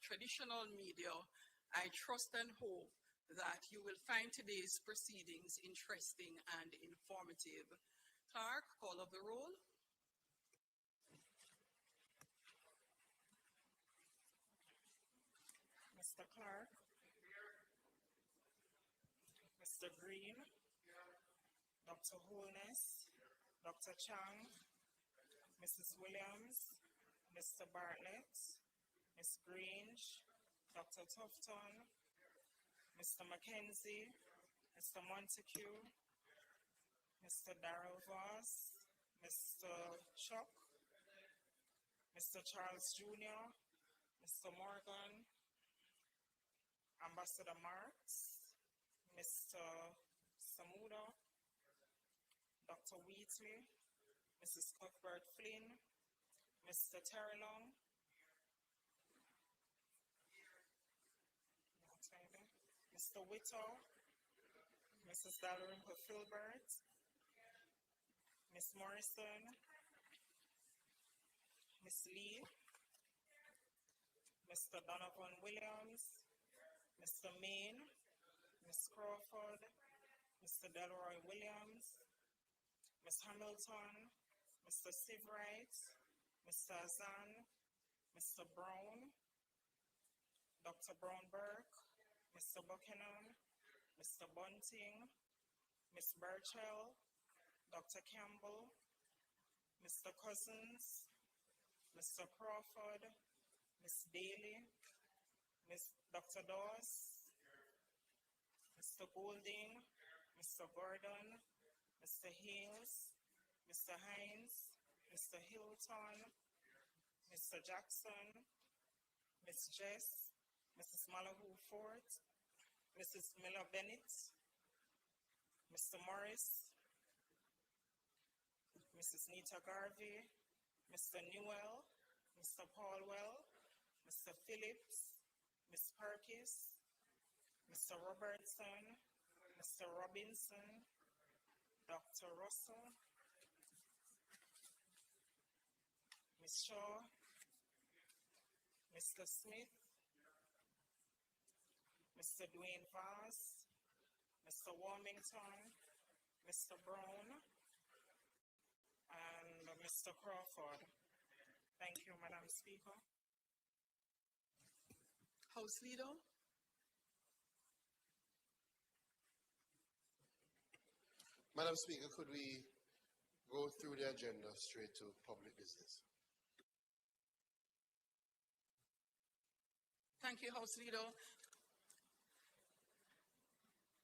traditional media, I trust and hope that you will find today's proceedings interesting and informative. Clerk, call of the roll. Mr. Clark, Mr. Green, Dr. Holness, Dr. Chang, Mrs. Williams, Mr. Bartlett, Ms. Grange, Dr. Tufton, Mr. Mackenzie, Mr. Montague, Mr. Darrell Voss, Mr. Chuck, Mr. Charles Jr., Mr. Morgan, Ambassador Marks, Mr. Samuda, Dr. Wheatley, Mrs. Cuthbert Flynn, Mr. Terrelong, Mr. Whittle, Mrs. Dalrymple Filbert, Miss Morrison, Miss Lee, Mr. Donovan Williams, Mr. Main, Miss Crawford, Mr. Delroy Williams, Miss Hamilton, Mr. Sivright, Mr. Azan, Mr. Brown, Dr. Brown-Burke, Mr. Buchanan, Mr. Bunting, Miss Burchell, Dr. Campbell, Mr. Cousins, Mr. Crawford, Miss Daly, Miss Dr. Dawes, Mr. Golding, Mr. Gordon, Mr. Hales, Mr. Hines, Mr. Hilton, Mr. Jackson, Miss Jess, Mrs. Malahoo Fort, Mrs. Miller Bennett, Mr. Morris, Mrs. Nita Garvey, Mr. Newell, Mr. Paulwell, Mr. Phillips, Miss Perkis, Mr. Robertson, Mr. Robinson, Dr. Russell, Miss Shaw, Mr. Smith, Mr. Dwayne Vaz, Mr. Warmington, Mr. Brown, and Mr. Crawford. Thank you, Madam Speaker. House Leader. Madam Speaker, could we go through the agenda straight to public business? Thank you, House Leader.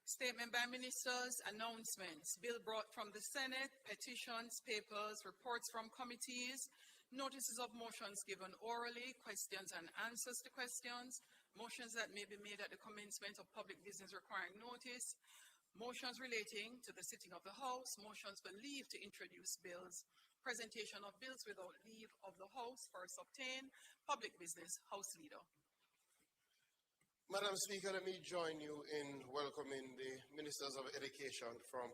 Statement by Ministers, announcements, bill brought from the Senate, petitions, papers, reports from committees, notices of motions given orally, questions and answers to questions, motions that may be made at the commencement of public business requiring notice, motions relating to the sitting of the House, motions for leave to introduce bills, presentation of bills without leave of the House, first obtained, public business, House Leader. Madam Speaker, let me join you in welcoming the Ministers of Education from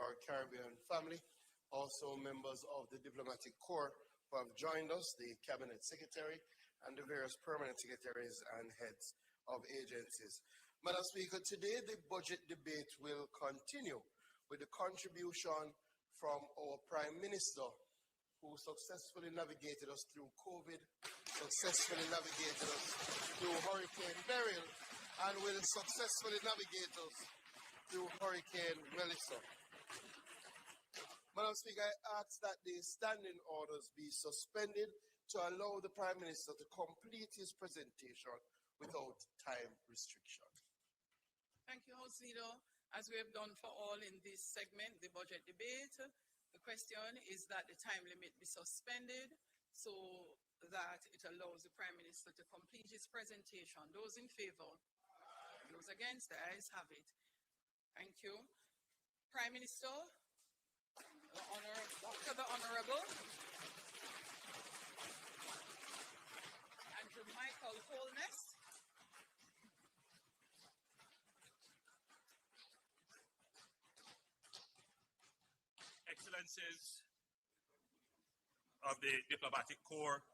our Caribbean family, also members of the Diplomatic Corps who have joined us, the Cabinet Secretary, and the various permanent secretaries and heads of agencies. Madam Speaker, today the budget debate will continue with the contribution from our Prime Minister, who successfully navigated us through COVID, successfully navigated us through Hurricane Beryl, and will successfully navigate us through Hurricane Melissa. Madam Speaker, I ask that the standing orders be suspended to allow the Prime Minister to complete his presentation without time restriction. Thank you, House Leader. As we have done for all in this segment, the budget debate, the question is that the time limit be suspended so that it allows the Prime Minister to complete his presentation. Those in favor? Those against? The ayes have it. Thank you. Prime Minister, the Honorable Andrew Michael Holness. Excellencies of the Diplomatic Corps,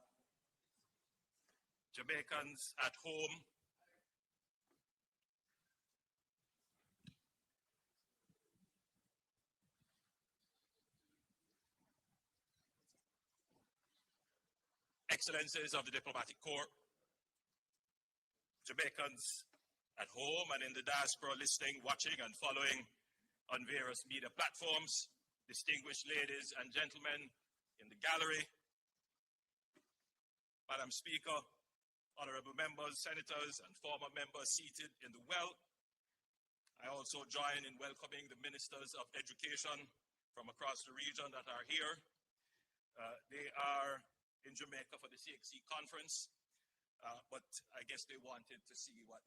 Jamaicans at home, Excellencies of the Diplomatic Corps, Jamaicans at home and in the diaspora listening, watching and following on various media platforms, distinguished ladies and gentlemen in the gallery, Madam Speaker, honorable members, senators, and former members seated in the well. I also join in welcoming the ministers of education from across the region that are here. They are in Jamaica for the CXC conference, but I guess they wanted to see what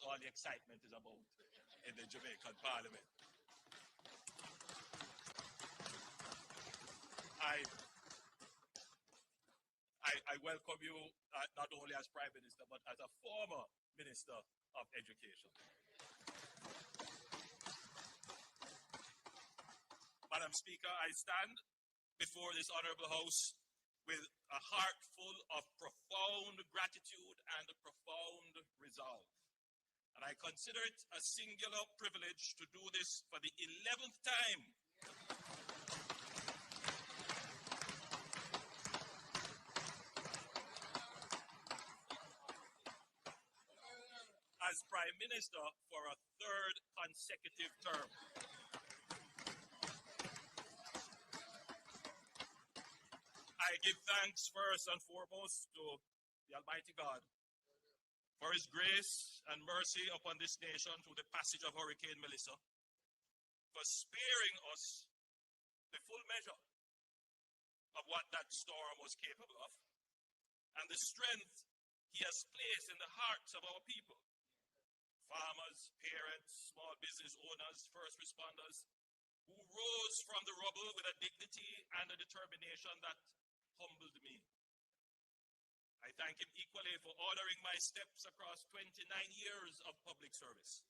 all the excitement is about in the Jamaican Parliament. I welcome you not only as Prime Minister, but as a former Minister of Education. Madam Speaker, I stand before this honorable House with a heart full of profound gratitude and a profound resolve. And I consider it a singular privilege to do this for the 11th time as Prime Minister for a third consecutive term. I give thanks first and foremost to the Almighty God for His grace and mercy upon this nation through the passage of Hurricane Melissa, for sparing us the full measure of what that storm was capable of, and the strength He has placed in the hearts of our people, farmers, parents, small business owners, first responders, who rose from the rubble with a dignity and a determination that humbled me. I thank Him equally for ordering my steps across 29 years of public service.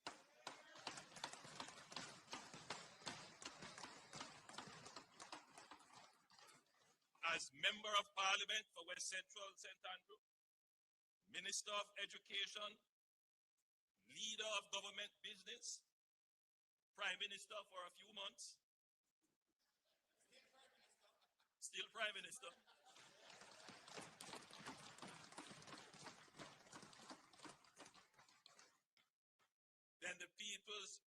As Member of Parliament for West Central St. Andrew, Minister of Education, Leader of Government Business, Prime Minister for a few months, still Prime Minister. Then the people's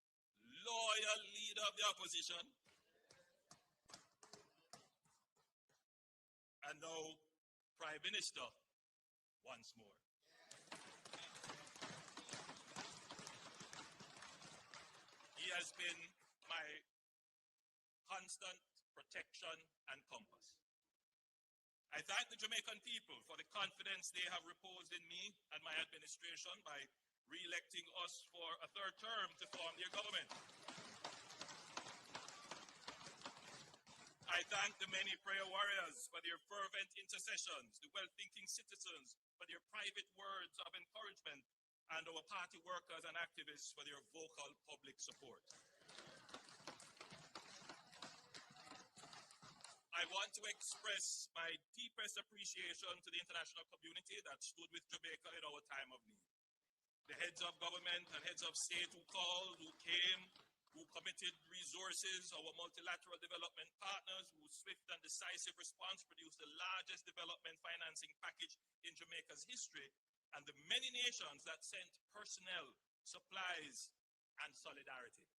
loyal leader of the opposition, and now Prime Minister once more. He has been my constant protection and compass. I thank the Jamaican people for the confidence they have reposed in me and my administration by re-electing us for a third term to form their government. I thank the many prayer warriors for their fervent intercessions, the well-thinking citizens for their private words of encouragement, and our party workers and activists for their vocal public support. I want to express my deepest appreciation to the international community that stood with Jamaica in our time of need. The heads of government and heads of state who called, who came, who committed resources, our multilateral development partners whose swift and decisive response produced the largest development financing package in Jamaica's history, and the many nations that sent personnel, supplies, and solidarity.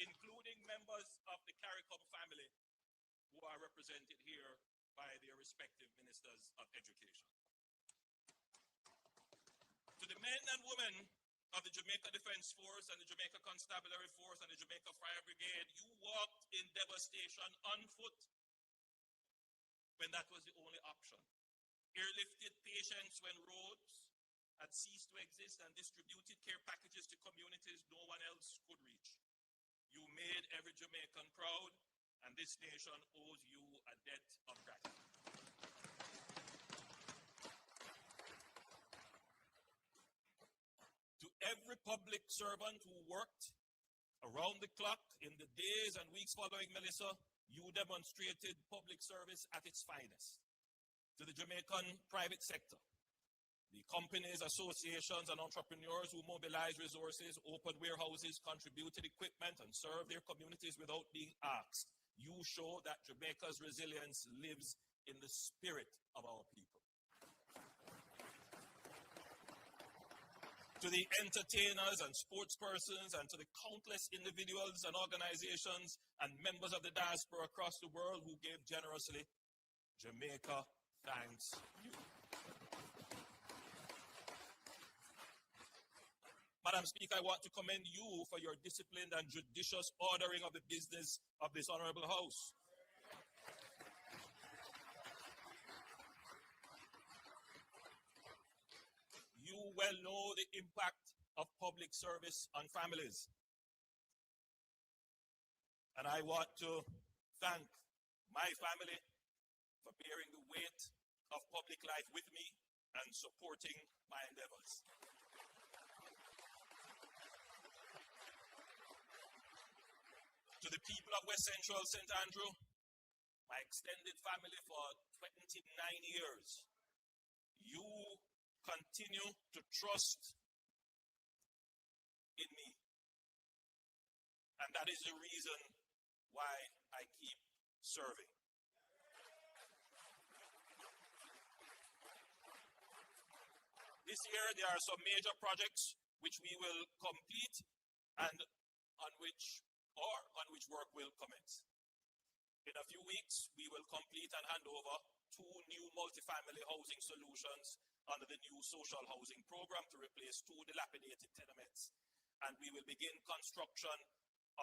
Including members of the CARICOM family who are represented here by their respective ministers of education. To the men and women of the Jamaica Defense Force and the Jamaica Constabulary Force and the Jamaica Fire Brigade, you walked in devastation on foot when that was the only option. Airlifted patients when roads had ceased to exist and distributed care packages to communities no one else could reach. You made every Jamaican proud, and this nation owes you a debt of gratitude. To every public servant who worked around the clock in the days and weeks following Melissa, you demonstrated public service at its finest. To the Jamaican private sector, the companies, associations, and entrepreneurs who mobilize resources, open warehouses, contributed equipment, and serve their communities without being asked, you show that Jamaica's resilience lives in the spirit of our people. To the entertainers and sportspersons, and to the countless individuals and organizations and members of the diaspora across the world who gave generously, Jamaica thanks you. Madam Speaker, I want to commend you for your disciplined and judicious ordering of the business of this honorable House. You well know the impact of public service on families. And I want to thank my family for bearing the weight of public life with me and supporting my endeavors. To the people of West Central St. Andrew, my extended family for 29 years, you continue to trust in me. And that is the reason why I keep serving. This year, there are some major projects which we will complete and on which work will commence. In a few weeks, we will complete and hand over 2 new multifamily housing solutions under the new social housing program to replace 2 dilapidated tenements. And we will begin construction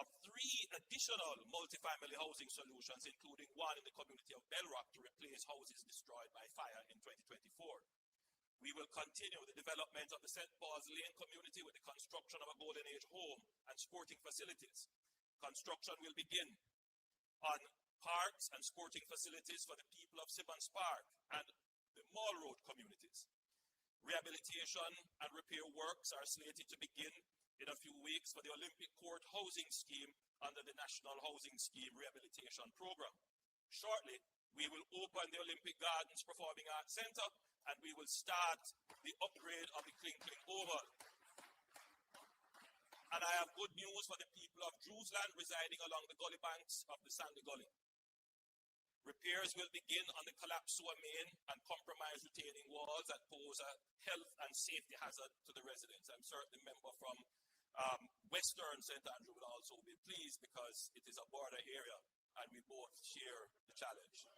of 3 additional multifamily housing solutions, including one in the community of Bellrock to replace houses destroyed by fire in 2024. We will continue the development of the St. Paul's Lane community with the construction of a Golden Age home and sporting facilities. Construction will begin on parks and sporting facilities for the people of Simmons Park and the Mall Road communities. Rehabilitation and repair works are slated to begin in a few weeks for the Olympic Court housing scheme under the National Housing Scheme Rehabilitation Program. Shortly, we will open the Olympic Gardens Performing Arts Center and we will start the upgrade of the Kling Kling Oval. And I have good news for the people of Drewsland residing along the gully banks of the Sandy Gully. Repairs will begin on the collapsed sewer main and compromised retaining walls that pose a health and safety hazard to the residents. I'm certain the member from Western St. Andrew will also be pleased because it is a border area and we both share the challenge.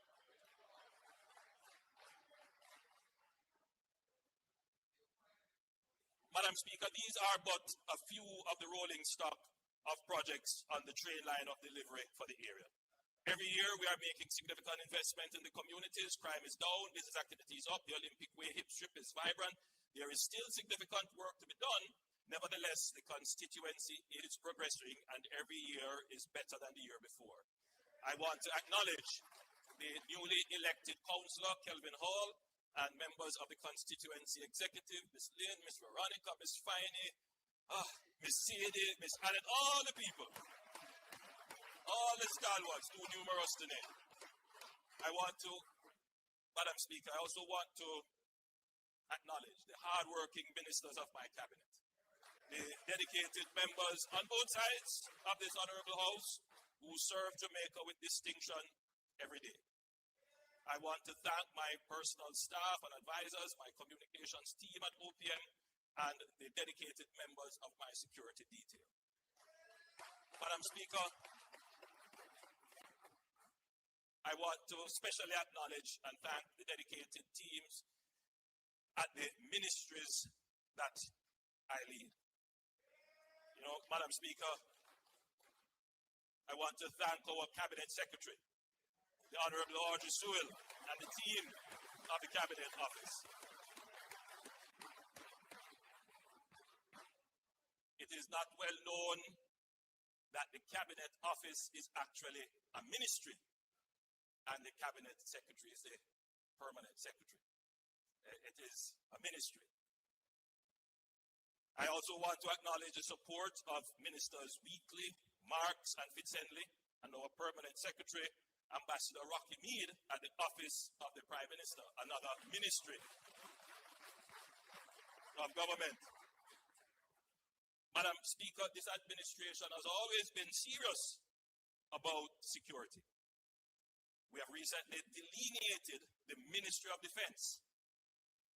Madam Speaker, these are but a few of the rolling stock of projects on the train line of delivery for the area. Every year, we are making significant investment in the communities. Crime is down, business activity is up, the Olympic Way hip strip is vibrant. There is still significant work to be done. Nevertheless, the constituency is progressing and every year is better than the year before. I want to acknowledge the newly elected councillor, Kelvin Hall, and members of the constituency executive, Ms. Lynn, Ms. Veronica, Ms. Finey, Ms. Sadie, Ms. Allen, all the people. All the stalwarts, too numerous to name. I want to, Madam Speaker, I also want to acknowledge the hard-working ministers of my cabinet, the dedicated members on both sides of this honorable House who serve Jamaica with distinction every day. I want to thank my personal staff and advisors, my communications team at OPM, and the dedicated members of my security detail. Madam Speaker, I want to especially acknowledge and thank the dedicated teams at the ministries that I lead. You know, Madam Speaker, I want to thank our Cabinet Secretary, the Honorable Audrey Sewell, and the team of the Cabinet Office. It is not well known that the Cabinet Office is actually a ministry, and the Cabinet Secretary is the permanent secretary. It is a ministry. I also want to acknowledge the support of Ministers Weekly, Marks, and Fitzhenley, and our permanent secretary, Ambassador Rocky Mead, at the office of the Prime Minister, another ministry of government. Madam Speaker, this administration has always been serious about security. We have recently delineated the Ministry of Defense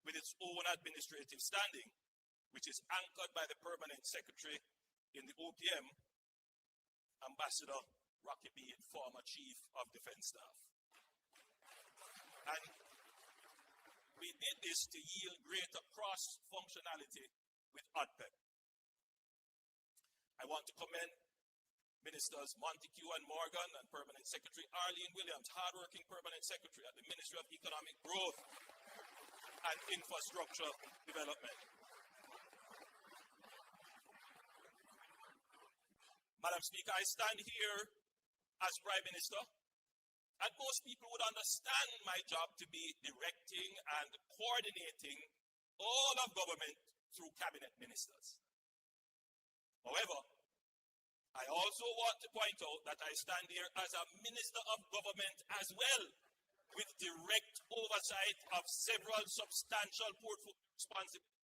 with its own administrative standing, which is anchored by the permanent secretary in the OPM, Ambassador Rocky Mead, former Chief of Defense Staff. And we did this to yield greater cross-functionality with ODPEP. I want to commend Ministers Montague and Morgan and Permanent Secretary Arlene Williams, hardworking Permanent Secretary at the Ministry of Economic Growth and Infrastructure Development. Madam Speaker, I stand here as Prime Minister, and most people would understand my job to be directing and coordinating all of government through cabinet ministers. However, I also want to point out that I stand here as a Minister of Government as well, with direct oversight of several substantial portfolio responsibilities.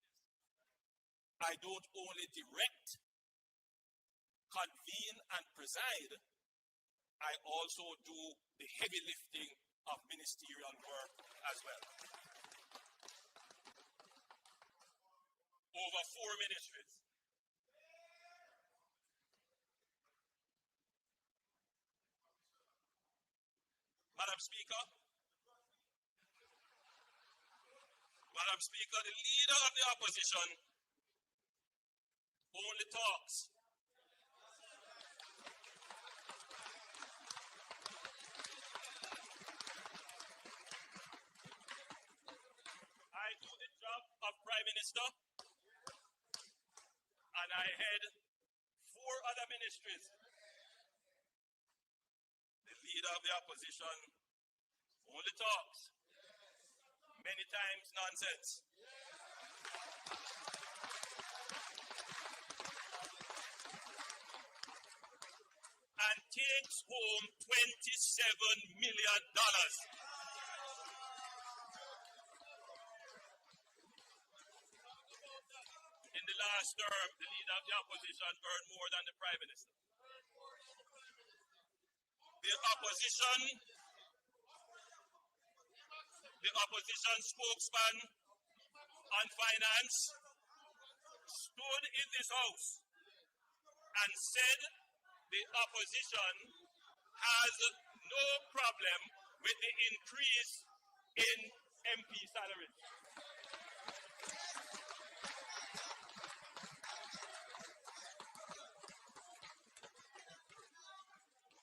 I don't only direct, convene, and preside, I also do the heavy lifting of ministerial work as well. Over 4 ministries. Madam Speaker, the leader of the opposition only talks. I do the job of Prime Minister, and I head 4 other ministries. The leader of the opposition only talks. Many times nonsense. And takes home $27 million. In the last term, the leader of the opposition earned more than the Prime Minister. The opposition spokesman on finance stood in this house and said the opposition has no problem with the increase in MP salaries.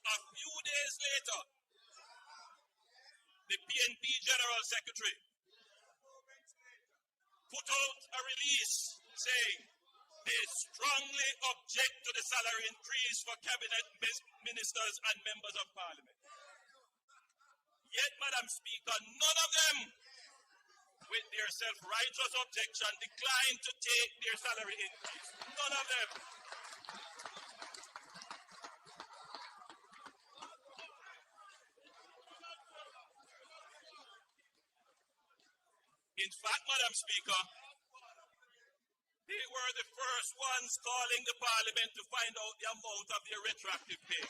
A few days later, the PNP General Secretary put out a release saying they strongly object to the salary increase for cabinet ministers and members of parliament. Yet, Madam Speaker, none of them, with their self-righteous objection, declined to take their salary increase. None of them. In fact, Madam Speaker, they were the first ones calling the Parliament to find out the amount of their retroactive pay.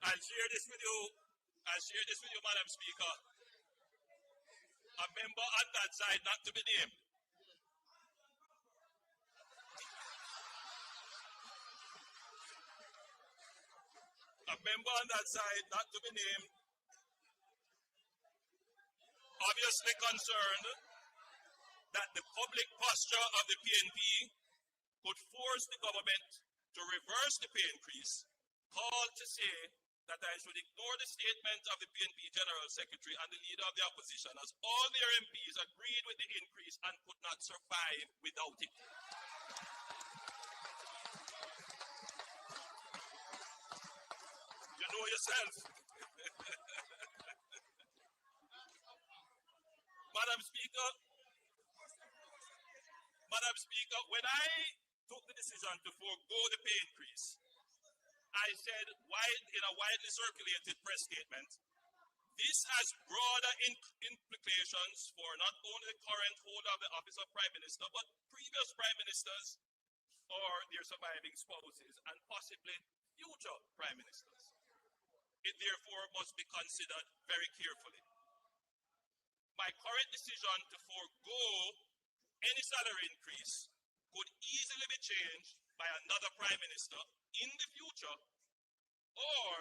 I'll share this with you, Madam Speaker. A member on that side, not to be named, obviously concerned that the public posture of the PNP could force the government to reverse the pay increase, called to say that I should ignore the statement of the PNP General Secretary and the leader of the opposition, as all their MPs agreed with the increase and could not survive without it. You know yourself. Madam Speaker, when I took the decision to forego the pay increase, I said in a widely circulated press statement, this has broader implications for not only the current holder of the office of Prime Minister, but previous Prime Ministers or their surviving spouses, and possibly future Prime Ministers. It therefore must be considered very carefully. My current decision to forego any salary increase could easily be changed by another Prime Minister in the future, or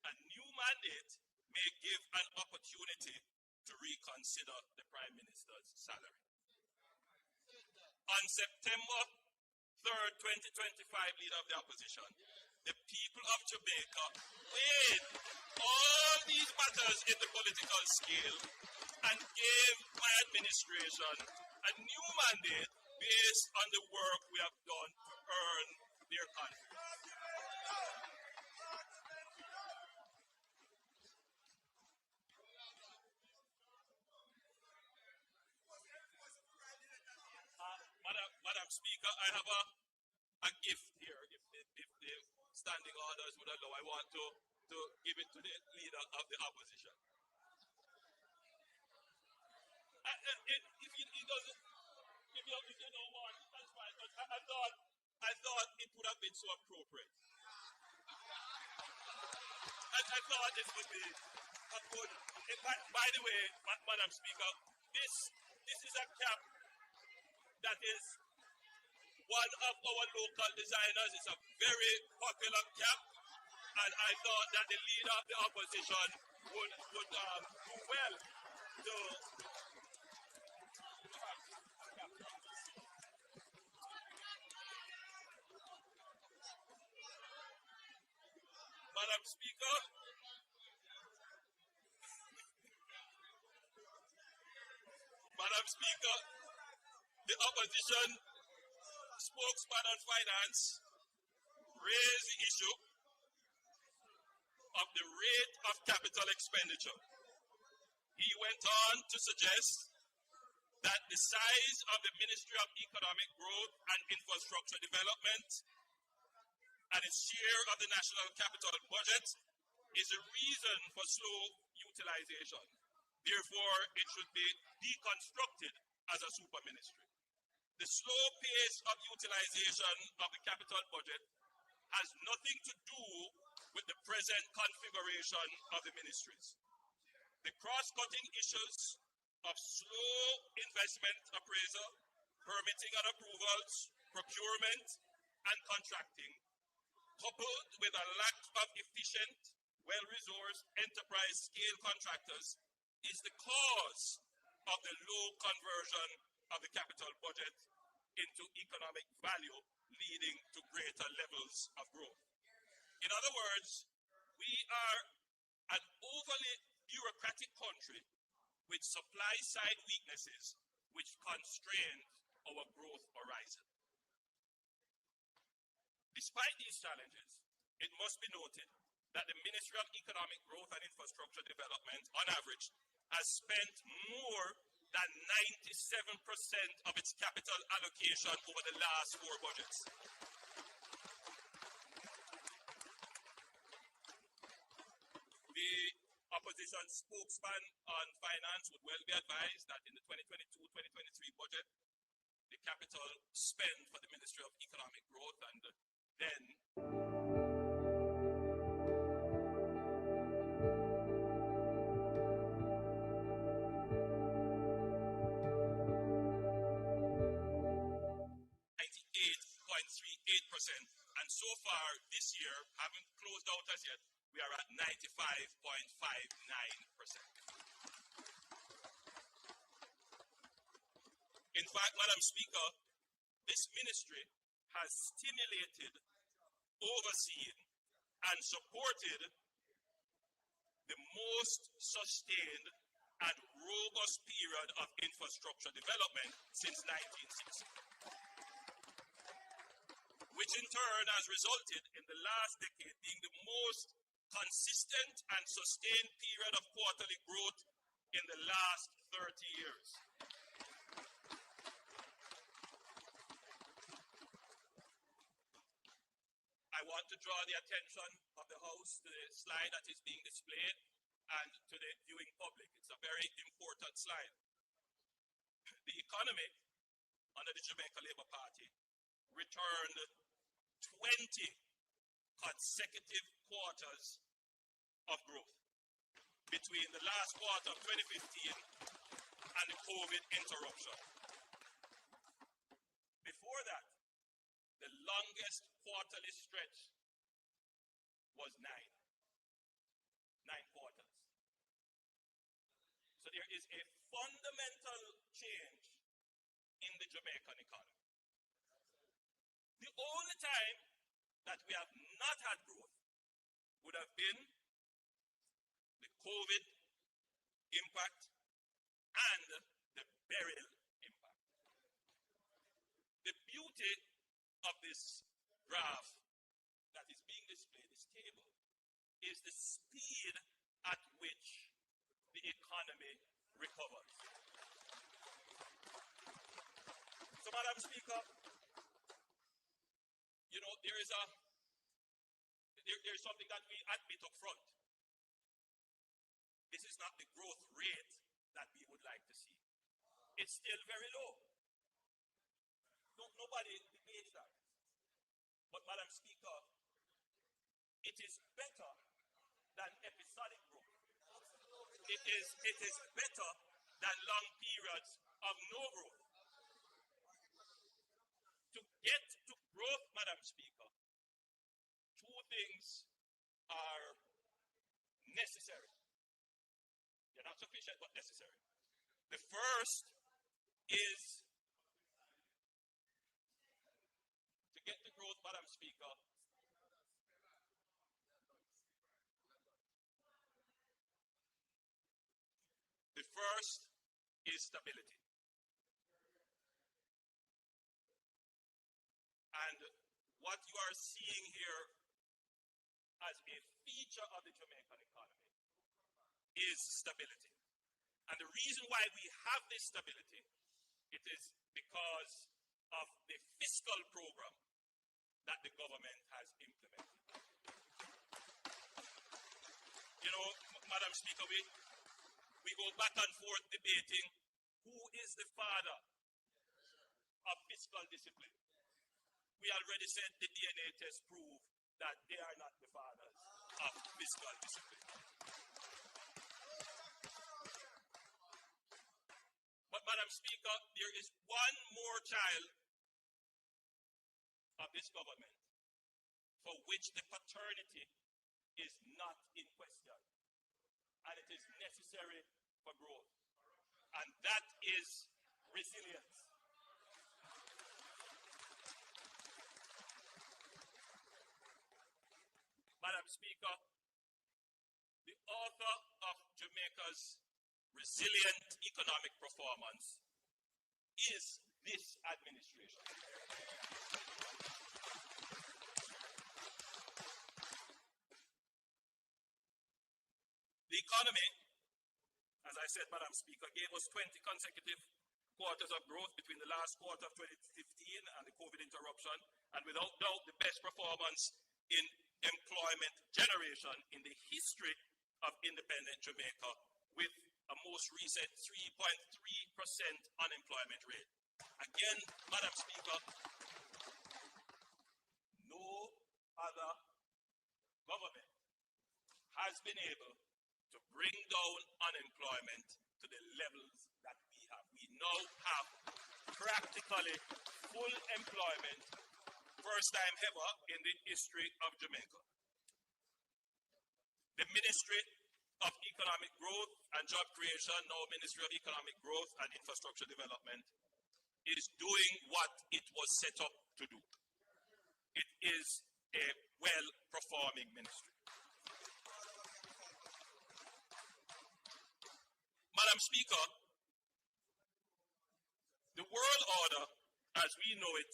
a new mandate may give an opportunity to reconsider the Prime Minister's salary. On September 3rd, 2025, Leader of the Opposition, the people of Jamaica weighed all these matters in the political scale and gave my administration a new mandate based on the work we have done to earn their confidence. Madam Speaker, I have a gift here. If the standing orders would allow, I want to give it to the Leader of the Opposition. If he doesn't, if you don't want, that's fine. But I thought it would have been so appropriate. I thought it would be a good. By the way, Madam Speaker, this is a cap that is one of our local designers. It's a very popular cap, and I thought that the Leader of the Opposition would do well to. Madam Speaker, the opposition spokesman on finance raised the issue of the rate of capital expenditure. He went on to suggest that the size of the Ministry of Economic Growth and Infrastructure Development and its share of the national capital budget is a reason for slow utilization. Therefore, it should be deconstructed as a super ministry. The slow pace of utilization of the capital budget has nothing to do with the present configuration of the ministries. The cross-cutting issues of slow investment appraisal, permitting and approvals, procurement, and contracting, coupled with a lack of efficient, well-resourced enterprise-scale contractors, is the cause of the low conversion of the capital budget into economic value, leading to greater levels of growth. In other words, we are an overly bureaucratic country with supply-side weaknesses which constrain our growth horizon. Despite these challenges, it must be noted that the Ministry of Economic Growth and Infrastructure Development, on average, has spent more than 97% of its capital allocation over the last 4 budgets. The opposition spokesman on finance would well be advised that in the 2022-2023 budget, the capital spent for the Ministry of Economic Growth and then and so far this year, haven't closed out as yet, we are at 95.59%. In fact, Madam Speaker, this ministry has stimulated, overseen, and supported the most sustained and robust period of infrastructure development since 1960. Which in turn has resulted in the last decade being the most consistent and sustained period of quarterly growth in the last 30 years. I want to draw the attention of the House to the slide that is being displayed and to the viewing public. It's a very important slide. The economy under the Jamaica Labour Party returned 20 consecutive quarters of growth between the last quarter of 2015 and the COVID interruption. Before that, the longest quarterly stretch was 9 quarters. So there is a fundamental change in the Jamaican economy. The only time that we have not had growth would have been the COVID impact and the burial impact. The beauty of this graph that is being displayed, this table, is the speed at which the economy recovers. So, Madam Speaker, you know, there is something that we admit up front. This is not the growth rate that we would like to see. It's still very low. Nobody debates that. But, Madam Speaker, it is better than episodic growth. It is better than long periods of no growth. To get to growth, Madam Speaker, two things are necessary. They're not sufficient, but necessary. The first is to get to growth, Madam Speaker. The first is stability. And what you are seeing here as a feature of the Jamaican economy is stability. And the reason why we have this stability, it is because of the fiscal program that the government has implemented. You know, Madam Speaker, we go back and forth debating who is the father of fiscal discipline. We already said the DNA test proved that they are not the fathers of fiscal discipline. But, Madam Speaker, there is one more child of this government for which the paternity is not in question, and it is necessary for growth, and that is resilience. Madam Speaker, the author of Jamaica's resilient economic performance is this administration. The economy, as I said, Madam Speaker, gave us 20 consecutive quarters of growth between the last quarter of 2015 and the COVID interruption, and without doubt the best performance in employment generation in the history of independent Jamaica, with a most recent 3.3% unemployment rate. Again, Madam Speaker, no other government has been able to bring down unemployment to the levels that we have. We now have practically full employment, first time ever in the history of Jamaica. The Ministry of Economic Growth and Job Creation, now Ministry of Economic Growth and Infrastructure Development, is doing what it was set up to do. It is a well-performing ministry. Madam Speaker, the world order as we know it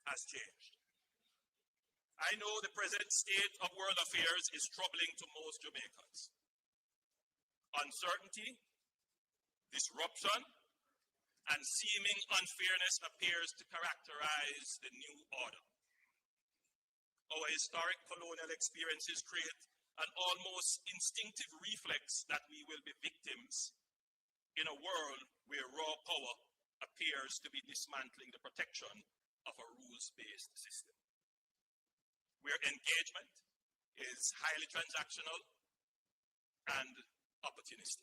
has changed. I know the present state of world affairs is troubling to most Jamaicans. Uncertainty, disruption, and seeming unfairness appears to characterize the new order. Our historic colonial experiences create an almost instinctive reflex that we will be victims in a world where raw power appears to be dismantling the protection of a rules-based system, where engagement is highly transactional and opportunistic.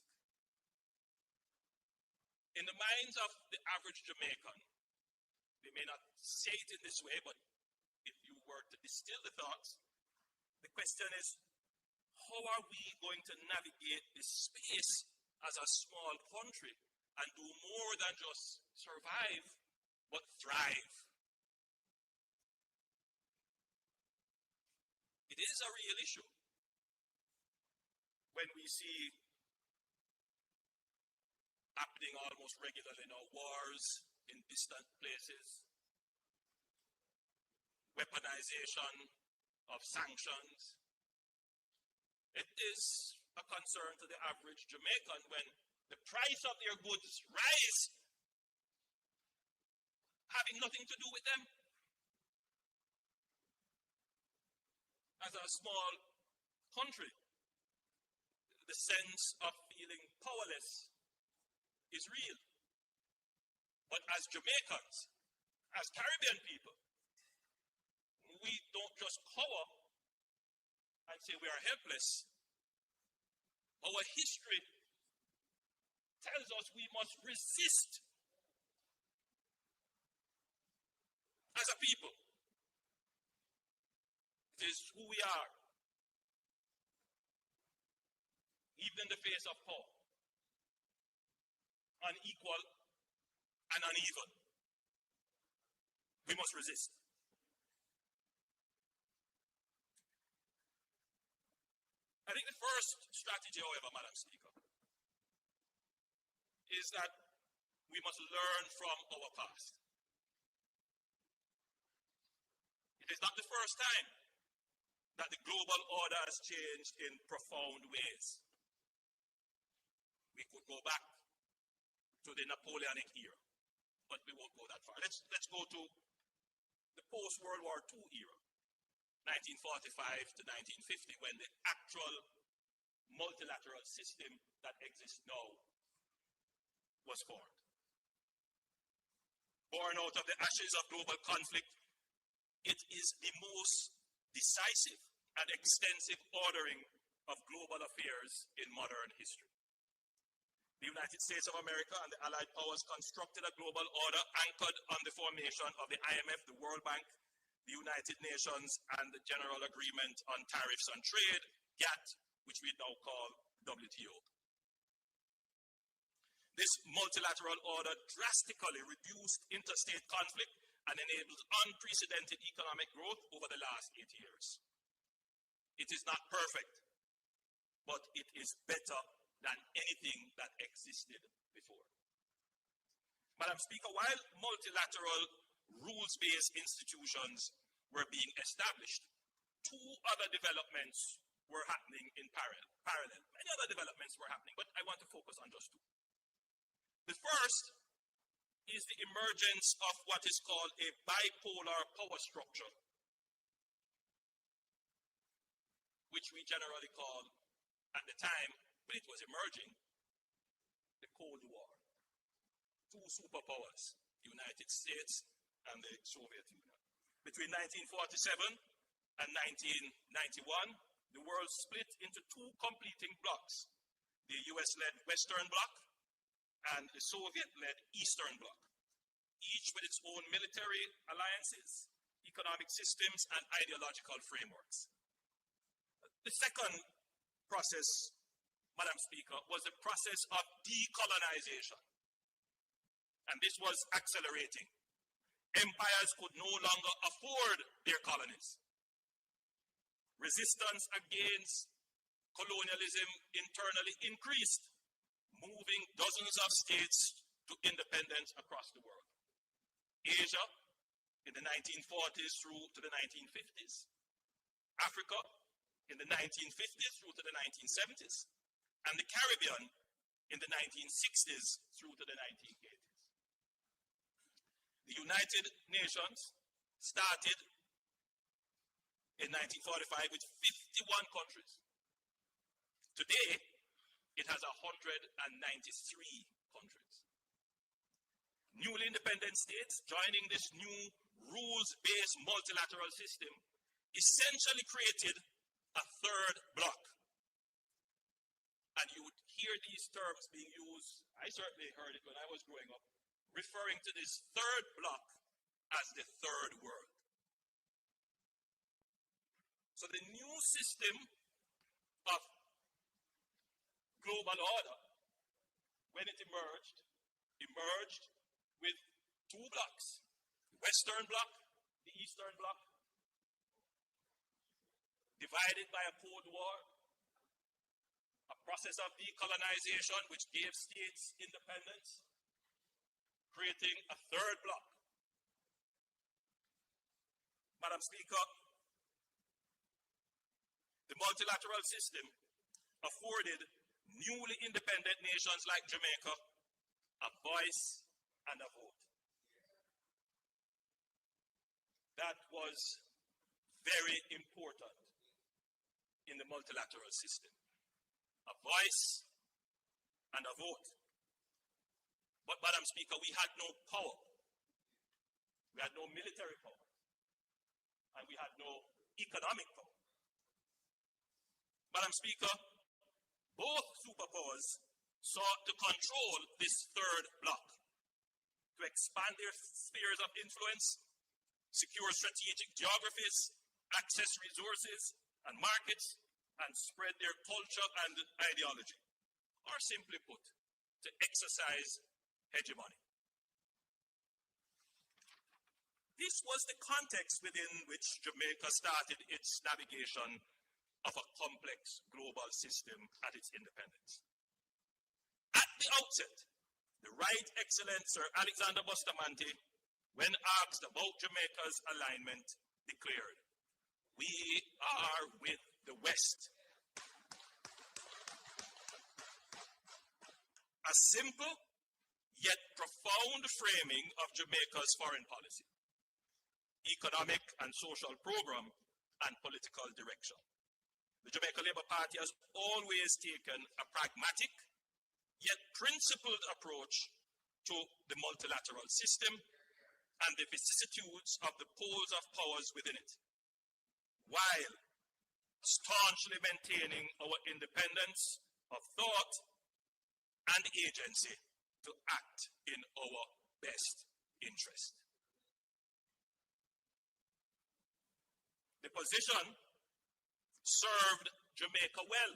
In the minds of the average Jamaican, they may not say it in this way, but if you were to distill the thoughts, the question is, how are we going to navigate this space as a small country and do more than just survive, but thrive? It is a real issue when we see happening almost regularly now, wars in distant places, weaponization of sanctions. It is a concern to the average Jamaican when the price of their goods rise, having nothing to do with them. As a small country, the sense of feeling powerless is real. But as Jamaicans, as Caribbean people, we don't just cower and say we are helpless. Our history tells us we must resist as a people. It is who we are, even in the face of power, unequal and uneven. We must resist. I think the first strategy, however, Madam Speaker, is that we must learn from our past. It is not the first time that the global order has changed in profound ways. We could go back to the Napoleonic era, but we won't go that far. Let's go to the post-World War II era, 1945 to 1950, when the actual multilateral system that exists now was formed. Born out of the ashes of global conflict, it is the most decisive and extensive ordering of global affairs in modern history. The United States of America and the Allied powers constructed a global order anchored on the formation of the IMF, the World Bank, the United Nations, and the General Agreement on Tariffs on Trade, GATT, which we now call WTO. This multilateral order drastically reduced interstate conflict and enabled unprecedented economic growth over the last 8 years. It is not perfect, but it is better than anything that existed before. Madam Speaker, while multilateral rules-based institutions were being established, two other developments were happening in parallel. Many other developments were happening, but I want to focus on just two. The first is the emergence of what is called a bipolar power structure, which we generally call, at the time when it was emerging, the Cold War. Two superpowers, the United States and the Soviet Union. Between 1947 and 1991, the world split into two completing blocs, the US-led Western Bloc and the Soviet-led Eastern Bloc, each with its own military alliances, economic systems, and ideological frameworks. The second process, Madam Speaker, was the process of decolonization. And this was accelerating. Empires could no longer afford their colonies. Resistance against colonialism internally increased, moving dozens of states to independence across the world. Asia in the 1940s through to the 1950s. Africa in the 1950s through to the 1970s. And the Caribbean in the 1960s through to the 1980s. The United Nations started in 1945 with 51 countries. Today, it has 193 countries. Newly independent states joining this new rules-based multilateral system essentially created a third bloc. And you would hear these terms being used, I certainly heard it when I was growing up, referring to this third bloc as the third world. So the new system of global order, when it emerged with two blocks, the Western bloc, the Eastern bloc, divided by a Cold War, a process of decolonization which gave states independence, creating a third bloc. Madam Speaker, the multilateral system afforded newly independent nations like Jamaica a voice and a vote. That was very important in the multilateral system. A voice and a vote. But, Madam Speaker, we had no power. We had no military power. And we had no economic power. Madam Speaker, both superpowers sought to control this third bloc, to expand their spheres of influence, secure strategic geographies, access resources and markets, and spread their culture and ideology, or simply put, to exercise hegemony. This was the context within which Jamaica started its navigation of a complex global system at its independence. At the outset, the Right Excellent Sir Alexander Bustamante, when asked about Jamaica's alignment, declared, "We are with the West." A simple yet profound framing of Jamaica's foreign policy, economic and social program, and political direction. The Jamaica Labour Party has always taken a pragmatic yet principled approach to the multilateral system and the vicissitudes of the poles of powers within it, while staunchly maintaining our independence of thought and agency to act in our best interest. The position served Jamaica well.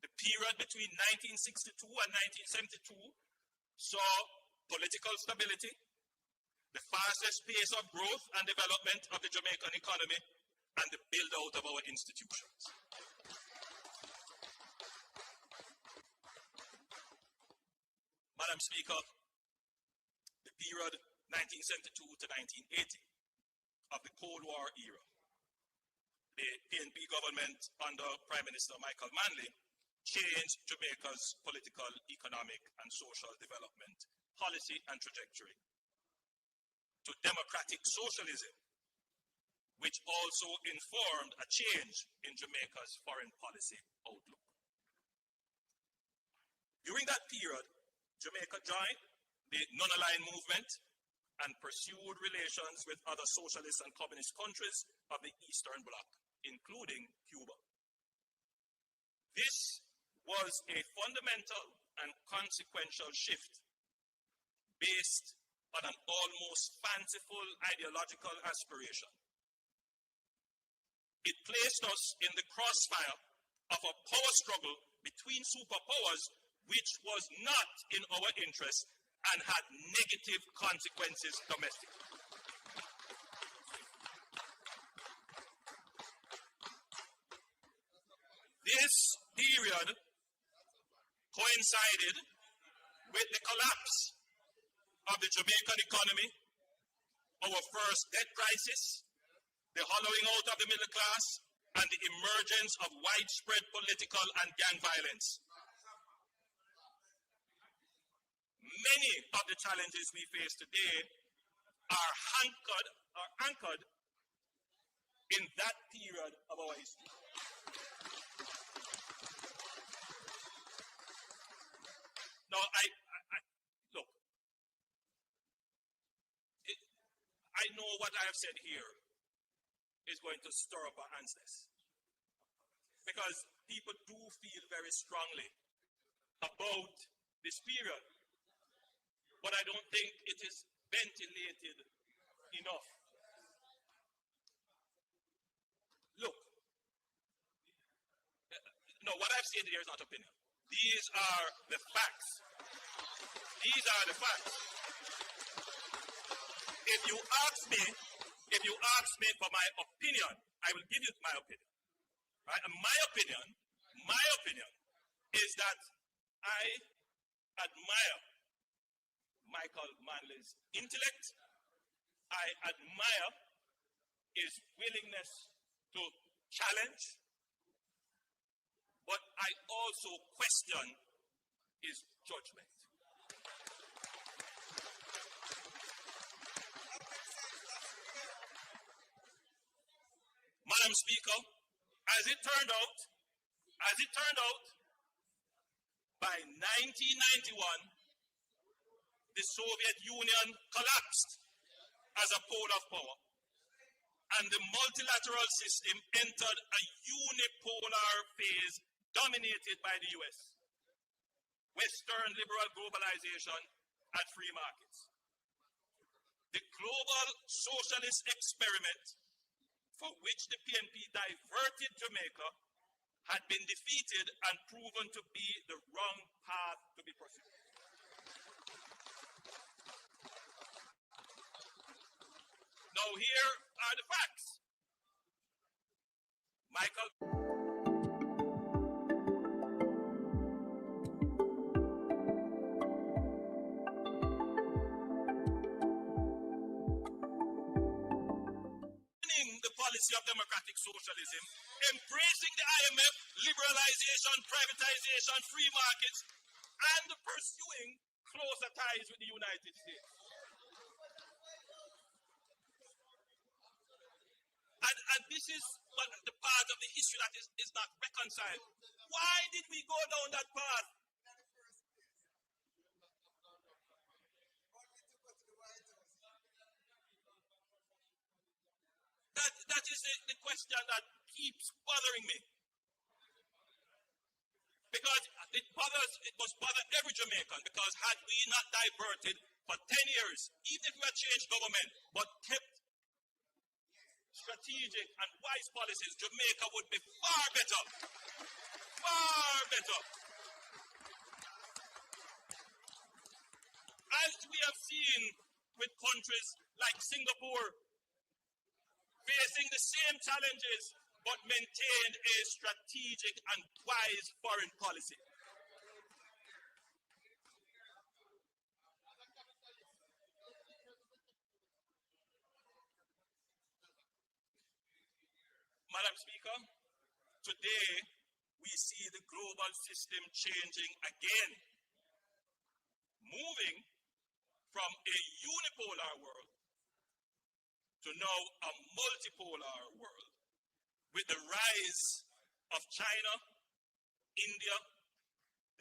The period between 1962 and 1972 saw political stability, the fastest pace of growth and development of the Jamaican economy, and the build-out of our institutions. Madam Speaker, the period 1972 to 1980 of the Cold War era, the PNP government under Prime Minister Michael Manley changed Jamaica's political, economic, and social development policy and trajectory to democratic socialism, which also informed a change in Jamaica's foreign policy outlook. During that period, Jamaica joined the non-aligned movement and pursued relations with other socialist and communist countries of the Eastern Bloc, including Cuba. This was a fundamental and consequential shift based on an almost fanciful ideological aspiration. It placed us in the crossfire of a power struggle between superpowers which was not in our interest and had negative consequences domestically. This period coincided with the collapse of the Jamaican economy, our first debt crisis, the hollowing out of the middle class, and the emergence of widespread political and gang violence. many of the challenges we face today are anchored in that period of our history. Now, look, I know what I have said here is going to stir up our answers, because people do feel very strongly about this period, but I don't think it is ventilated enough. Look, no, what I've said here is not opinion. These are the facts. These are the facts. If you ask me for my opinion, I will give you my opinion. Right? And my opinion is that I admire Michael Manley's intellect. I admire his willingness to challenge, but I also question his judgment. Madam Speaker, as it turned out, by 1991, the Soviet Union collapsed as a pole of power, and the multilateral system entered a unipolar phase dominated by the US, Western liberal globalization, and free markets. The global socialist experiment for which the PNP diverted Jamaica had been defeated and proven to be the wrong path to be pursued. Now here are the facts. Michael. The policy of democratic socialism, embracing the IMF, liberalization, privatization, free markets, and pursuing closer ties with the United States. And this is the part of the history that is not reconciled. Why did we go down that path? That is the question that keeps bothering me. Because it must bother every Jamaican, because had we not diverted for 10 years, even if we had changed government, but kept strategic and wise policies, Jamaica would be far better. Far better. As we have seen with countries like Singapore, facing the same challenges, but maintained a strategic and wise foreign policy. Madam Speaker, today we see the global system changing again, moving from a unipolar world to now a multipolar world, with the rise of China, India,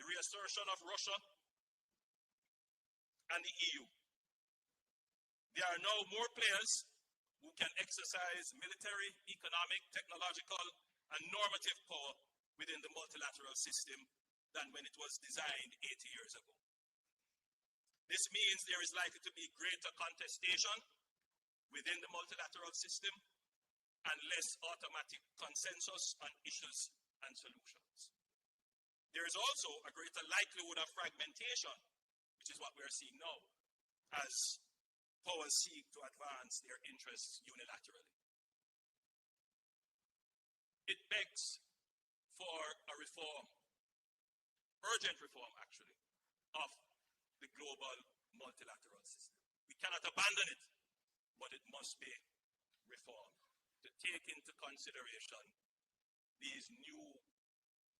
the reassertion of Russia, and the EU. There are now more players who can exercise military, economic, technological, and normative power within the multilateral system than when it was designed 80 years ago. This means there is likely to be greater contestation within the multilateral system and less automatic consensus on issues and solutions. There is also a greater likelihood of fragmentation, which is what we are seeing now, as powers seek to advance their interests unilaterally. It begs for a reform, urgent reform actually, of the global multilateral system. We cannot abandon it, but it must be reformed to take into consideration these new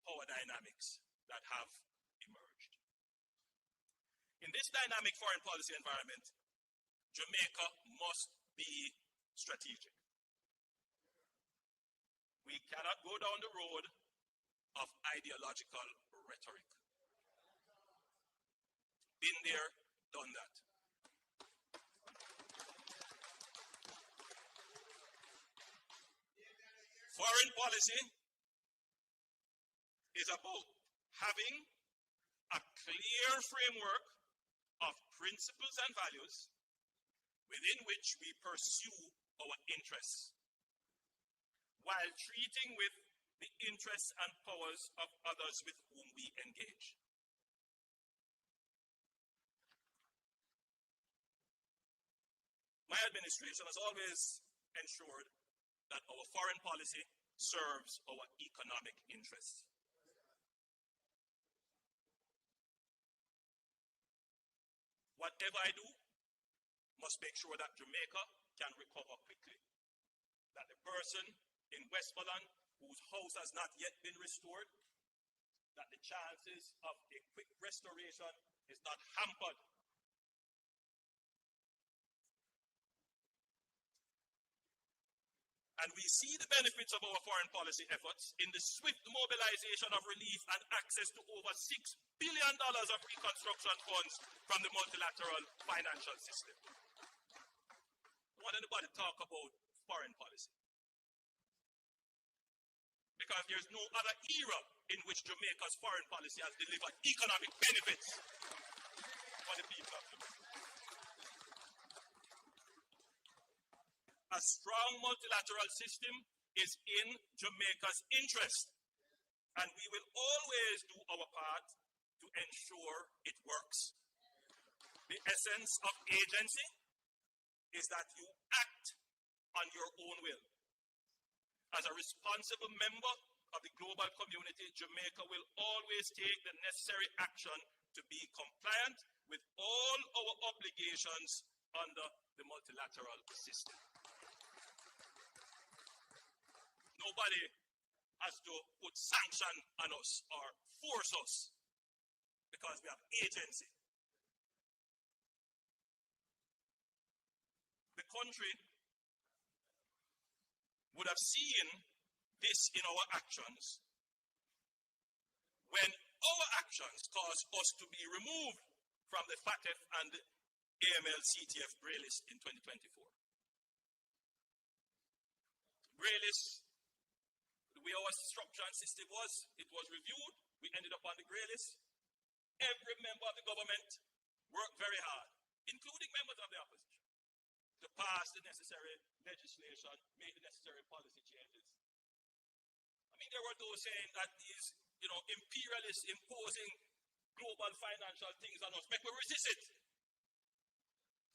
power dynamics that have emerged. In this dynamic foreign policy environment, Jamaica must be strategic. We cannot go down the road of ideological rhetoric. Been there, done that. Foreign policy is about having a clear framework of principles and values within which we pursue our interests, while treating with the interests and powers of others with whom we engage. My administration has always ensured that our foreign policy serves our economic interests. Whatever I do must make sure that Jamaica can recover quickly, that the person in Westmoreland whose house has not yet been restored, that the chances of a quick restoration is not hampered. And we see the benefits of our foreign policy efforts in the swift mobilization of relief and access to over $6 billion of reconstruction funds from the multilateral financial system. I want anybody to talk about foreign policy, because there's no other era in which Jamaica's foreign policy has delivered economic benefits for the people of Jamaica. A strong multilateral system is in Jamaica's interest, and we will always do our part to ensure it works. The essence of agency is that you act on your own will. As a responsible member of the global community, Jamaica will always take the necessary action to be compliant with all our obligations under the multilateral system. Nobody has to put sanction on us or force us, because we have agency. The country would have seen this in our actions when our actions caused us to be removed from the FATF and the AML-CTF grey list in 2024. Grey list, the way our structure and system was, it was reviewed, we ended up on the grey list. Every member of the government worked very hard, including members of the opposition, to pass the necessary legislation, make the necessary policy changes. I mean, there were those saying that these, imperialists imposing global financial things on us, make we resist it.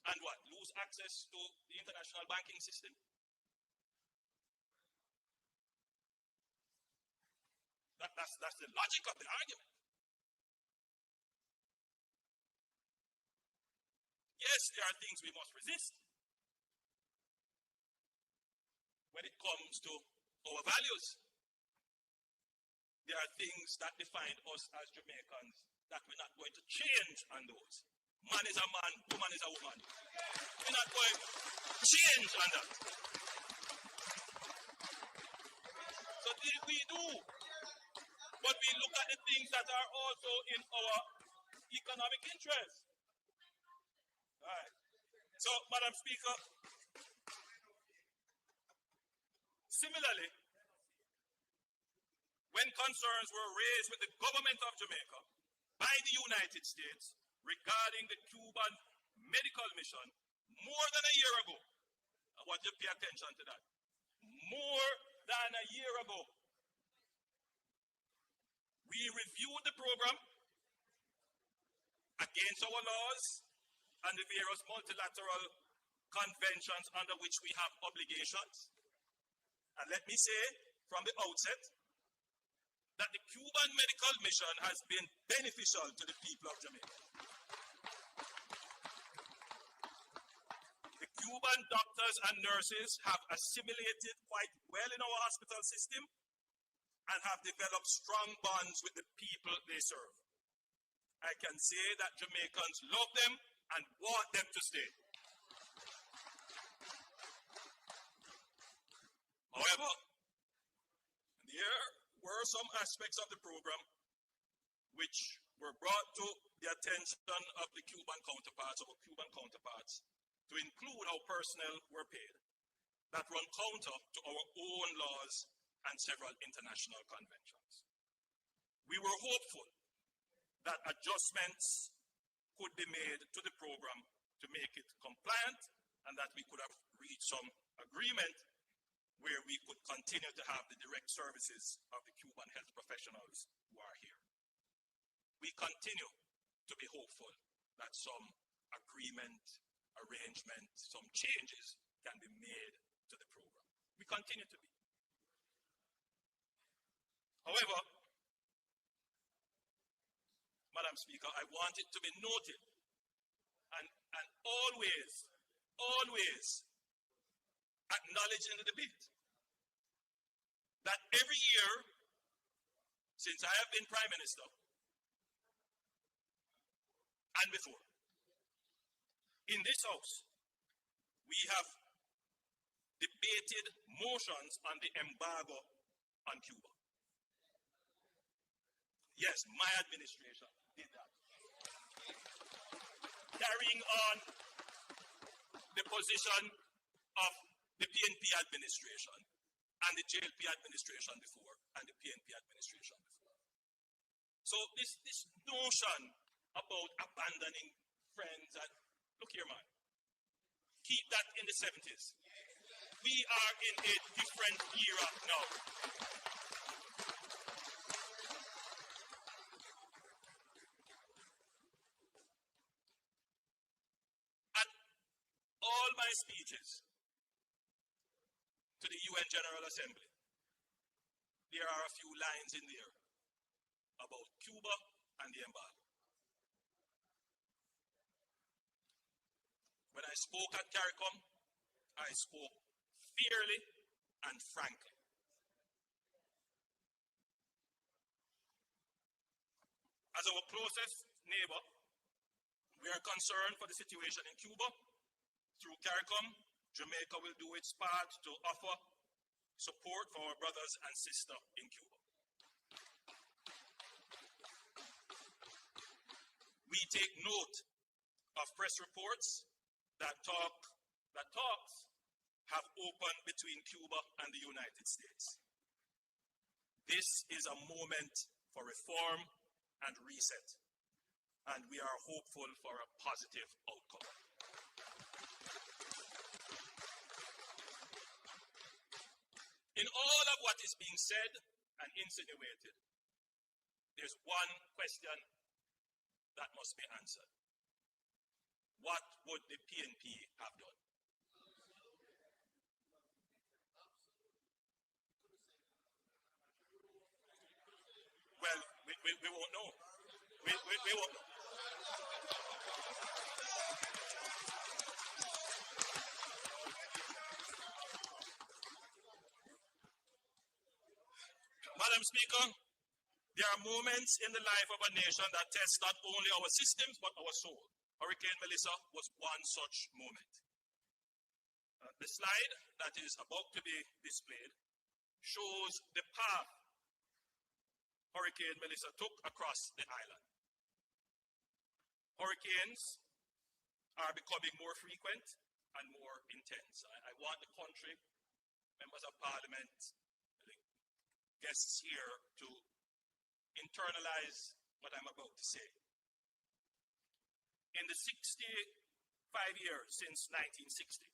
And what? Lose access to the international banking system? That's the logic of the argument. Yes, there are things we must resist when it comes to our values. There are things that define us as Jamaicans that we're not going to change on those. Man is a man, woman is a woman. We're not going to change on that. So we do. But we look at the things that are also in our economic interest. All right. So, Madam Speaker, similarly, when concerns were raised with the government of Jamaica by the United States regarding the Cuban medical mission more than a year ago, I want you to pay attention to that. More than a year ago, we reviewed the program against our laws and the various multilateral conventions under which we have obligations. And let me say from the outset that the Cuban medical mission has been beneficial to the people of Jamaica. The Cuban doctors and nurses have assimilated quite well in our hospital system and have developed strong bonds with the people they serve. I can say that Jamaicans love them and want them to stay. However, there were some aspects of the program which were brought to the attention of the Cuban counterparts, to include how personnel were paid, that run counter to our own laws and several international conventions. We were hopeful that adjustments could be made to the program to make it compliant, and that we could have reached some agreement where we could continue to have the direct services of the Cuban health professionals who are here. We continue to be hopeful that some agreement, arrangement, some changes can be made to the program. We continue to be. However, Madam Speaker, I want it to be noted and always acknowledged in the debate that every year since I have been Prime Minister and before, in this House, we have debated motions on the embargo on Cuba. Yes, my administration did that. Carrying on the position of the PNP administration and the JLP administration before and the PNP administration before. So this notion about abandoning friends, and look here, man, keep that in the 70s. We are in a different era now. At all my speeches to the UN General Assembly, there are a few lines in there about Cuba and the embargo. When I spoke at CARICOM, I spoke fairly and frankly. As our closest neighbor, we are concerned for the situation in Cuba. Through CARICOM, Jamaica will do its part to offer support for our brothers and sisters in Cuba. We take note of press reports that talks have opened between Cuba and the United States. This is a moment for reform and reset, and we are hopeful for a positive outcome. In all of what is being said and insinuated, there's one question that must be answered. What would the PNP have done? Well, we won't know. We won't know. Madam Speaker, there are moments in the life of a nation that test not only our systems but our soul. Hurricane Melissa was one such moment. The slide that is about to be displayed shows the path Hurricane Melissa took across the island. Hurricanes are becoming more frequent and more intense. I want the country, members of parliament, guests here to internalize what I'm about to say. In the 65 years since 1960,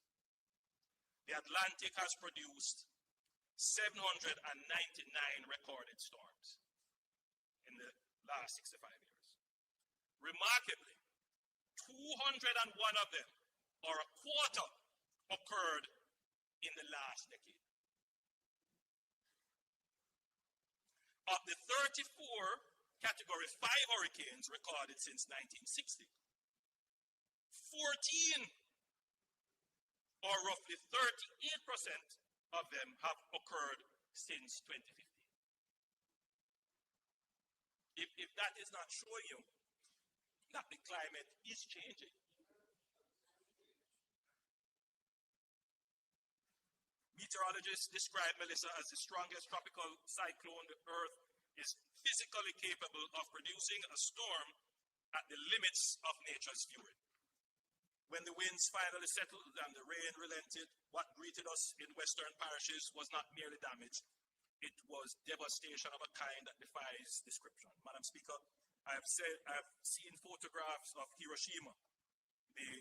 the Atlantic has produced 799 recorded storms in the last 65 years. Remarkably, 201 of them, or a quarter, occurred in the last decade. Of the 34 Category 5 hurricanes recorded since 1960, 14, or roughly 38% of them, have occurred since 2015. If that is not showing you that the climate is changing. Meteorologists describe Melissa as the strongest tropical cyclone the Earth is physically capable of producing a storm at the limits of nature's fury. When the winds finally settled and the rain relented, what greeted us in western parishes was not merely damage, it was devastation of a kind that defies description. Madam Speaker, I have seen photographs of Hiroshima, the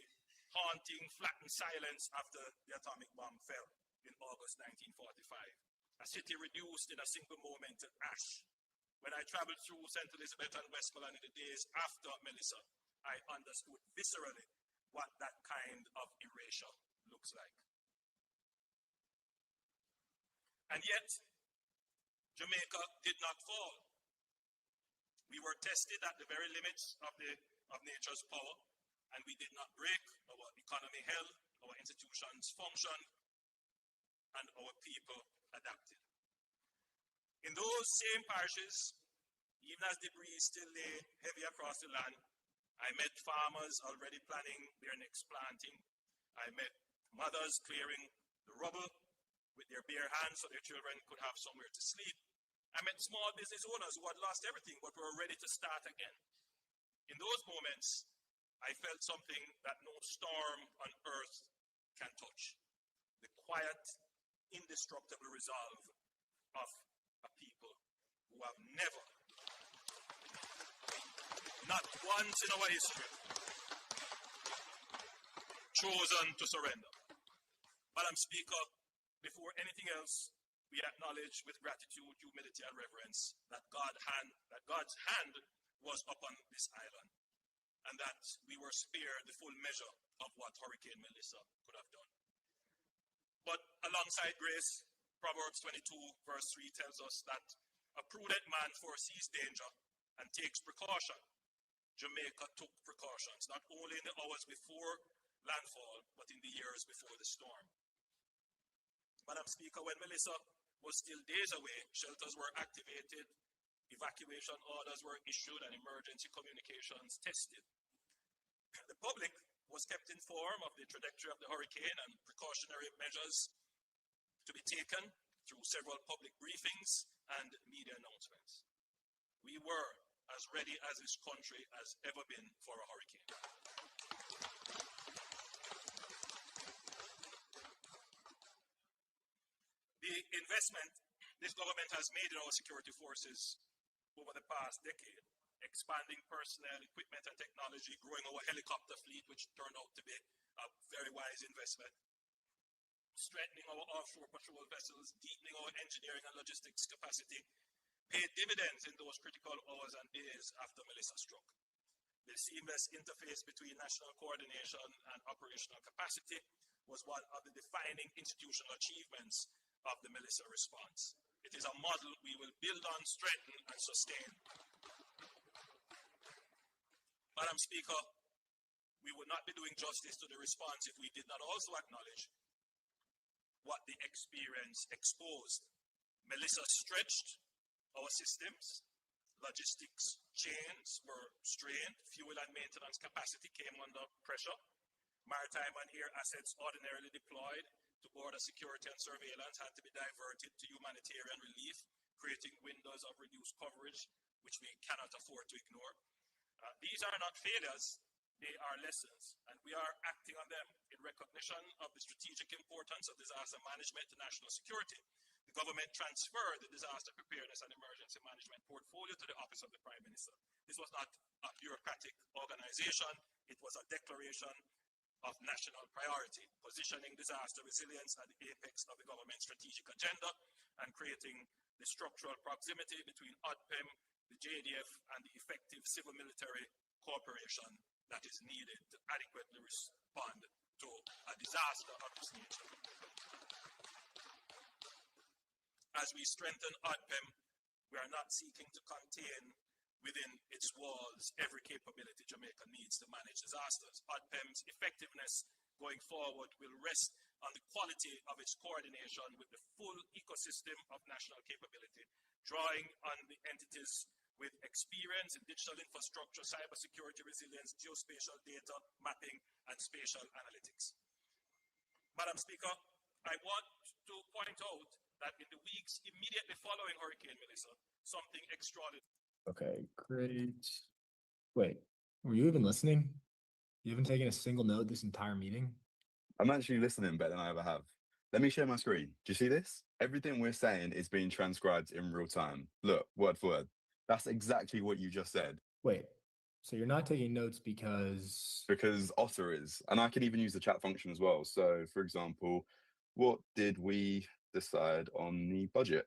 haunting, flattened silence after the atomic bomb fell in August 1945. A city reduced in a single moment to ash. When I traveled through St. Elizabeth and Westmoreland in the days after Melissa, I understood viscerally what that kind of erasure looks like. And yet, Jamaica did not fall. We were tested at the very limits of nature's power, and we did not break. Our economy held, our institutions functioned, and our people adapted. In those same parishes, even as debris still lay heavy across the land, I met farmers already planning their next planting. I met mothers clearing the rubble with their bare hands so their children could have somewhere to sleep. I met small business owners who had lost everything but were ready to start again. In those moments, I felt something that no storm on earth can touch. The quiet, indestructible resolve of a people who have never, not once in our history, chosen to surrender. Madam Speaker, before anything else, we acknowledge with gratitude, humility, and reverence that God's hand was upon this island, and that we were spared the full measure of what Hurricane Melissa could have done. But alongside grace, Proverbs 22 verse 3 tells us that a prudent man foresees danger and takes precaution. Jamaica took precautions, not only in the hours before landfall, but in the years before the storm. Madam Speaker, when Melissa was still days away, shelters were activated, evacuation orders were issued, and emergency communications tested. The public was kept informed of the trajectory of the hurricane and precautionary measures to be taken through several public briefings and media announcements. We were as ready as this country has ever been for a hurricane. The investment this government has made in our security forces over the past decade, expanding personnel, equipment, and technology, growing our helicopter fleet, which turned out to be a very wise investment, strengthening our offshore patrol vessels, deepening our engineering and logistics capacity, paid dividends in those critical hours and days after Melissa struck. The seamless interface between national coordination and operational capacity was one of the defining institutional achievements of the Melissa response. It is a model we will build on, strengthen, and sustain. Madam Speaker, we would not be doing justice to the response if we did not also acknowledge what the experience exposed. Melissa stretched our systems, logistics chains were strained, fuel and maintenance capacity came under pressure, maritime and air assets ordinarily deployed to border security and surveillance had to be diverted to humanitarian relief, creating windows of reduced coverage, which we cannot afford to ignore. These are not failures, they are lessons, and we are acting on them in recognition of the strategic importance of disaster management to national security. The government transferred the disaster preparedness and emergency management portfolio to the Office of the Prime Minister. This was not a bureaucratic organization, it was a declaration of national priority, positioning disaster resilience at the apex of the government's strategic agenda and creating the structural proximity between ODPEM, the JDF, and the effective civil-military cooperation that is needed to adequately respond to a disaster of this nature. As we strengthen ODPEM, we are not seeking to contain within its walls every capability Jamaica needs to manage disasters. ODPEM's effectiveness going forward will rest on the quality of its coordination with the full ecosystem of national capability, drawing on the entities with experience in digital infrastructure, cybersecurity resilience, geospatial data mapping, and spatial analytics. Madam Speaker, I want to point out that in the weeks immediately following Hurricane Melissa, something extraordinary. Okay, great. Wait, were you even listening? You haven't taken a single note this entire meeting? I'm actually listening better than I ever have. Let me share my screen. Do you see this? Everything we're saying is being transcribed in real time. Look, word for word. That's exactly what you just said. Wait, so you're not taking notes because... Because Otter is. And I can even use the chat function as well. So, for example, what did we decide on the budget?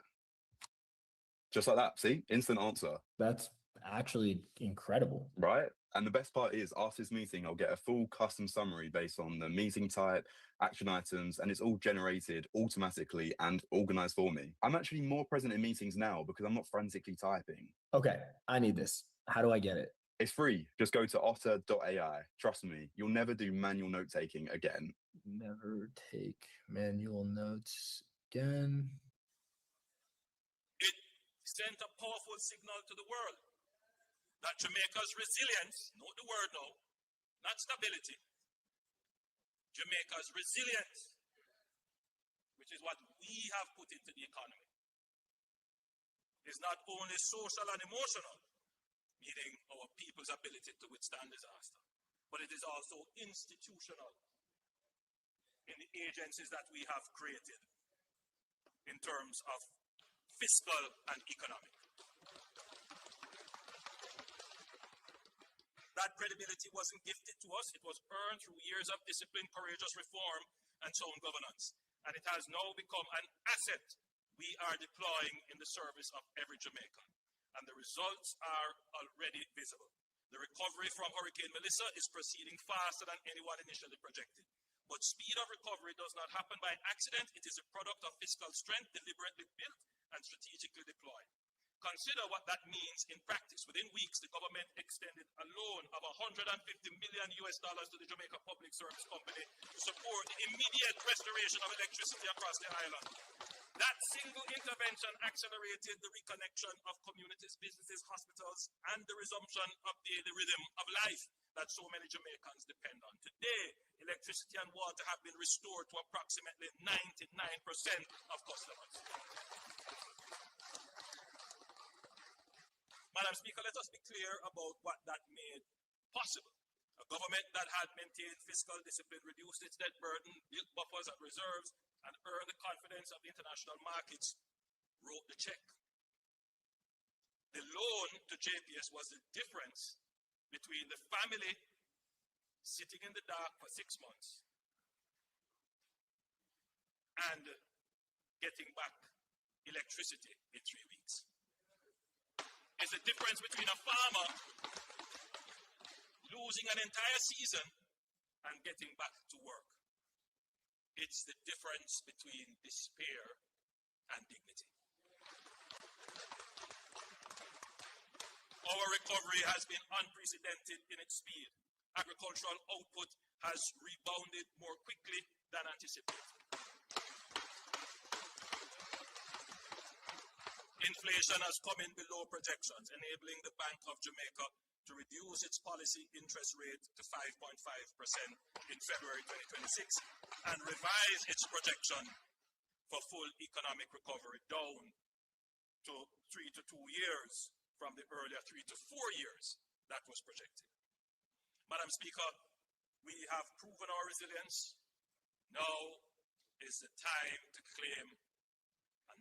Just like that. See? Instant answer. That's actually incredible. Right? And the best part is, after this meeting, I'll get a full custom summary based on the meeting type, action items, and it's all generated automatically and organized for me. I'm actually more present in meetings now because I'm not frantically typing. Okay, I need this. How do I get it? It's free. Just go to otter.ai. Trust me, you'll never do manual note taking again. Never take manual notes again. It sent a powerful signal to the world that Jamaica's resilience, note the word now, not stability, Jamaica's resilience, which is what we have put into the economy, is not only social and emotional, meaning our people's ability to withstand disaster, but it is also institutional in the agencies that we have created in terms of fiscal and economic. That credibility wasn't gifted to us. It was earned through years of discipline, courageous reform, and sound governance. And it has now become an asset we are deploying in the service of every Jamaican. And the results are already visible. The recovery from Hurricane Melissa is proceeding faster than anyone initially projected. But speed of recovery does not happen by accident. It is a product of fiscal strength deliberately built and strategically deployed. Consider what that means in practice. Within weeks, the government extended a loan of $150 million to the Jamaica Public Service Company to support the immediate restoration of electricity across the island. That single intervention accelerated the reconnection of communities, businesses, hospitals, and the resumption of the rhythm of life that so many Jamaicans depend on. Today, electricity and water have been restored to approximately 99% of customers. Madam Speaker, let us be clear about what that made possible. A government that had maintained fiscal discipline, reduced its debt burden, built buffers and reserves, and earned the confidence of the international markets, wrote the check. The loan to JPS was the difference between the family sitting in the dark for 6 months and getting back electricity in 3 weeks. It's the difference between a farmer losing an entire season and getting back to work. It's the difference between despair and dignity. Our recovery has been unprecedented in its speed. Agricultural output has rebounded more quickly than anticipated. Inflation has come in below projections, enabling the Bank of Jamaica to reduce its policy interest rate to 5.5% in February 2026 and revise its projection for full economic recovery down to 3 to 2 years from the earlier 3 to 4 years that was projected. Madam Speaker, we have proven our resilience. Now is the time to claim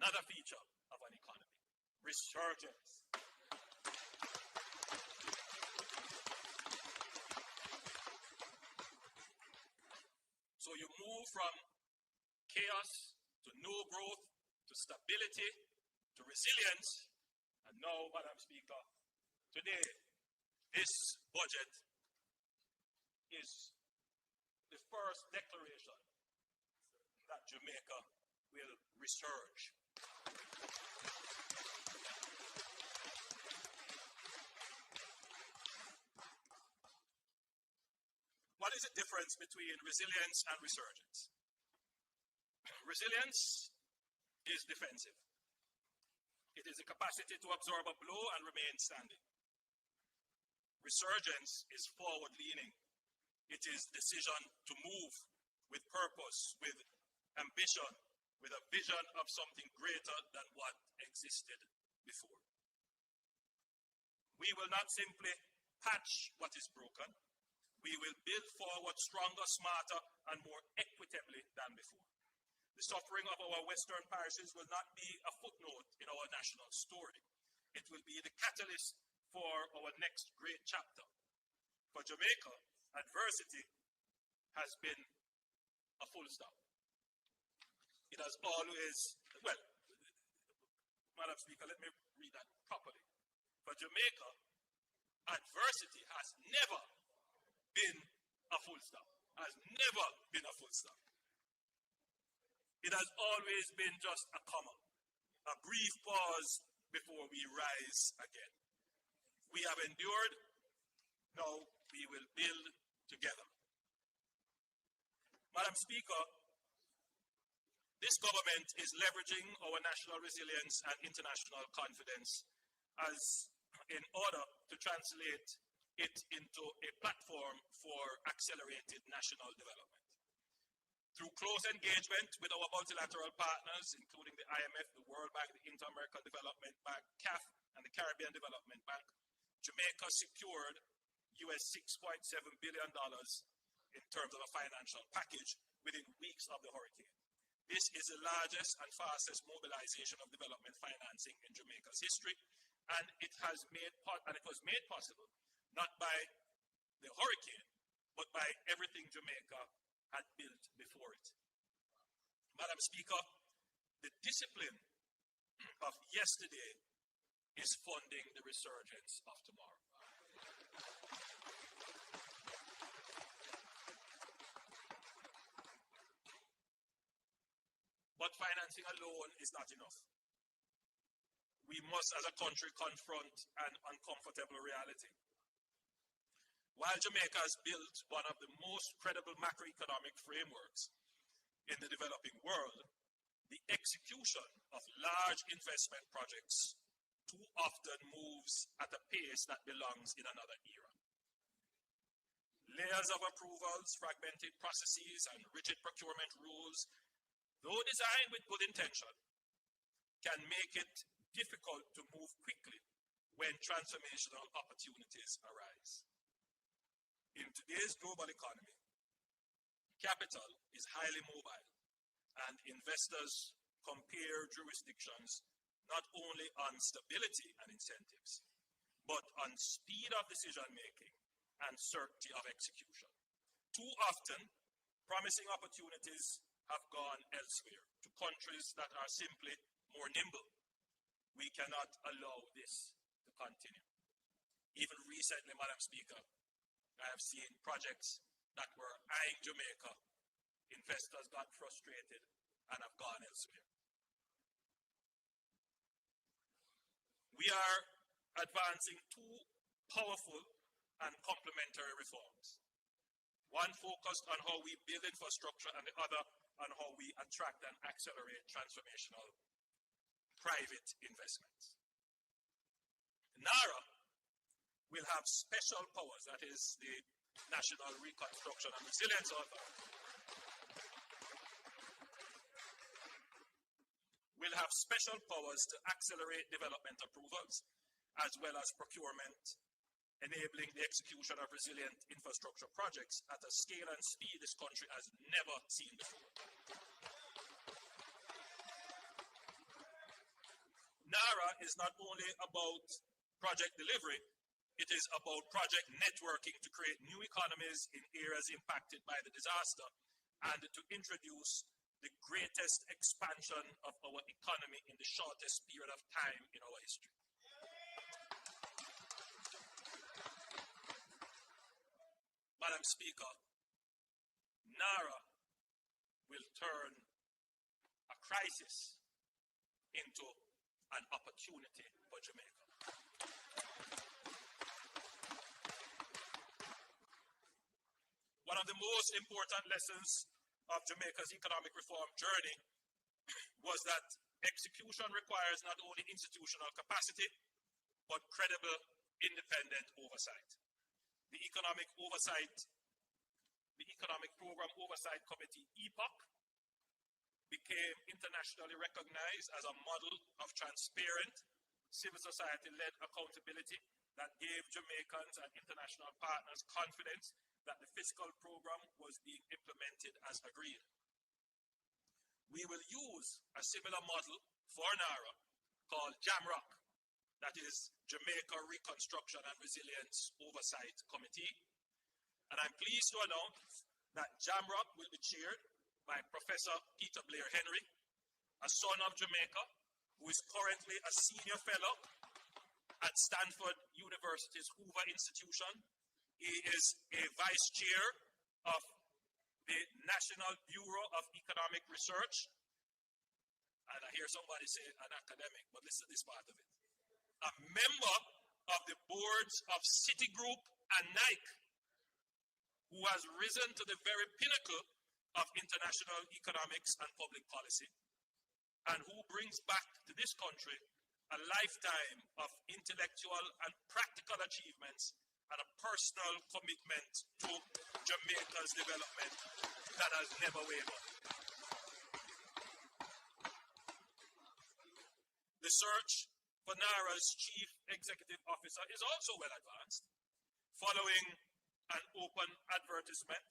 another feature of an economy: resurgence. So you move from chaos to no growth to stability to resilience, and now, Madam Speaker, today this budget is the first declaration that Jamaica will resurge. What is the difference between resilience and resurgence? Resilience is defensive. It is the capacity to absorb a blow and remain standing. Resurgence is forward-leaning. It is decision to move with purpose, with ambition, with a vision of something greater than what existed before. We will not simply patch what is broken. We will build forward stronger, smarter, and more equitably than before. The suffering of our Western parishes will not be a footnote in our national story. It will be the catalyst for our next great chapter. For Jamaica, adversity has been a full stop. It has always, well, Madam Speaker, let me read that properly. For Jamaica, adversity has never been a full stop. Has never been a full stop. It has always been just a comma, a brief pause before we rise again. We have endured, now we will build together. Madam Speaker, this government is leveraging our national resilience and international confidence as in order to translate it into a platform for accelerated national development. Through close engagement with our multilateral partners, including the IMF, the World Bank, the Inter-American Development Bank, CAF, and the Caribbean Development Bank, Jamaica secured US $6.7 billion in terms of a financial package within weeks of the hurricane. This is the largest and fastest mobilization of development financing in Jamaica's history, and it was made possible not by the hurricane, but by everything Jamaica had built before it. Madam Speaker, the discipline of yesterday is funding the resurgence of tomorrow. But financing alone is not enough. We must, as a country, confront an uncomfortable reality. While Jamaica has built one of the most credible macroeconomic frameworks in the developing world, the execution of large investment projects too often moves at a pace that belongs in another era. Layers of approvals, fragmented processes, and rigid procurement rules, though designed with good intention, can make it difficult to move quickly when transformational opportunities arise. In today's global economy, capital is highly mobile, and investors compare jurisdictions not only on stability and incentives, but on speed of decision-making and certainty of execution. Too often, promising opportunities have gone elsewhere, to countries that are simply more nimble. We cannot allow this to continue. Even recently, Madam Speaker, I have seen projects that were eyeing Jamaica. Investors got frustrated and have gone elsewhere. We are advancing two powerful and complementary reforms. One focused on how we build infrastructure and the other on how we attract and accelerate transformational private investments. NARA will have special powers, that is the National Reconstruction and Resilience Authority, will have special powers to accelerate development approvals as well as procurement, enabling the execution of resilient infrastructure projects at a scale and speed this country has never seen before. NARA is not only about project delivery, it is about project networking to create new economies in areas impacted by the disaster and to introduce the greatest expansion of our economy in the shortest period of time in our history. Madam Speaker, NARA will turn a crisis into an opportunity for Jamaica. One of the most important lessons of Jamaica's economic reform journey was that execution requires not only institutional capacity, but credible, independent oversight. The Economic Program Oversight Committee, EPOC, became internationally recognized as a model of transparent, civil society-led accountability that gave Jamaicans and international partners confidence that the fiscal program was being implemented as agreed. We will use a similar model for NARA called JAMROC, that is Jamaica Reconstruction and Resilience Oversight Committee. And I'm pleased to announce that JAMROC will be chaired by Professor Peter Blair Henry, a son of Jamaica, who is currently a senior fellow at Stanford University's Hoover Institution. He is a vice chair of the National Bureau of Economic Research. And I hear somebody say an academic, but listen to this part of it. A member of the boards of Citigroup and Nike, who has risen to the very pinnacle of international economics and public policy, and who brings back to this country a lifetime of intellectual and practical achievements and a personal commitment to Jamaica's development that has never wavered. The search for NARA's chief executive officer is also well advanced. Following an open advertisement,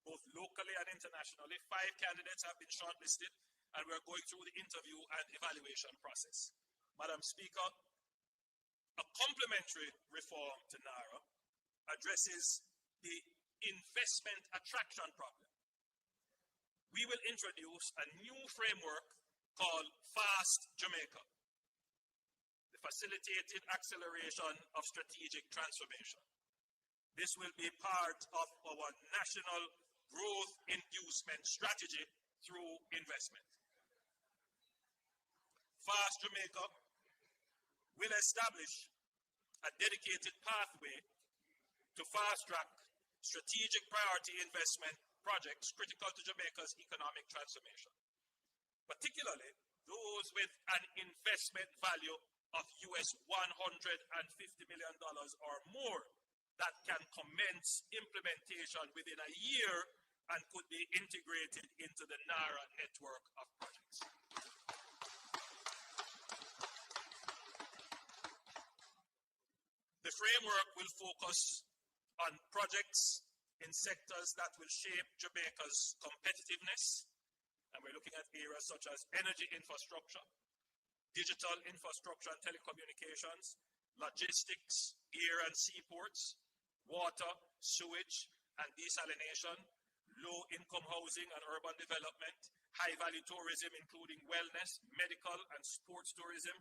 both locally and internationally, 5 candidates have been shortlisted, and we're going through the interview and evaluation process. Madam Speaker, a complementary reform to NARA addresses the investment attraction problem. We will introduce a new framework called FAST Jamaica, the Facilitated Acceleration of Strategic Transformation. This will be part of our national growth inducement strategy through investment. FAST Jamaica will establish a dedicated pathway to fast-track strategic priority investment projects critical to Jamaica's economic transformation, particularly those with an investment value of US $150 million or more that can commence implementation within a year and could be integrated into the NARA network of projects. The framework will focus on projects in sectors that will shape Jamaica's competitiveness, and we're looking at areas such as energy infrastructure, digital infrastructure and telecommunications, logistics, air and seaports, water, sewage and desalination, low-income housing and urban development, high-value tourism including wellness, medical and sports tourism,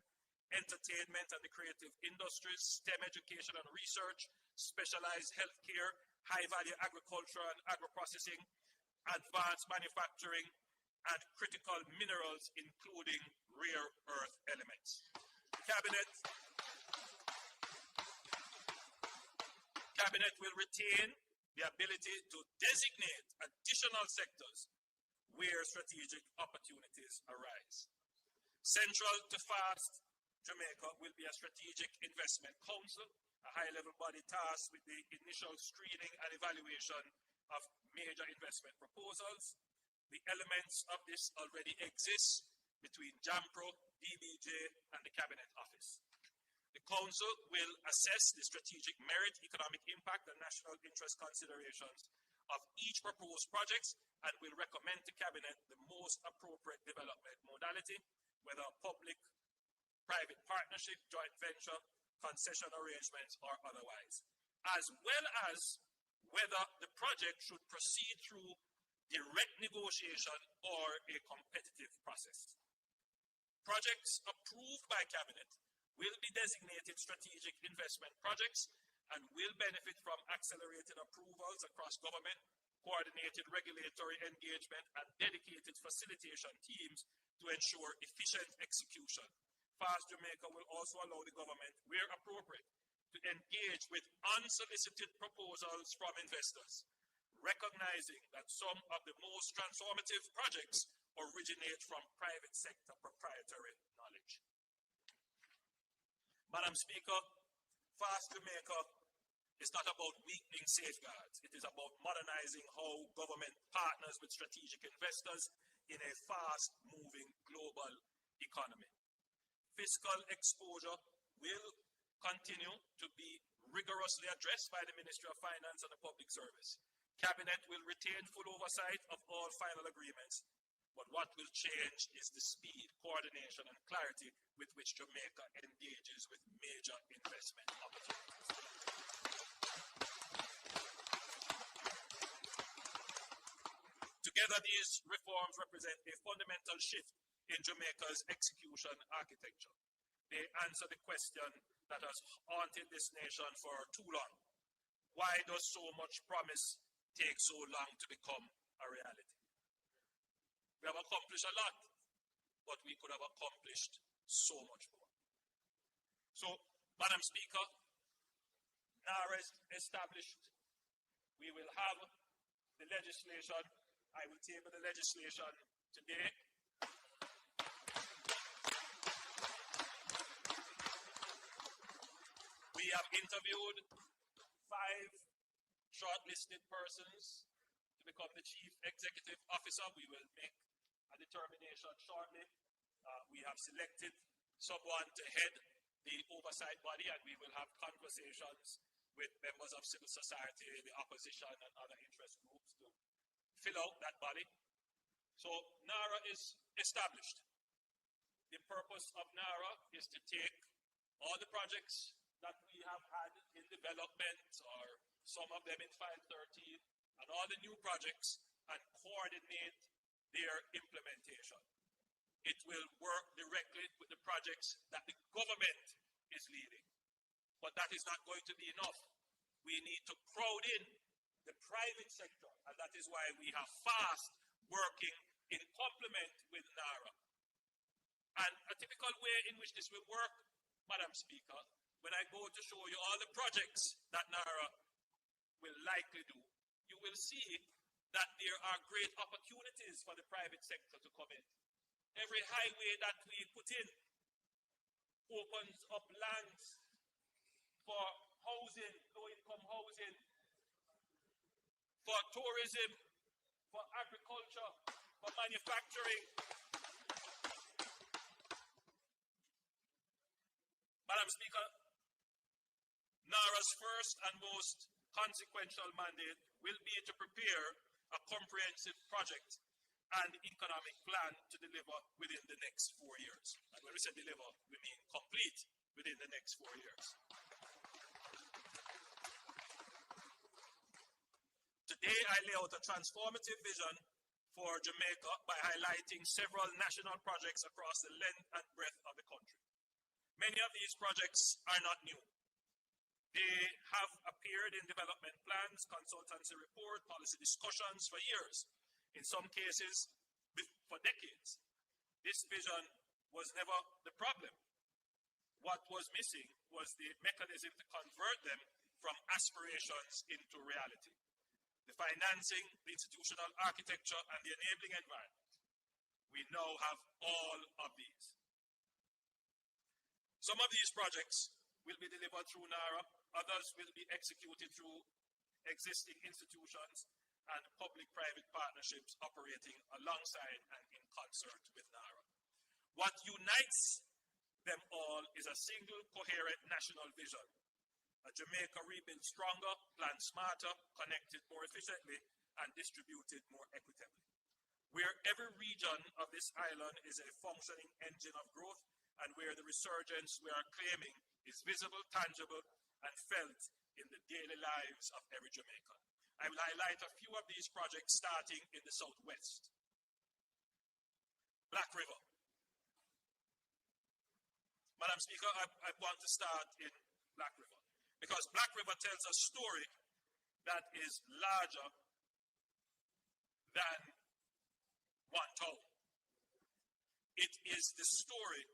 entertainment and the creative industries, STEM education and research, specialized healthcare, high-value agriculture and agro-processing, advanced manufacturing, and critical minerals including rare earth elements. Cabinet will retain the ability to designate additional sectors where strategic opportunities arise. Central to FAST Jamaica will be a strategic investment council, a high-level body tasked with the initial screening and evaluation of major investment proposals. The elements of this already exist between JAMPRO, DBJ, and the Cabinet Office. The Council will assess the strategic merit, economic impact, and national interest considerations of each proposed project and will recommend to Cabinet the most appropriate development modality, whether public-private partnership, joint venture, concession arrangements, or otherwise, as well as whether the project should proceed through direct negotiation or a competitive process. Projects approved by Cabinet will be designated strategic investment projects and will benefit from accelerated approvals across government, coordinated regulatory engagement, and dedicated facilitation teams to ensure efficient execution. FAST Jamaica will also allow the government, where appropriate, to engage with unsolicited proposals from investors, recognizing that some of the most transformative projects originate from private sector proprietary knowledge. Madam Speaker, Fast Jamaica is not about weakening safeguards. It is about modernizing how government partners with strategic investors in a fast-moving global economy. Fiscal exposure will continue to be rigorously addressed by the Ministry of Finance and the Public Service. Cabinet will retain full oversight of all final agreements, but what will change is the speed, coordination, and clarity with which Jamaica engages with major investment opportunities. Together, these reforms represent a fundamental shift in Jamaica's execution architecture. They answer the question that has haunted this nation for too long. Why does so much promise take so long to become a reality? We have accomplished a lot, but we could have accomplished so much more. So, Madam Speaker, NARA is established. We will have the legislation. I will table the legislation today. We have interviewed 5 shortlisted persons to become the Chief Executive Officer. We will make a determination shortly. We have selected someone to head the oversight body, and we will have conversations with members of civil society, the opposition, and other interest groups to fill out that body. So NARA is established. The purpose of NARA is to take all the projects that we have had in development, or some of them in File 13, and all the new projects, and coordinate their implementation. It will work directly with the projects that the government is leading. But that is not going to be enough. We need to crowd in the private sector, and that is why we have FAST working in complement with NARA. And a typical way in which this will work, Madam Speaker, when I go to show you all the projects that NARA will likely do, you will see that there are great opportunities for the private sector to come in. Every highway that we put in opens up lands for housing, low-income housing, for tourism, for agriculture, for manufacturing. Madam Speaker, NARA's first and most consequential mandate will be to prepare a comprehensive project and economic plan to deliver within the next 4 years. And when we say deliver, we mean complete within the next 4 years. Today, I lay out a transformative vision for Jamaica by highlighting several national projects across the length and breadth of the country. Many of these projects are not new. They have appeared in development plans, consultancy report, policy discussions for years, in some cases for decades. This vision was never the problem. What was missing was the mechanism to convert them from aspirations into reality. The financing, the institutional architecture, and the enabling environment. We now have all of these. Some of these projects will be delivered through NARA, others will be executed through existing institutions and public-private partnerships operating alongside and in concert with NARA. What unites them all is a single coherent national vision. A Jamaica rebuilt stronger, planned smarter, connected more efficiently, and distributed more equitably. Where every region of this island is a functioning engine of growth, and where the resurgence we are claiming is visible, tangible, and felt in the daily lives of every Jamaican. I will highlight a few of these projects starting in the southwest. Black River. Madam Speaker, I want to start in Black River, because Black River tells a story that is larger than one town. It is the story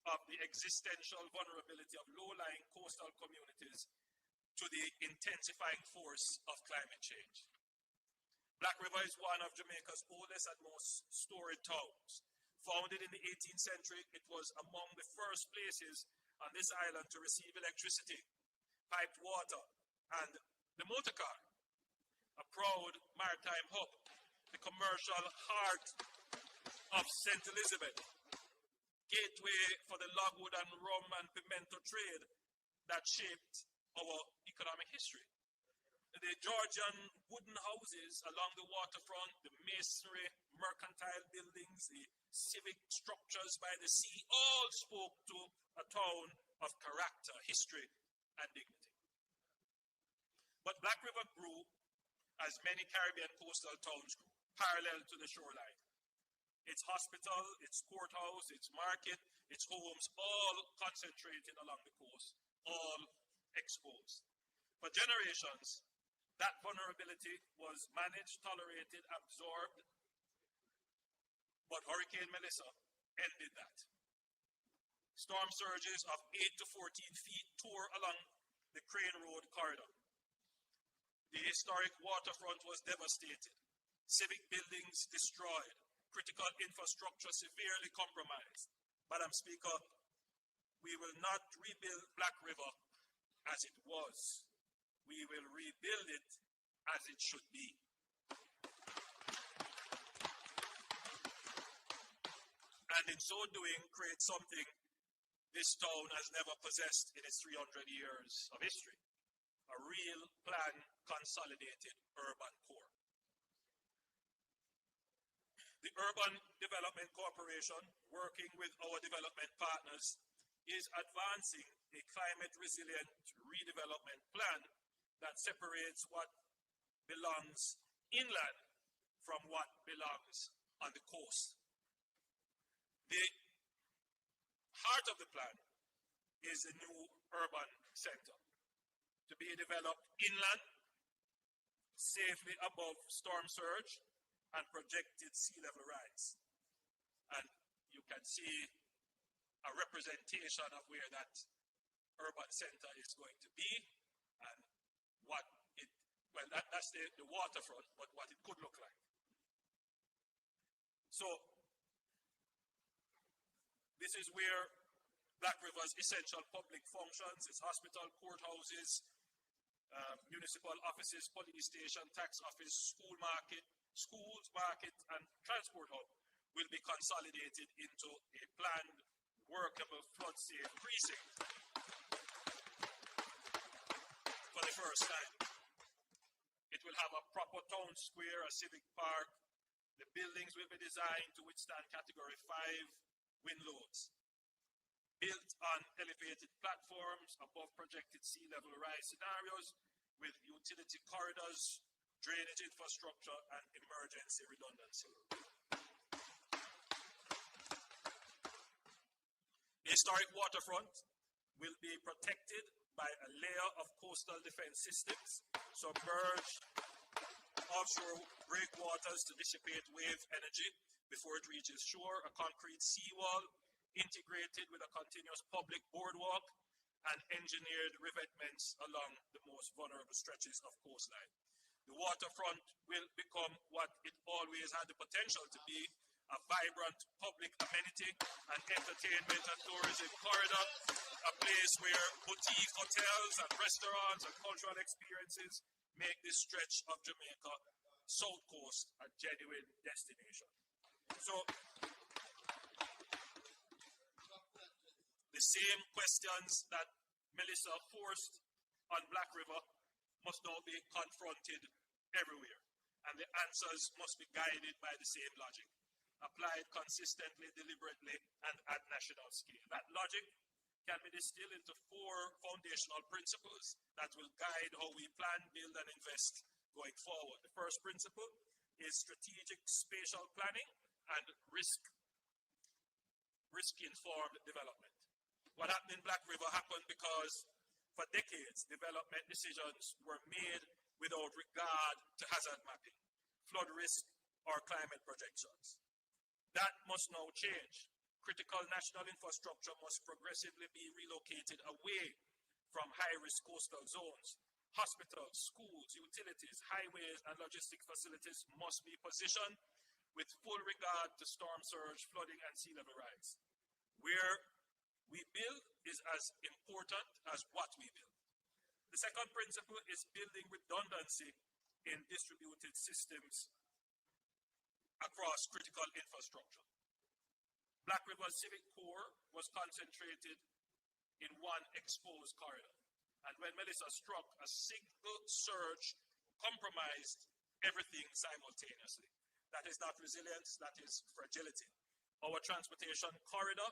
of the existential vulnerability of low-lying coastal communities to the intensifying force of climate change. Black River is one of Jamaica's oldest and most storied towns. Founded in the 18th century, it was among the first places on this island to receive electricity, piped water, and the motor car, a proud maritime hub, the commercial heart of St. Elizabeth, gateway for the logwood and rum and pimento trade that shaped our economic history. The Georgian wooden houses along the waterfront, the masonry, mercantile buildings, the civic structures by the sea, all spoke to a town of character, history, and dignity. But Black River grew as many Caribbean coastal towns grew, parallel to the shoreline. Its hospital, its courthouse, its market, its homes, all concentrated along the coast, all exposed. For generations, that vulnerability was managed, tolerated, absorbed, but Hurricane Melissa ended that. Storm surges of 8 to 14 feet tore along the Crane Road corridor. The historic waterfront was devastated, civic buildings destroyed, critical infrastructure severely compromised. Madam Speaker, we will not rebuild Black River as it was. We will rebuild it as it should be. And in so doing, create something this town has never possessed in its 300 years of history, a real planned, consolidated urban core. The Urban Development Corporation, working with our development partners, is advancing a climate-resilient redevelopment plan that separates what belongs inland from what belongs on the coast. The heart of the plan is a new urban center to be developed inland, safely above storm surge and projected sea level rise. And you can see a representation of where that urban center is going to be and what it, well, that's the waterfront, but what it could look like. So, this is where Black River's essential public functions, its hospital, courthouses, municipal offices, police station, tax office, schools, market, and transport hub will be consolidated into a planned, workable, flood-safe precinct for the first time. It will have a proper town square, a civic park. The buildings will be designed to withstand Category 5 wind loads. Built on elevated platforms above projected sea level rise scenarios with utility corridors, drainage infrastructure, and emergency redundancy. The historic waterfront will be protected by a layer of coastal defense systems, submerged offshore breakwaters to dissipate wave energy before it reaches shore, a concrete seawall integrated with a continuous public boardwalk, and engineered revetments along the most vulnerable stretches of coastline. The waterfront will become what it always had the potential to be, a vibrant public amenity, an entertainment and tourism corridor, a place where boutique hotels and restaurants and cultural experiences make this stretch of Jamaica, South Coast, a genuine destination. So, the same questions that Melissa forced on Black River must now be confronted everywhere, and the answers must be guided by the same logic, applied consistently, deliberately, and at national scale. That logic can be distilled into 4 foundational principles that will guide how we plan, build, and invest going forward. The first principle is strategic spatial planning and risk-informed development. What happened in Black River happened because for decades, development decisions were made without regard to hazard mapping, flood risk, or climate projections. That must now change. Critical national infrastructure must progressively be relocated away from high-risk coastal zones. hospitals, schools, utilities, highways, and logistic facilities must be positioned with full regard to storm surge, flooding, and sea level rise. Where we build is as important as what we build. The second principle is building redundancy in distributed systems across critical infrastructure. Black River Civic Core was concentrated in one exposed corridor. And when Melissa struck, a single surge compromised everything simultaneously. That is not resilience, that is fragility. Our transportation corridor,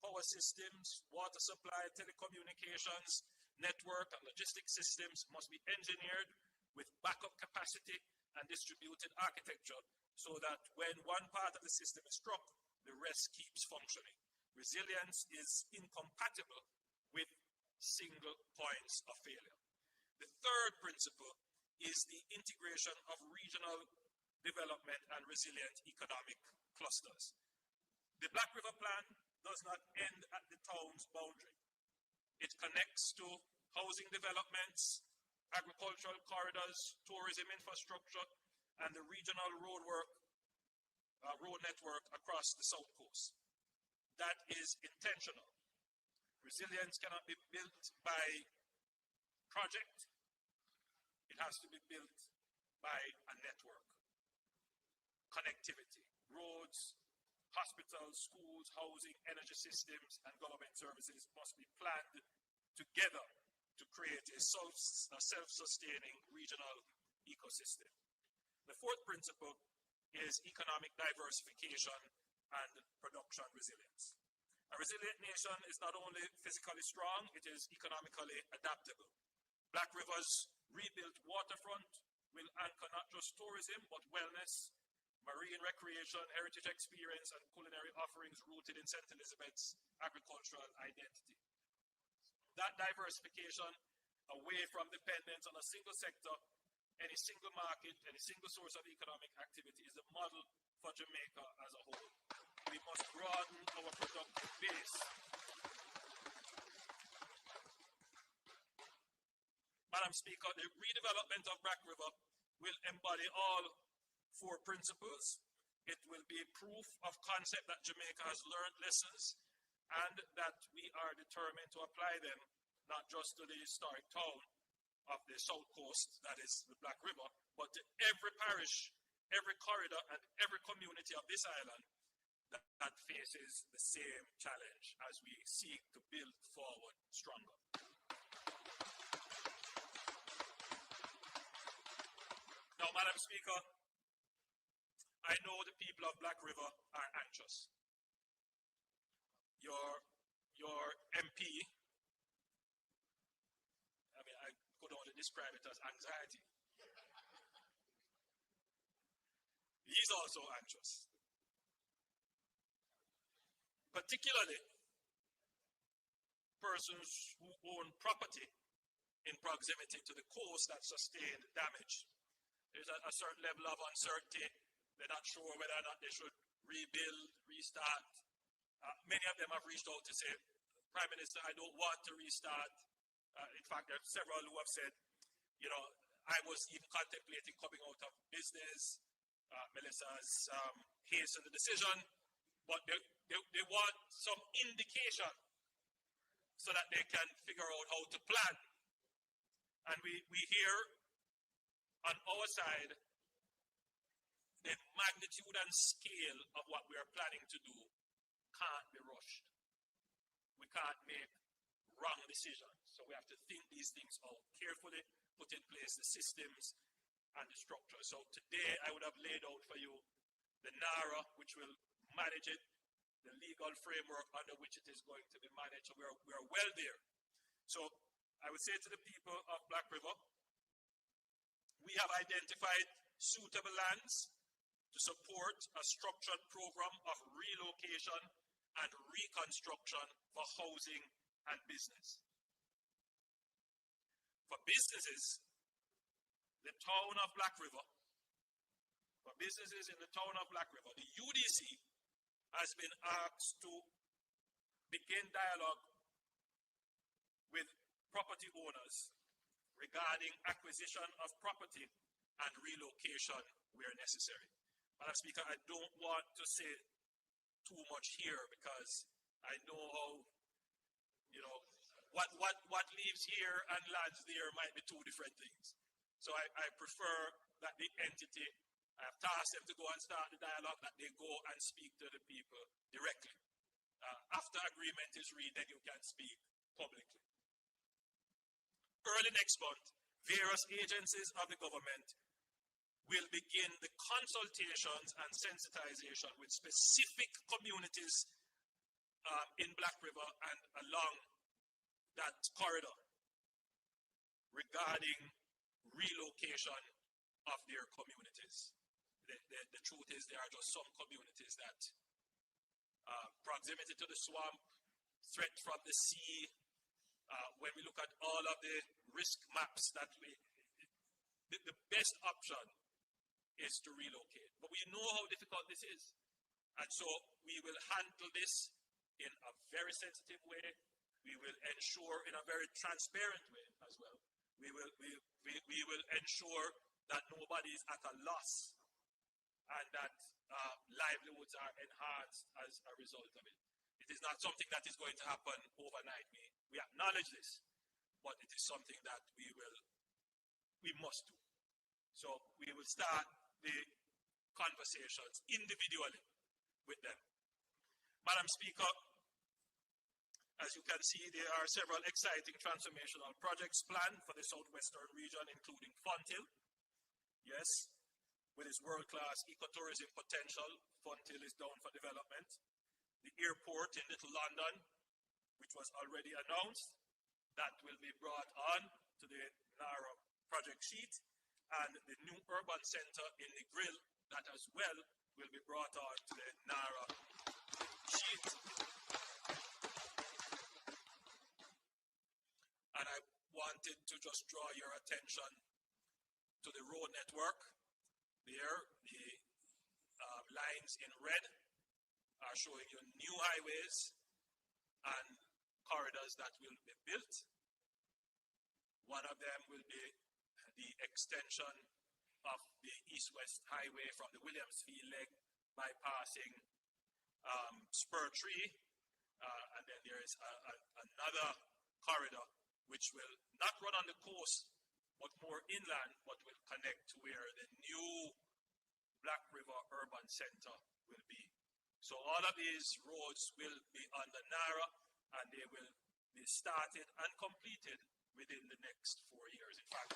power systems, water supply, telecommunications, network, and logistics systems must be engineered with backup capacity and distributed architecture so that when one part of the system is struck, the rest keeps functioning. Resilience is incompatible with single points of failure. The third principle is the integration of regional development and resilient economic clusters. The Black River Plan does not end at the town's boundary. It connects to housing developments, agricultural corridors, tourism infrastructure, and the regional road network across the South Coast. That is intentional. Resilience cannot be built by project. It has to be built by a network. Connectivity, roads, hospitals, schools, housing, energy systems, and government services must be planned together to create a self-sustaining regional ecosystem. The fourth principle is economic diversification and production resilience. A resilient nation is not only physically strong, it is economically adaptable. Black River's rebuilt waterfront will anchor not just tourism, but wellness, marine recreation, heritage experience, and culinary offerings rooted in St. Elizabeth's agricultural identity. That diversification, away from dependence on a single sector, any single market, any single source of economic activity, is the model for Jamaica as a whole. We must broaden our productive base. Madam Speaker, the redevelopment of Black River will embody all four principles. It will be proof of concept that Jamaica has learned lessons and that we are determined to apply them not just to the historic town of the South Coast, that is the Black River, but to every parish, every corridor, and every community of this island that faces the same challenge as we seek to build forward stronger. Now, Madam Speaker, I know the people of Black River are anxious. Your MP, I mean, I could only describe it as anxiety. He's also anxious. Particularly persons who own property in proximity to the coast that sustained damage. There's a certain level of uncertainty. They're not sure whether or not they should rebuild, restart. Many of them have reached out to say, Prime Minister, I don't want to restart. In fact, there are several who have said, you know, I was even contemplating coming out of business. Melissa's hastened the decision, but they want some indication so that they can figure out how to plan. And we hear on our side the magnitude and scale of what we are planning to do can't be rushed. We can't make wrong decisions. So we have to think these things out carefully, put in place the systems and the structure. So today I would have laid out for you the NARA, which will manage it, the legal framework under which it is going to be managed. So we are well there. So I would say to the people of Black River, we have identified suitable lands to support a structured program of relocation and reconstruction for housing and business. For businesses, the town of Black River, the UDC has been asked to begin dialogue with property owners regarding acquisition of property and relocation where necessary. Madam Speaker, I don't want to say too much here because I know how, what leaves here and lands there might be two different things. So I prefer that the entity, I have tasked them to go and start the dialogue, that they go and speak to the people directly. After agreement is reached, then you can speak publicly. Early next month, various agencies of the government will begin the consultations and sensitization with specific communities in Black River and along that corridor regarding relocation of their communities. The truth is there are just some communities that proximity to the swamp, threat from the sea, when we look at all of the risk maps that the best option is to relocate. But we know how difficult this is. And so we will handle this in a very sensitive way. We will ensure in a very transparent way as well. We will ensure that nobody is at a loss and that livelihoods are enhanced as a result of it. It is not something that is going to happen overnight. We acknowledge this, but it is something that we must do. So we will start the conversations individually with them. Madam Speaker, as you can see, there are several exciting transformational projects planned for the southwestern region, including Fonthill. Yes, with its world-class ecotourism potential, Fonthill is down for development. The airport in Little London, which was already announced, that will be brought on to the NARA project sheet, and the new urban center in the Grill, that as well will be brought on to the NARA sheet. And I wanted to just draw your attention to the road network. There, the lines in red are showing you new highways and corridors that will be built. One of them will be the extension of the east-west highway from the Williamsfield leg bypassing Spur Tree. And then there is another corridor which will not run on the coast, but more inland, but will connect to where the new Black River Urban Center will be. So all of these roads will be under NARA, and they will be started and completed within the next 4 years. In fact,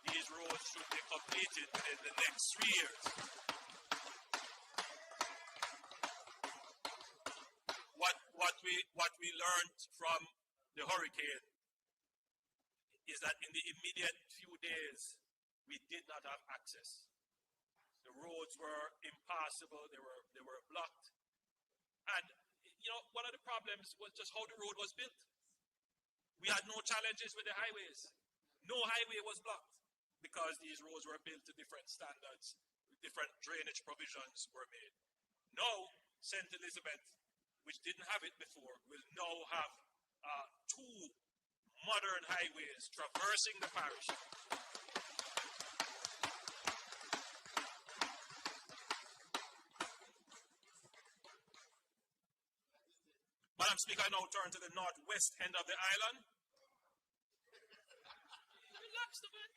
these roads should be completed within the next 3 years. What we learned from the hurricane is that in the immediate few days, we did not have access. The roads were impassable, they were blocked. And one of the problems was just how the road was built. We had no challenges with the highways. No highway was blocked because these roads were built to different standards, different drainage provisions were made. Now, St. Elizabeth, which didn't have it before, will now have 2 modern highways traversing the parish. Madam Speaker, I now turn to the northwest end of the island. Relax, man.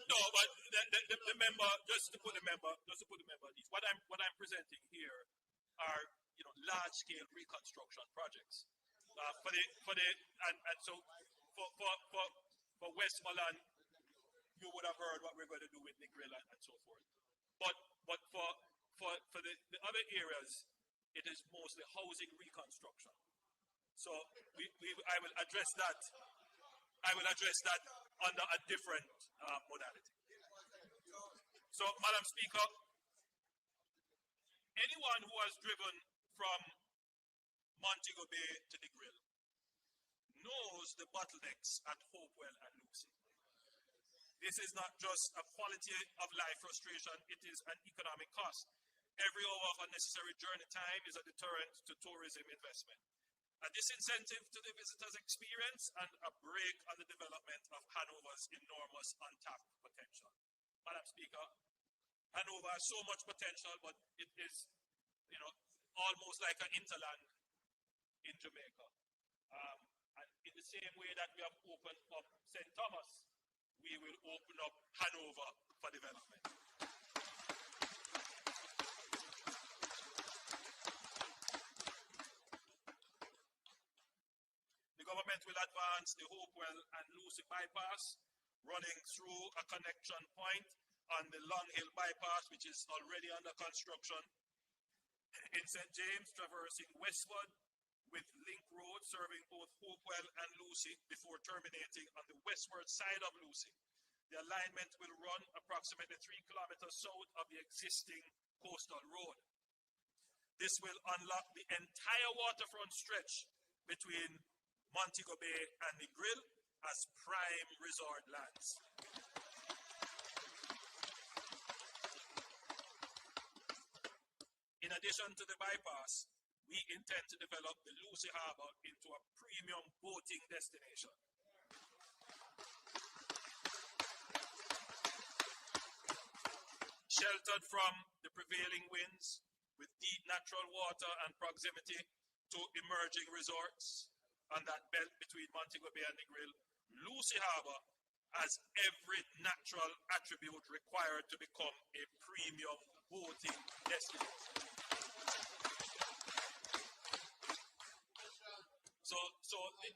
No, but the member, just to put the member at ease. What I'm presenting here are large-scale reconstruction projects for Westmoreland. You would have heard what we're going to do with the Grill and so forth. But for the other areas, it is mostly housing reconstruction. So I will address that. I will address that under a different modality. So, Madam Speaker, anyone who has driven from Montego Bay to the Grill knows the bottlenecks at Hopewell and Lucy. This is not just a quality of life frustration, it is an economic cost. Every hour of unnecessary journey time is a deterrent to tourism investment. A disincentive to the visitor's experience and a brake on the development of Hanover's enormous untapped potential. Madam Speaker, Hanover has so much potential, but it is, almost like an hinterland in Jamaica. And in the same way that we have opened up St. Thomas, we will open up Hanover for development. The government will advance the Hopewell and Lucy bypass, running through a connection point on the Long Hill bypass, which is already under construction. In St. James, traversing westward with Link Road serving both Hopewell and Lucy before terminating on the westward side of Lucy. The alignment will run approximately 3 kilometers south of the existing coastal road. This will unlock the entire waterfront stretch between Montego Bay and Negril as prime resort lands. In addition to the bypass, we intend to develop the Lucy Harbour into a premium boating destination. Sheltered from the prevailing winds, with deep natural water and proximity to emerging resorts on that belt between Montego Bay and Negril, Lucy Harbour has every natural attribute required to become a premium boating destination.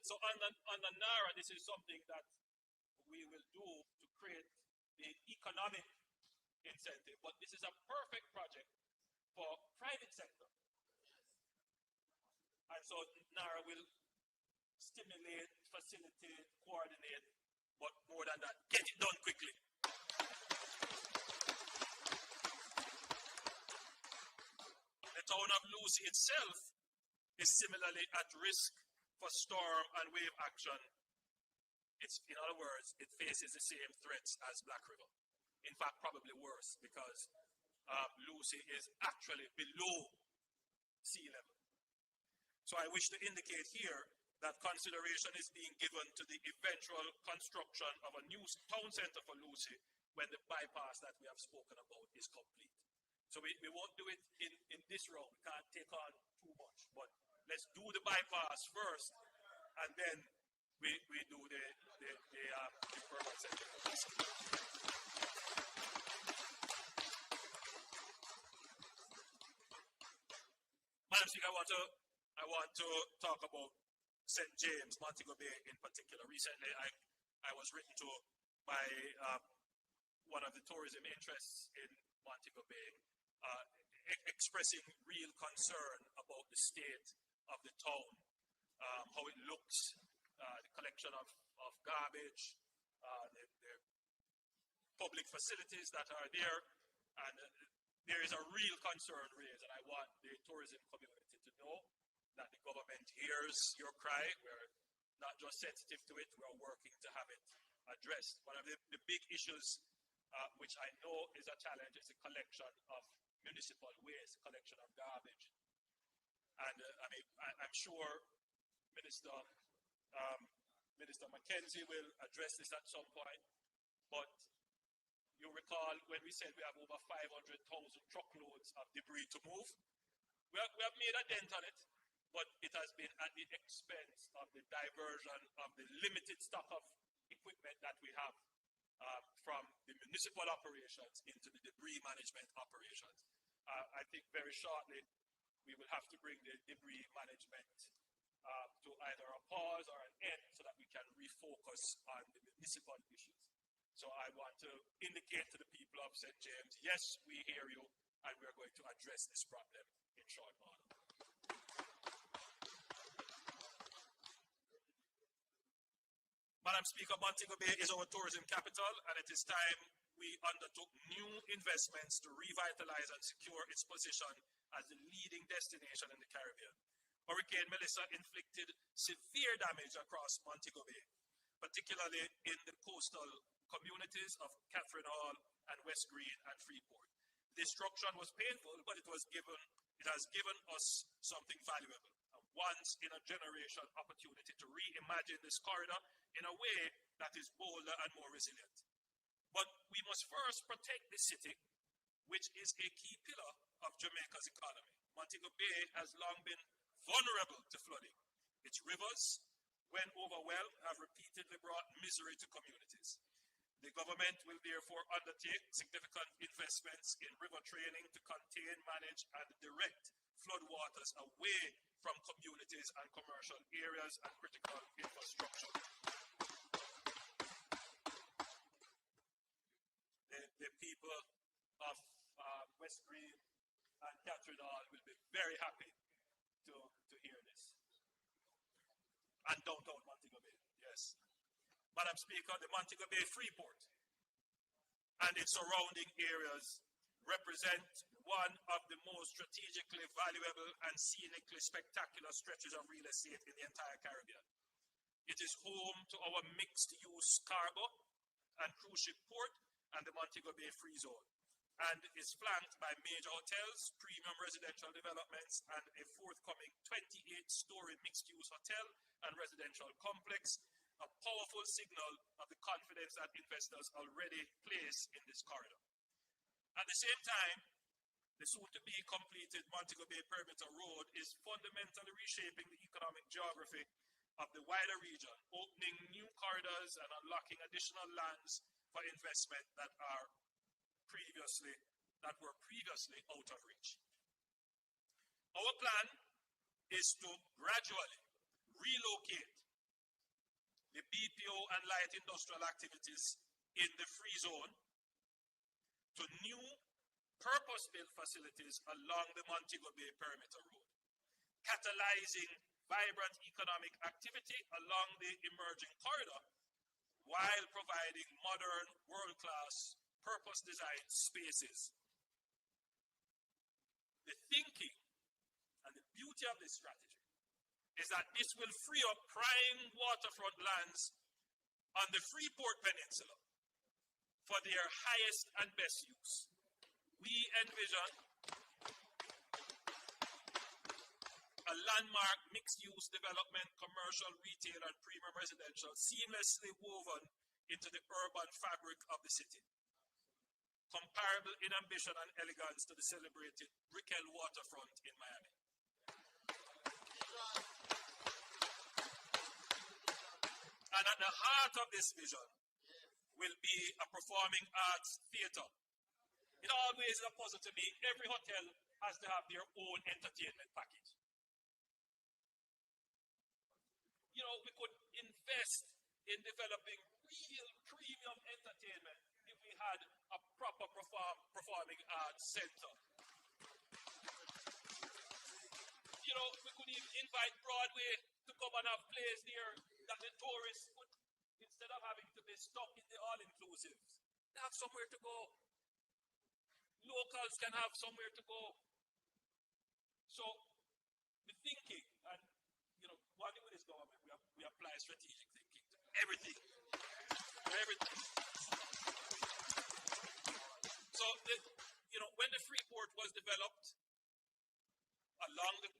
So under NARA, this is something that we will do to create the economic incentive, but this is a perfect project for private sector. And so NARA will stimulate, facilitate, coordinate, but more than that, get it done quickly. The town of Lucy itself is similarly at risk for storm and wave action. In other words, it faces the same threats as Black River. In fact, probably worse, because Lucy is actually below sea level. So I wish to indicate here that consideration is being given to the eventual construction of a new town center for Lucy when the bypass that we have spoken about is complete. So we won't do it in this round. We can't take on too much, but let's do the bypass first, and then we do the permanent center. Madam Speaker, I want to talk about St. James, Montego Bay in particular. Recently, I was written to by one of the tourism interests in Montego Bay, expressing real concern about the state of the town, how it looks, the collection of garbage, the public facilities that are there, and there is a real concern raised, and I want the tourism community to know that the government hears your cry. We're not just sensitive to it, we're working to have it addressed. One of the big issues, which I know is a challenge, is the collection of municipal waste, collection of garbage. And I'm sure Minister Mackenzie will address this at some point, but you recall when we said we have over 500,000 truckloads of debris to move. We have made a dent on it, but it has been at the expense of the diversion of the limited stock of equipment that we have from the municipal operations into the debris management operations. I think very shortly we will have to bring the debris management to either a pause or an end so that we can refocus on the municipal issues. So I want to indicate to the people of St. James, yes, we hear you, and we're going to address this problem in short order. Madam Speaker, Montego Bay is our tourism capital, and it is time we undertook new investments to revitalize and secure its position as the leading destination in the Caribbean. Hurricane Melissa inflicted severe damage across Montego Bay, particularly in the coastal communities of Catherine Hall and West Green and Freeport. Destruction was painful, but it has given us something valuable, a once in a generation opportunity to reimagine this corridor in a way that is bolder and more resilient. But we must first protect the city, which is a key pillar of Jamaica's economy. Montego Bay has long been vulnerable to flooding. Its rivers, when overwhelmed, have repeatedly brought misery to communities. The government will therefore undertake significant investments in river training to contain, manage, and direct floodwaters away from communities and commercial areas and critical infrastructure. The people of West Green and Catherine Hall will be very happy to hear this. And downtown Montego Bay, yes. Madam Speaker, the Montego Bay Freeport and its surrounding areas represent one of the most strategically valuable and scenically spectacular stretches of real estate in the entire Caribbean. It is home to our mixed-use cargo and cruise ship port and the Montego Bay Free Zone, and is flanked by major hotels, premium residential developments, and a forthcoming 28-story mixed-use hotel and residential complex, a powerful signal of the confidence that investors already place in this corridor. At the same time, the soon-to-be completed Montego Bay Perimeter Road is fundamentally reshaping the economic geography of the wider region, opening new corridors and unlocking additional lands for investment that were previously out of reach. Our plan is to gradually relocate the BPO and light industrial activities in the free zone to new purpose-built facilities along the Montego Bay Perimeter Road, catalyzing vibrant economic activity along the emerging corridor while providing modern, world-class, purpose-designed spaces. The thinking and the beauty of this strategy is that this will free up prime waterfront lands on the Freeport Peninsula for their highest and best use. We envision a landmark mixed-use development, commercial, retail, and premium residential seamlessly woven into the urban fabric of the city, comparable in ambition and elegance to the celebrated Brickell waterfront in Miami. And at the heart of this vision will be a performing arts theater. It always is a puzzle to me. Every hotel has to have their own entertainment package. You know, we could invest in developing real premium entertainment if we had a proper performing arts center. You know, we could even invite Broadway to come and have plays there that the tourists would, instead of having to be stuck in the all-inclusives, they have somewhere to go. Locals can have somewhere to go. So, the thinking, and you know, one thing with this government, we apply strategic thinking to everything. Everything. So, when the Freeport was developed along the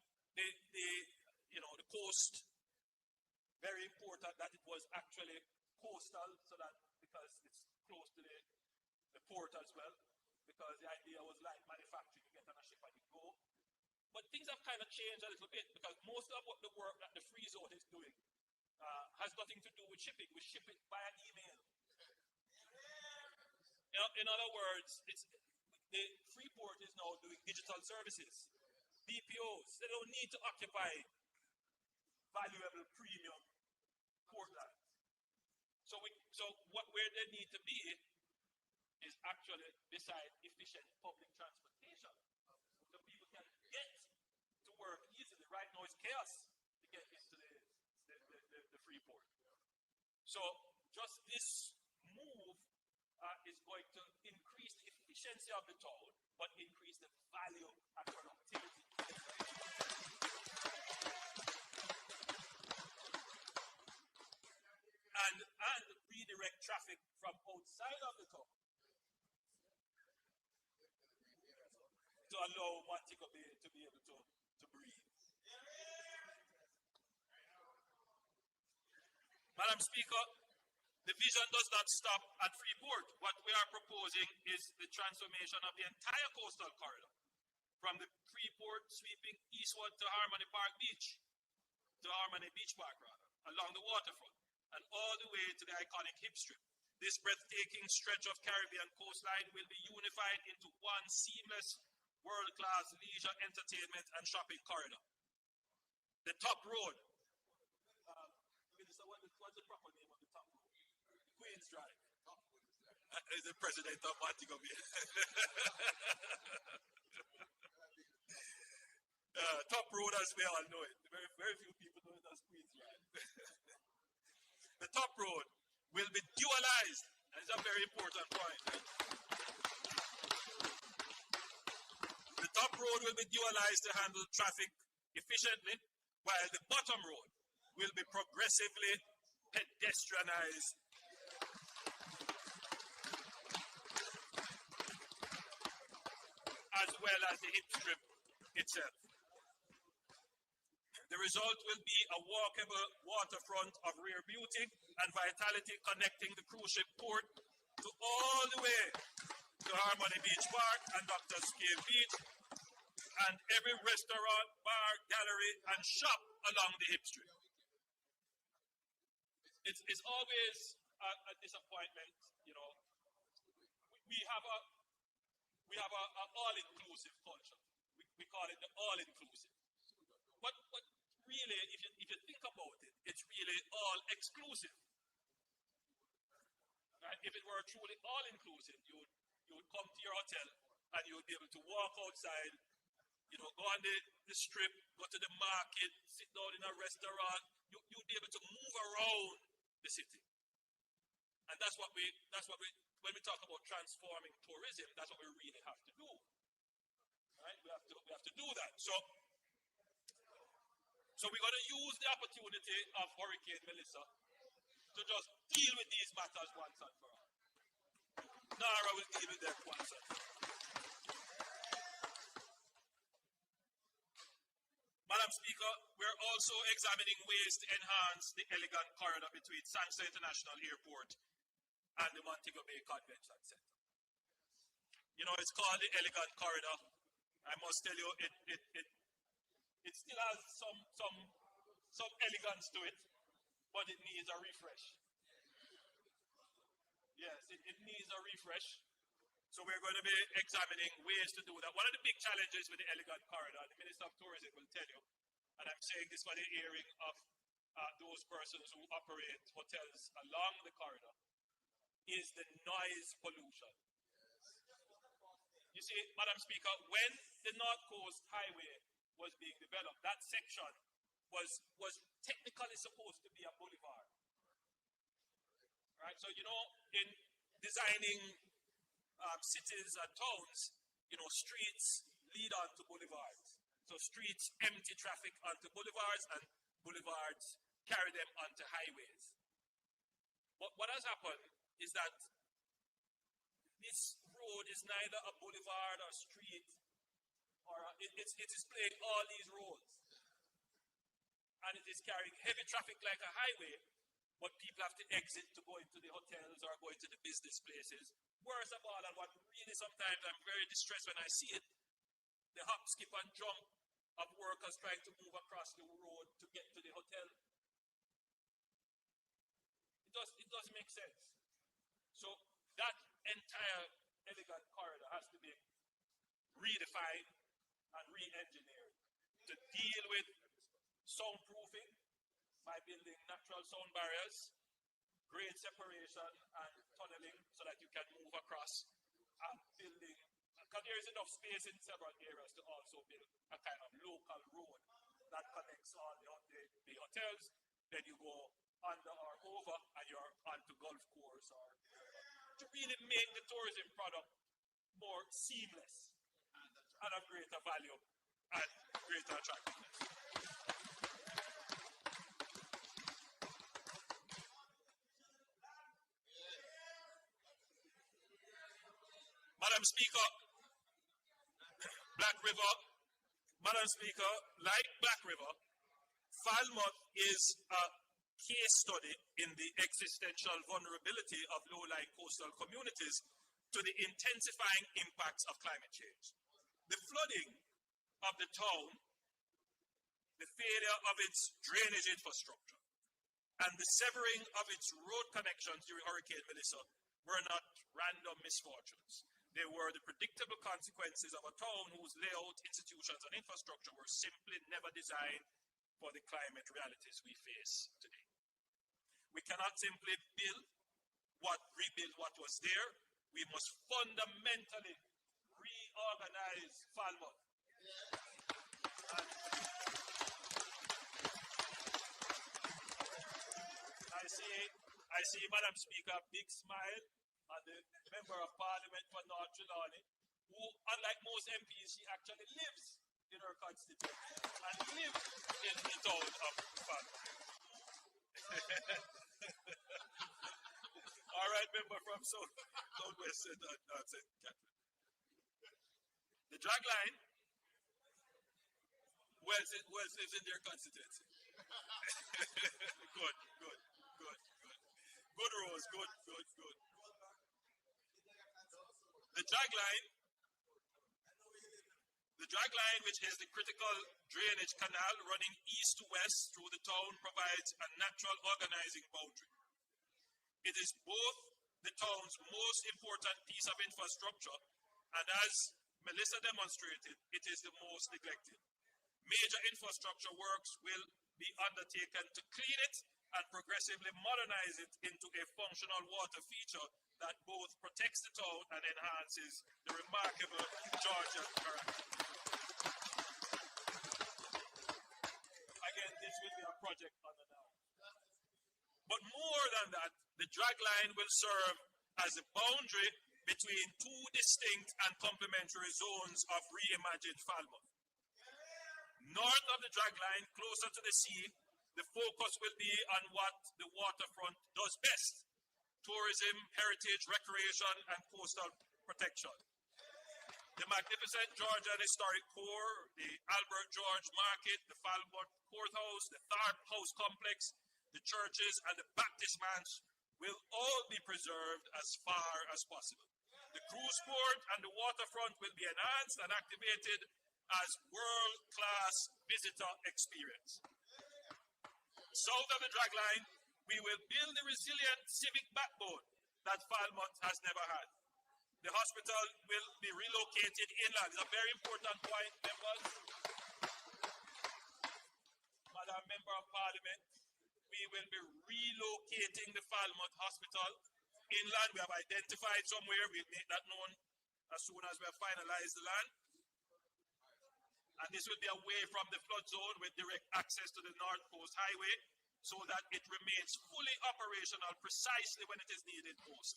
coast, very important that it was actually coastal, so that because it's close to the port as well, because the idea was like manufacturing, you get on a ship and you go. But things have kind of changed a little bit, because most of what the work that the free zone is doing has nothing to do with shipping. We ship it via email. In other words, the Freeport is now doing digital services, BPOs. They don't need to occupy valuable premium port lands. So where they need to be is actually beside efficient public transportation, so people can get to work easily. Right now it's chaos to get into the Freeport. So just this move is going to increase the efficiency of the town, but increase the value and productivity. allow Montego Bay to be able to breathe. Madam Speaker, the vision does not stop at Freeport. What we are proposing is the transformation of the entire coastal corridor, from the Freeport sweeping eastward to Harmony Park Beach, to Harmony Beach Park rather, along the waterfront, and all the way to the iconic hip strip. This breathtaking stretch of Caribbean coastline will be unified into one seamless, world-class leisure, entertainment, and shopping corridor. The top road. Minister, what's the proper name of the top road? Queens Drive. Is the president of Montego Bay. Top road, as we all know it. Very few people know it as Queens Drive. The top road will be dualized. That is a very important point. The top road will be dualized to handle traffic efficiently, while the bottom road will be progressively pedestrianized. As well as the hip strip itself. The result will be a walkable waterfront of rare beauty and vitality, connecting the cruise ship port to all the way to Harmony Beach Park and Doctor's Cave Beach, and every restaurant, bar, gallery, and shop along the hip strip. It's always a disappointment, you know. We have an all-inclusive culture. We call it the all-inclusive. But really, if you think about it, it's really all-exclusive. Right? If it were truly all-inclusive, you would come to your hotel and you would be able to walk outside, you know, go on the strip, go to the market, sit down in a restaurant. You'd be able to move around the city. And that's what we when we talk about transforming tourism, that's what we really have to do. Right? We have to do that. So we're going to use the opportunity of Hurricane Melissa to just deal with these matters once and for all. Nara will deal with them once and for all. Madam Speaker, we're also examining ways to enhance the elegant corridor between Sangster International Airport and the Montego Bay Convention Center. You know, it's called the elegant corridor. I must tell you, it still has some elegance to it, but it needs a refresh. Yes, it needs a refresh. So we're going to be examining ways to do that. One of the big challenges with the elegant corridor, the Minister of Tourism will tell you, and I'm saying this for the hearing of those persons who operate hotels along the corridor, is the noise pollution. You see, Madam Speaker, when the North Coast Highway was being developed, that section was technically supposed to be a boulevard. Right? So, you know, in designing cities and towns, you know, streets lead on to boulevards. So streets empty traffic onto boulevards, and boulevards carry them onto highways. But what has happened is that this road is neither a boulevard or street, or it is playing all these roads. And it is carrying heavy traffic like a highway, but people have to exit to go into the hotels or go into the business places. Worst of all, and what really sometimes I'm very distressed when I see it, the hop, skip, and jump of workers trying to move across the road to get to the hotel. It doesn't make sense. So that entire elegant corridor has to be redefined and re-engineered to deal with soundproofing by building natural sound barriers, grade separation, and tunneling so that you can move across, and building, because there is enough space in several areas to also build a kind of local road that connects all the hotels. Then you go under or over and you're onto golf course, or to really make the tourism product more seamless and of greater value and greater attractiveness. Madam Speaker, Black River, Madam Speaker, like Black River, Falmouth is a case study in the existential vulnerability of low-lying coastal communities to the intensifying impacts of climate change. The flooding of the town, the failure of its drainage infrastructure, and the severing of its road connections during Hurricane Melissa were not random misfortunes. They were the predictable consequences of a town whose layout, institutions, and infrastructure were simply never designed for the climate realities we face today. We cannot simply rebuild what was there. We must fundamentally reorganize Falmouth. I see, Madam Speaker, a big smile on the Member of Parliament for North Trelawney, who, unlike most MPs, she actually lives in her constituency and lives in the town of Falmouth. All right, member from Southwest St. Catherine. The drag line lives in their constituency. Good. Good, Rose, good. The drag line, which is the critical drainage canal running east to west through the town, provides a natural organizing boundary. It is both the town's most important piece of infrastructure, and as Melissa demonstrated, it is the most neglected. Major infrastructure works will be undertaken to clean it and progressively modernize it into a functional water feature that both protects the town and enhances the remarkable Georgian character. Again, this will be a project on the now. But more than that, the drag line will serve as a boundary between two distinct and complementary zones of reimagined Falmouth. North of the drag line, closer to the sea, the focus will be on what the waterfront does best: tourism, heritage, recreation, and coastal protection. The magnificent Georgian historic core, the Albert George Market, the Falmouth Courthouse, the Tharp House Complex, the churches, and the Baptist Manse will all be preserved as far as possible. The cruise port and the waterfront will be enhanced and activated as world-class visitor experience. South of the drag line, we will build the resilient civic backbone that Falmouth has never had. The hospital will be relocated inland. It's a very important point, members. Madam Member of Parliament, we will be relocating the Falmouth Hospital inland. We have identified somewhere. We'll make that known as soon as we have finalized the land. And this will be away from the flood zone with direct access to the North Coast Highway, so that it remains fully operational precisely when it is needed most.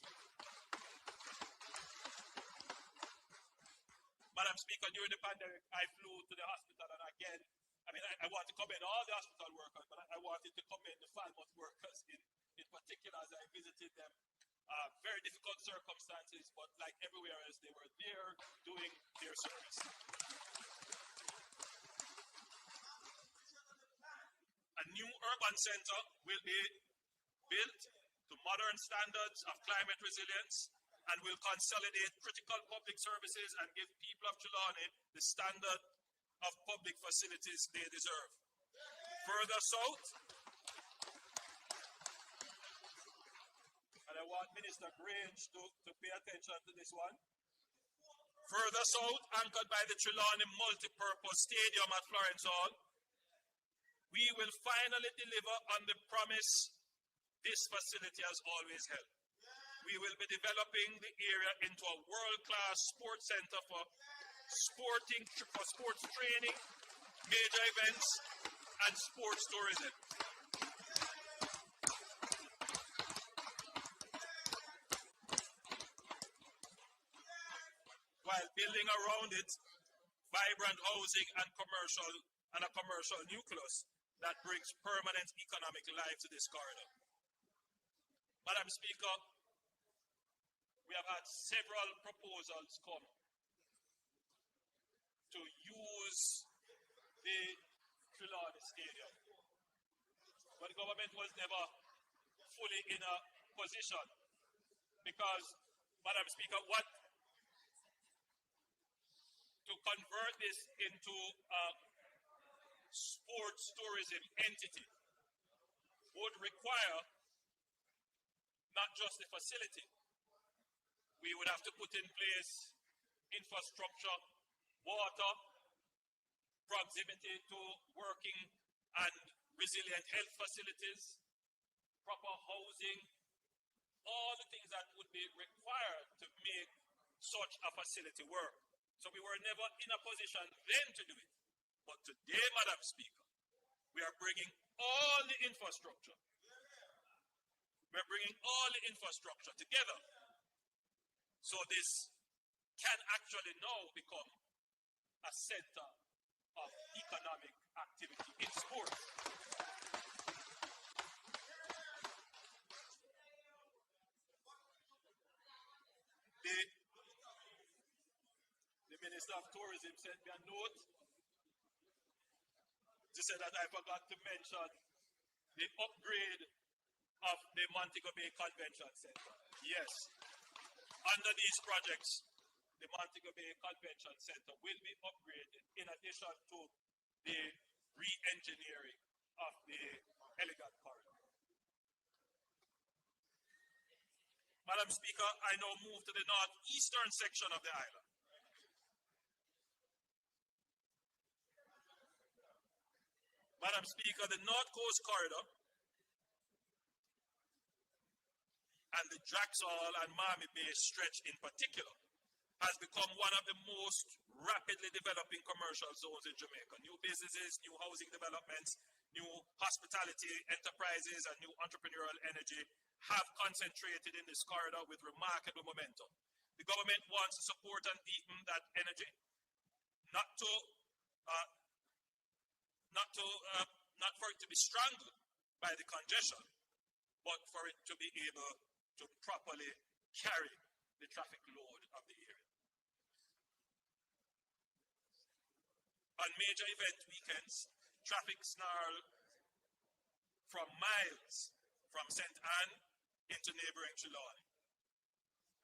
Madam Speaker, during the pandemic, I flew to the hospital, and again, I want to commend all the hospital workers, but I wanted to commend the Falmouth workers in particular as I visited them. Very difficult circumstances, but like everywhere else, they were there doing their service. A new urban center will be built to modern standards of climate resilience and will consolidate critical public services and give people of Trelawney the standard of public facilities they deserve. Further south, and I want Minister Grange to pay attention to this one. Further south, anchored by the Trelawney Multipurpose Stadium at Florence Hall, we will finally deliver on the promise this facility has always held. We will be developing the area into a world-class sports center for sports training, major events, and sports tourism. While building around it vibrant housing and a commercial nucleus that brings permanent economic life to this corridor. Madam Speaker, we have had several proposals come to use the Trelawney Stadium. But the government was never fully in a position because, Madam Speaker, what to convert this into a sports tourism entity would require not just the facility. We would have to put in place infrastructure, water, proximity to working and resilient health facilities, proper housing, all the things that would be required to make such a facility work. So we were never in a position then to do it. But today, Madam Speaker, we are bringing all the infrastructure. We're bringing all the infrastructure together. So this can actually now become a center of economic activity in sport. The Minister of Tourism sent me a note to say that I forgot to mention the upgrade of the Montego Bay Convention Center. Yes, under these projects, the Montego Bay Convention Center will be upgraded in addition to the re-engineering of the elegant corridor. Madam Speaker, I now move to the northeastern section of the island. Madam Speaker, the North Coast Corridor and the Draxall and Miami Bay stretch in particular has become one of the most rapidly developing commercial zones in Jamaica. New businesses, new housing developments, new hospitality enterprises, and new entrepreneurial energy have concentrated in this corridor with remarkable momentum. The government wants to support and deepen that energy, not for it to be strangled by the congestion, but for it to be able to properly carry the traffic load of the area. On major event weekends, traffic snarl from miles from St. Anne into neighboring Trelawney.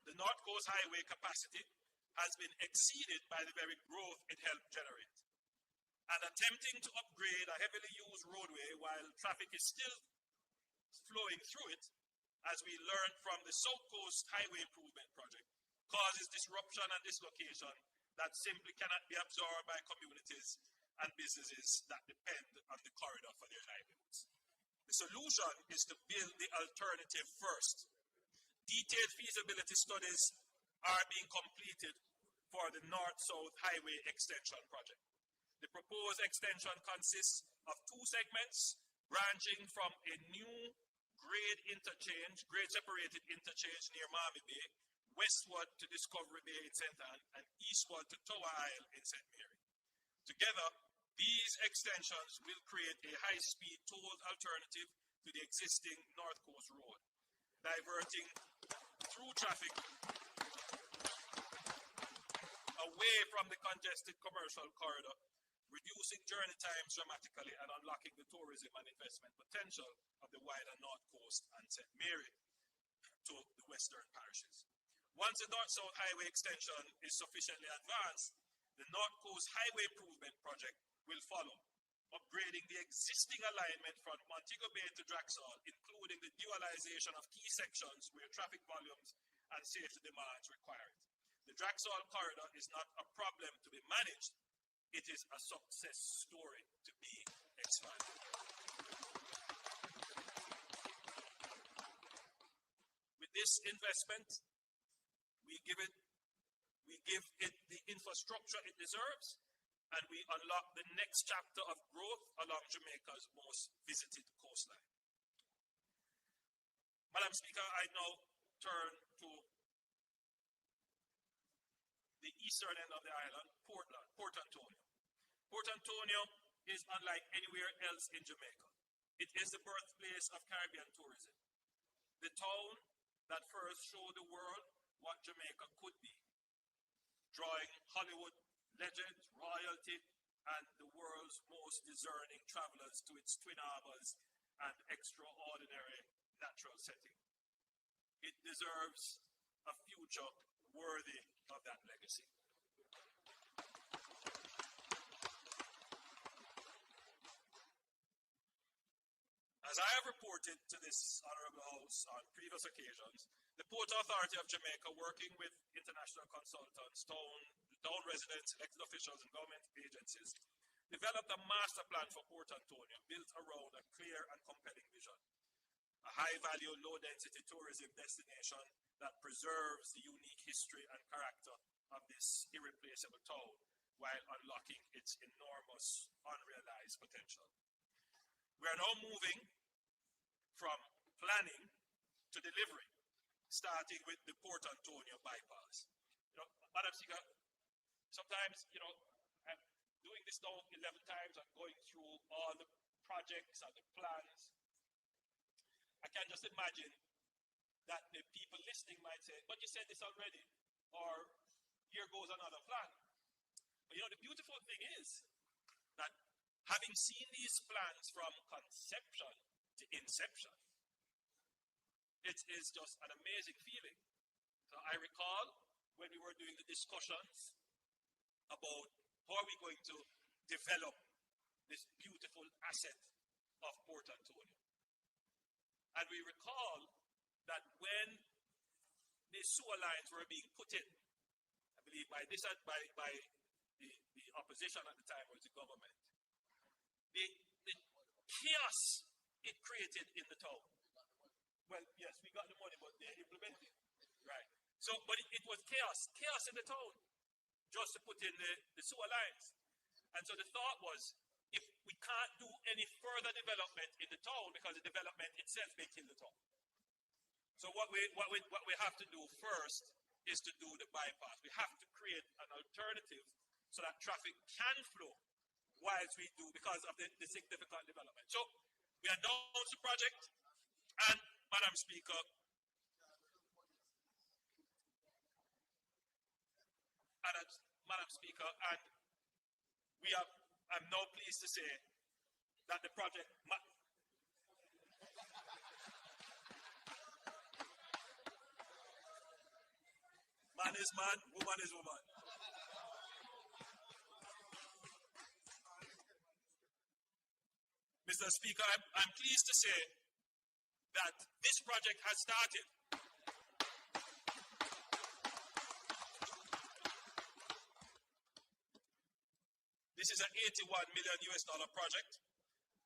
The North Coast Highway capacity has been exceeded by the very growth it helped generate. And attempting to upgrade a heavily used roadway while traffic is still flowing through it, as we learned from the South Coast Highway Improvement Project, causes disruption and dislocation that simply cannot be absorbed by communities and businesses that depend on the corridor for their livelihoods. The solution is to build the alternative first. Detailed feasibility studies are being completed for the North-South Highway Extension Project. The proposed extension consists of two segments branching from a new grade separated interchange near Miami Bay, westward to Discovery Bay in St. Anne, and eastward to Tower Isle in St. Mary. Together, these extensions will create a high-speed toll alternative to the existing North Coast Road, diverting through traffic away from the congested commercial corridor, reducing journey times dramatically and unlocking the tourism and investment potential of the wider North Coast and St. Mary to the western parishes. Once the North-South Highway extension is sufficiently advanced, the North Coast Highway Improvement Project will follow, upgrading the existing alignment from Montego Bay to Draxall, including the dualization of key sections where traffic volumes and safety demands require it. The Draxall corridor is not a problem to be managed. It is a success story to be expanded. With this investment, we give it the infrastructure it deserves, and we unlock the next chapter of growth along Jamaica's most visited coastline. Madam Speaker, I now turn to the eastern end of the island, Port Antonio. Port Antonio is unlike anywhere else in Jamaica. It is the birthplace of Caribbean tourism, the town that first showed the world what Jamaica could be, drawing Hollywood legends, royalty, and the world's most discerning travelers to its twin harbors and extraordinary natural setting. It deserves a future worthy of that legacy. As I have reported to this Honorable House on previous occasions, the Port Authority of Jamaica, working with international consultants, town residents, elected officials, and government agencies, developed a master plan for Port Antonio built around a clear and compelling vision. A high-value, low-density tourism destination that preserves the unique history and character of this irreplaceable town while unlocking its enormous unrealized potential. We are now moving from planning to delivery, starting with the Port Antonio bypass. Madam Speaker, sometimes, I'm doing this now 11 times, I'm going through all the projects and the plans. I can just imagine that the people listening might say, but you said this already, or here goes another plan. But the beautiful thing is that having seen these plans from conception to inception, it is just an amazing feeling. So I recall when we were doing the discussions about how are we going to develop this beautiful asset of Port Antonio. And we recall that when the sewer lines were being put in, I believe by the opposition at the time was the government, the chaos it created in the town. Well, yes, we got the money, but they're implementing. Right. So, but it was chaos in the town, just to put in the sewer lines. And so the thought was, if we can't do any further development in the town, because the development itself may kill the town. So what we have to do first is to do the bypass. We have to create an alternative so that traffic can flow whilst we do, because of the significant development. So we announced the project, and Madam Speaker, and I'm now pleased to say that the project, man is man, woman is woman. Mr. Speaker, I'm pleased to say that this project has started. This is an $81 million project,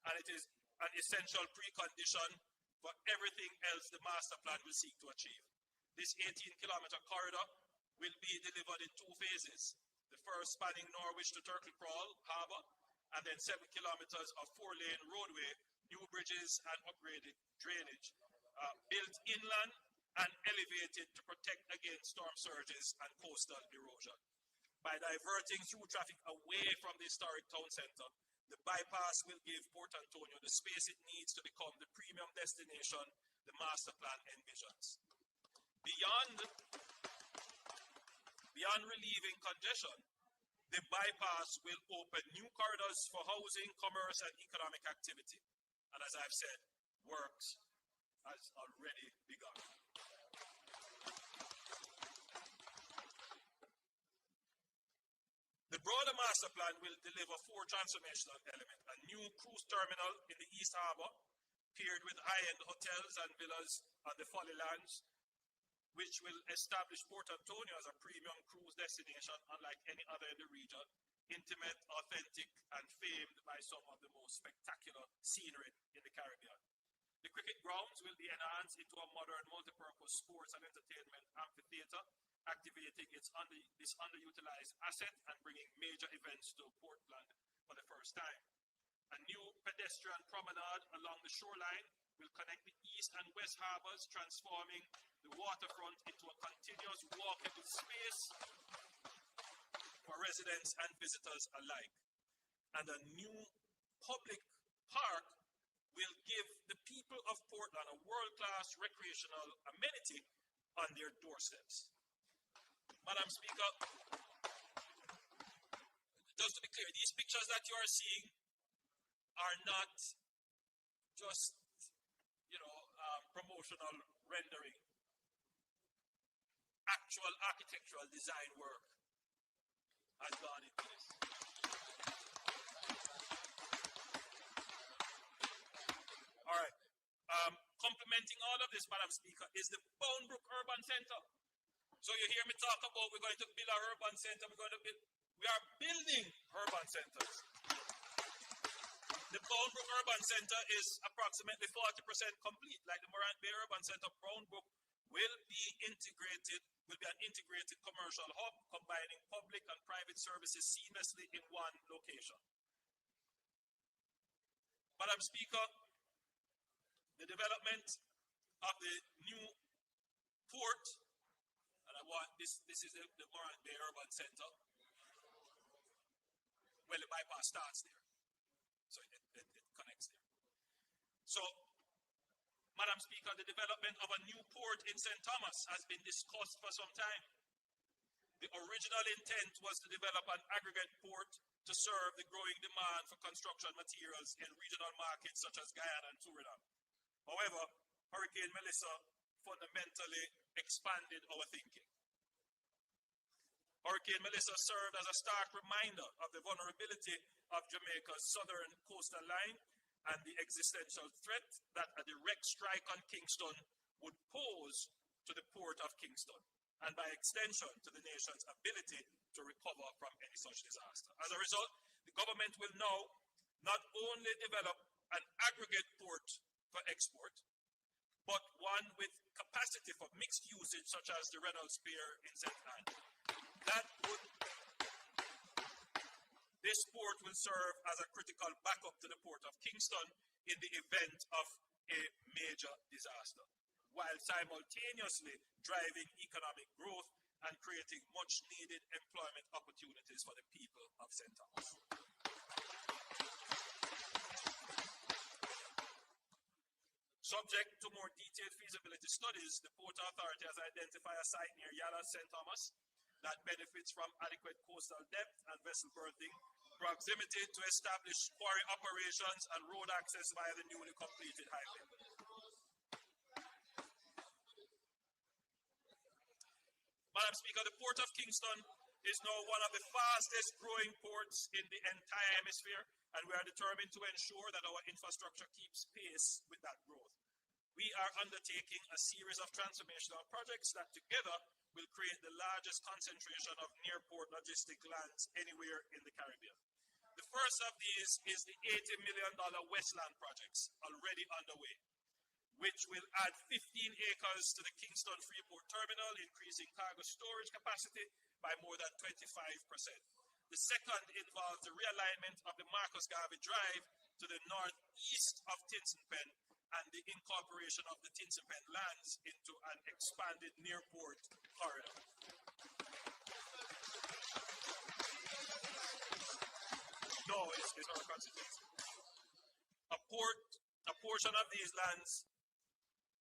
and it is an essential precondition for everything else the master plan will seek to achieve. This 18-kilometer corridor will be delivered in 2 phases. The first spanning Norwich to Turtle Crawl Harbour, and then 7 kilometers of 4-lane roadway, new bridges and upgraded drainage, built inland and elevated to protect against storm surges and coastal erosion. By diverting through traffic away from the historic town centre, the bypass will give Port Antonio the space it needs to become the premium destination the master plan envisions. Beyond relieving congestion, the bypass will open new corridors for housing, commerce, and economic activity. And as I've said, works has already begun. The broader master plan will deliver 4 transformational elements: a new cruise terminal in the East Harbour, paired with high-end hotels and villas on the Folly Lands, which will establish Port Antonio as a premium cruise destination unlike any other in the region, intimate, authentic, and famed by some of the most spectacular scenery in the Caribbean. The cricket grounds will be enhanced into a modern multi-purpose sports and entertainment amphitheatre, activating this underutilized asset and bringing major events to Portland for the first time. A new pedestrian promenade along the shoreline will connect the east and west harbors, transforming the waterfront into a continuous walkable space for residents and visitors alike. And a new public park will give the people of Portland a world-class recreational amenity on their doorsteps. Madam Speaker, just to be clear, these pictures that you are seeing are not just, promotional rendering. Actual architectural design work has gone into this. All right. Complementing all of this, Madam Speaker, is the Boundbrook Urban Center. So you hear me talk about we're going to build an urban center. We are building urban centers. The Boundbrook Urban Center is approximately 40% complete. Like the Morant Bay Urban Center, Boundbrook will be an integrated commercial hub combining public and private services seamlessly in one location. Madam Speaker, the development of the new port, and I want this is the Morant Bay Urban Center. Well, the bypass starts there. So it connects there. So, Madam Speaker, the development of a new port in St. Thomas has been discussed for some time. The original intent was to develop an aggregate port to serve the growing demand for construction materials in regional markets such as Guyana and Suriname. However, Hurricane Melissa fundamentally expanded our thinking. Hurricane Melissa served as a stark reminder of the vulnerability of Jamaica's southern coastal line and the existential threat that a direct strike on Kingston would pose to the port of Kingston, and by extension to the nation's ability to recover from any such disaster. As a result, the government will now not only develop an aggregate port for export, but one with capacity for mixed usage such as the Reynolds Pier in St. Anne. This port will serve as a critical backup to the port of Kingston in the event of a major disaster, while simultaneously driving economic growth and creating much needed employment opportunities for the people of St. Thomas. Subject to more detailed feasibility studies, the Port Authority has identified a site near Yala, St. Thomas, that benefits from adequate coastal depth and vessel berthing, proximity to established quarry operations, and road access via the newly completed highway. Madam Speaker, the Port of Kingston is now one of the fastest growing ports in the entire hemisphere, and we are determined to ensure that our infrastructure keeps pace with that growth. We are undertaking a series of transformational projects that together will create the largest concentration of near-port logistic lands anywhere in the Caribbean. The first of these is the $80 million Westland projects already underway, which will add 15 acres to the Kingston Freeport Terminal, increasing cargo storage capacity by more than 25%. The second involves the realignment of the Marcus Garvey Drive to the northeast of Tinson Pen and the incorporation of the Tinson Pen lands into an expanded near-port corridor. No, it's our constituency. A portion of these lands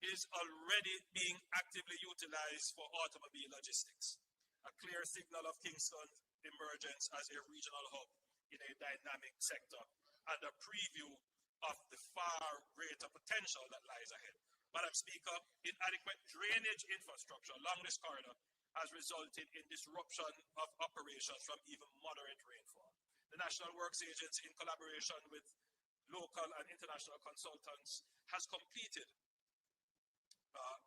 is already being actively utilized for automobile logistics, a clear signal of Kingston's emergence as a regional hub in a dynamic sector and a preview of the far greater potential that lies ahead. Madam Speaker, inadequate drainage infrastructure along this corridor has resulted in disruption of operations from even moderate rainfall. The National Works Agency, in collaboration with local and international consultants, has completed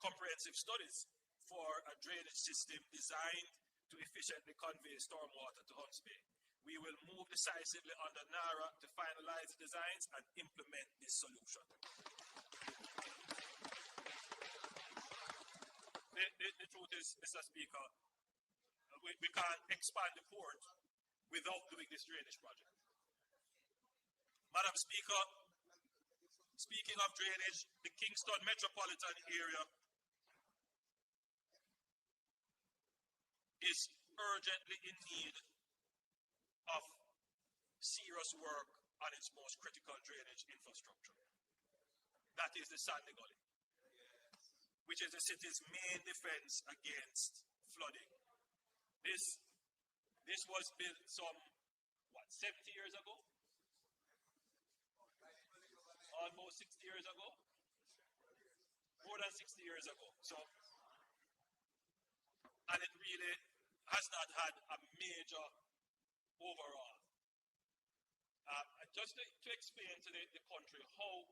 comprehensive studies for a drainage system designed to efficiently convey stormwater to Hunts Bay. We will move decisively under NARA to finalize the designs and implement this solution. The truth is, Mr. Speaker, we can't expand the port without doing this drainage project. Madam Speaker, speaking of drainage, the Kingston metropolitan area is urgently in need of serious work on its most critical drainage infrastructure. That is the Sandy Gully, which is the city's main defense against flooding. This was built some what, 70 years ago? Almost 60 years ago? More than 60 years ago. So, and it really has not had a major overall. Just to explain to the country how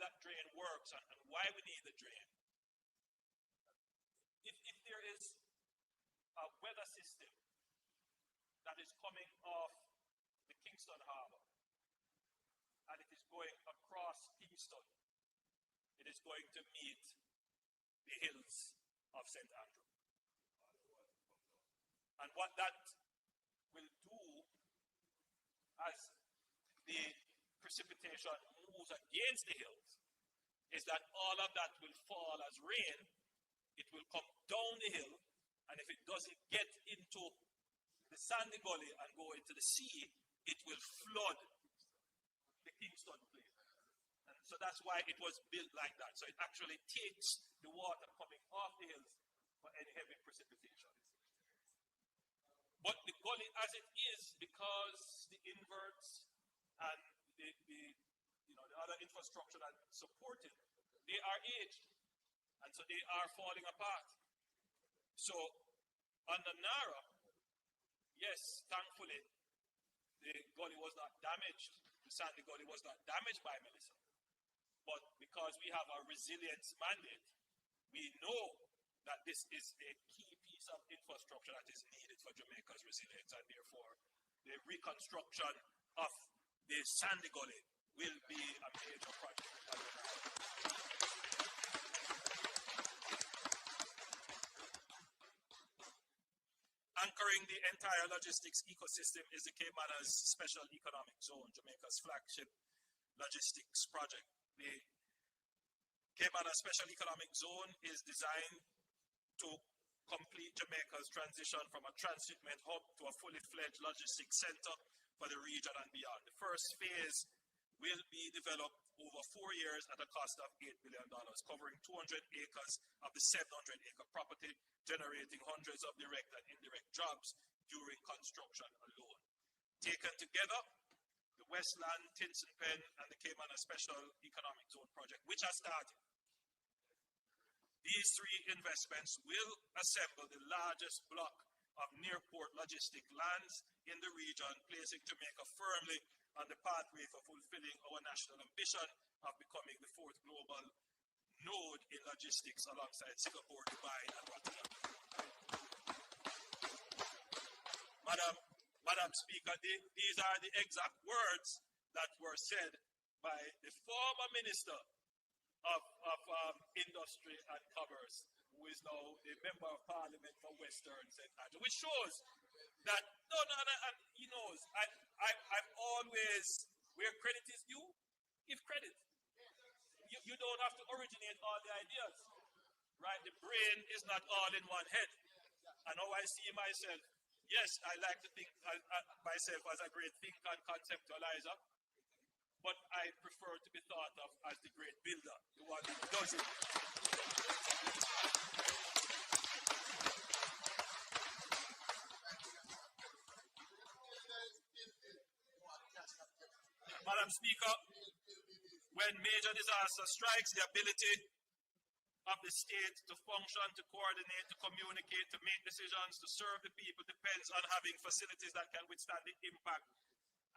that drain works and why we need the drain. If there is a weather system that is coming off the Kingston Harbor and it is going across Kingston, it is going to meet the hills of St. Andrew. And what that will do as the precipitation moves against the hills is that all of that will fall as rain. It will come down the hill, and if it doesn't get into the sandy gully and go into the sea, it will flood the Kingston plain. And so that's why it was built like that. So it actually takes the water coming off the hills for any heavy precipitation. But the gully as it is, because the inverts and the other infrastructure that support it, they are aged. And so they are falling apart. So on the Nara, yes, thankfully, the gully was not damaged. The sandy gully was not damaged by Melissa. But because we have a resilience mandate, we know that this is a key piece of infrastructure that is needed for Jamaica's resilience, and therefore the reconstruction of the sandy gully will be a major project. Anchoring the entire logistics ecosystem is the Caymanas Special Economic Zone, Jamaica's flagship logistics project. The Caymanas Special Economic Zone is designed to complete Jamaica's transition from a transshipment hub to a fully fledged logistics center for the region and beyond. The first phase will be developed over 4 years at a cost of $8 billion, covering 200 acres of the 700-acre property, generating hundreds of direct and indirect jobs during construction alone. Taken together, the Westland, Tinson Pen, and the Caymanas Special Economic Zone project, which has started. These three investments will assemble the largest block of near-port logistic lands in the region, placing Jamaica firmly on the pathway for fulfilling our national ambition of becoming the fourth global node in logistics alongside Singapore, Dubai, and Rotterdam. Madam Speaker, these are the exact words that were said by the former Minister of Industry and Commerce, who is now a Member of Parliament for Western St. Andrew, which shows that, and he knows, I've always, where credit is due, give credit. You don't have to originate all the ideas, right? The brain is not all in one head. And how I see myself, yes, I like to think myself as a great thinker and conceptualizer, but I prefer to be thought of as the great builder, the one who does it. Madam Speaker, when major disaster strikes, the ability of the state to function, to coordinate, to communicate, to make decisions, to serve the people depends on having facilities that can withstand the impact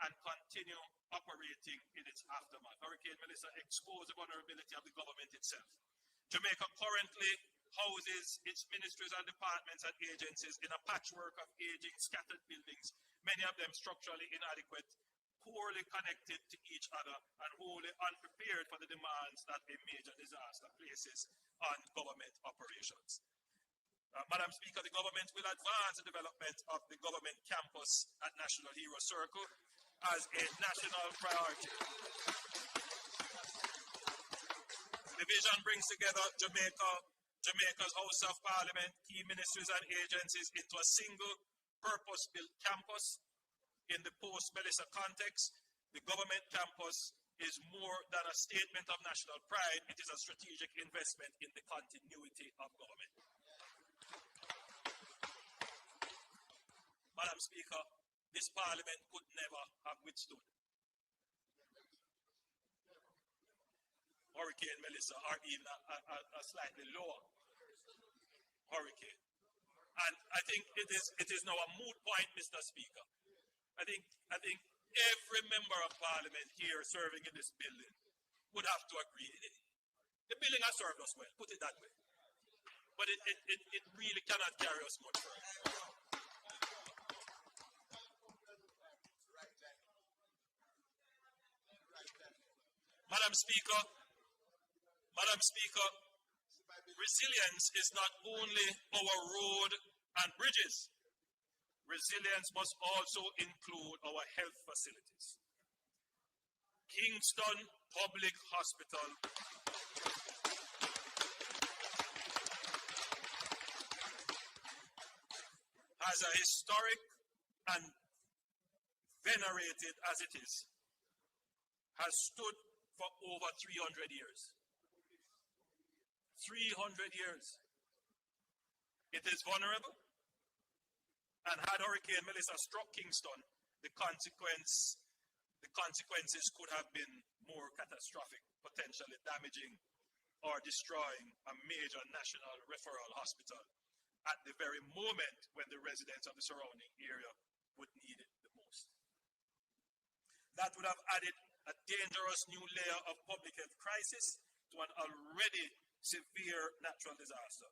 and continue operating in its aftermath. Hurricane Melissa exposed the vulnerability of the government itself. Jamaica currently houses its ministries and departments and agencies in a patchwork of aging, scattered buildings, many of them structurally inadequate, poorly connected to each other, and wholly unprepared for the demands that a major disaster places on government operations. Madam Speaker, the government will advance the development of the government campus at National Hero Circle as a national priority. The vision brings together Jamaica's House of Parliament, key ministries and agencies into a single purpose-built campus. In the post-Melissa context, the government campus is more than a statement of national pride. It is a strategic investment in the continuity of government. Madam Speaker, this parliament could never have withstood. Hurricane Melissa, or even a slightly lower hurricane. And I think it is now a moot point, Mr. Speaker. I think every member of parliament here serving in this building would have to agree. The building has served us well, put it that way. But it really cannot carry us much further. Madam Speaker, resilience is not only our road and bridges. Resilience must also include our health facilities. Kingston Public Hospital as a historic and venerated as it is, has stood for over 300 years. 300 years. It is vulnerable, and had Hurricane Melissa struck Kingston, the consequences could have been more catastrophic, potentially damaging or destroying a major national referral hospital at the very moment when the residents of the surrounding area would need it the most. That would have added a dangerous new layer of public health crisis to an already severe natural disaster.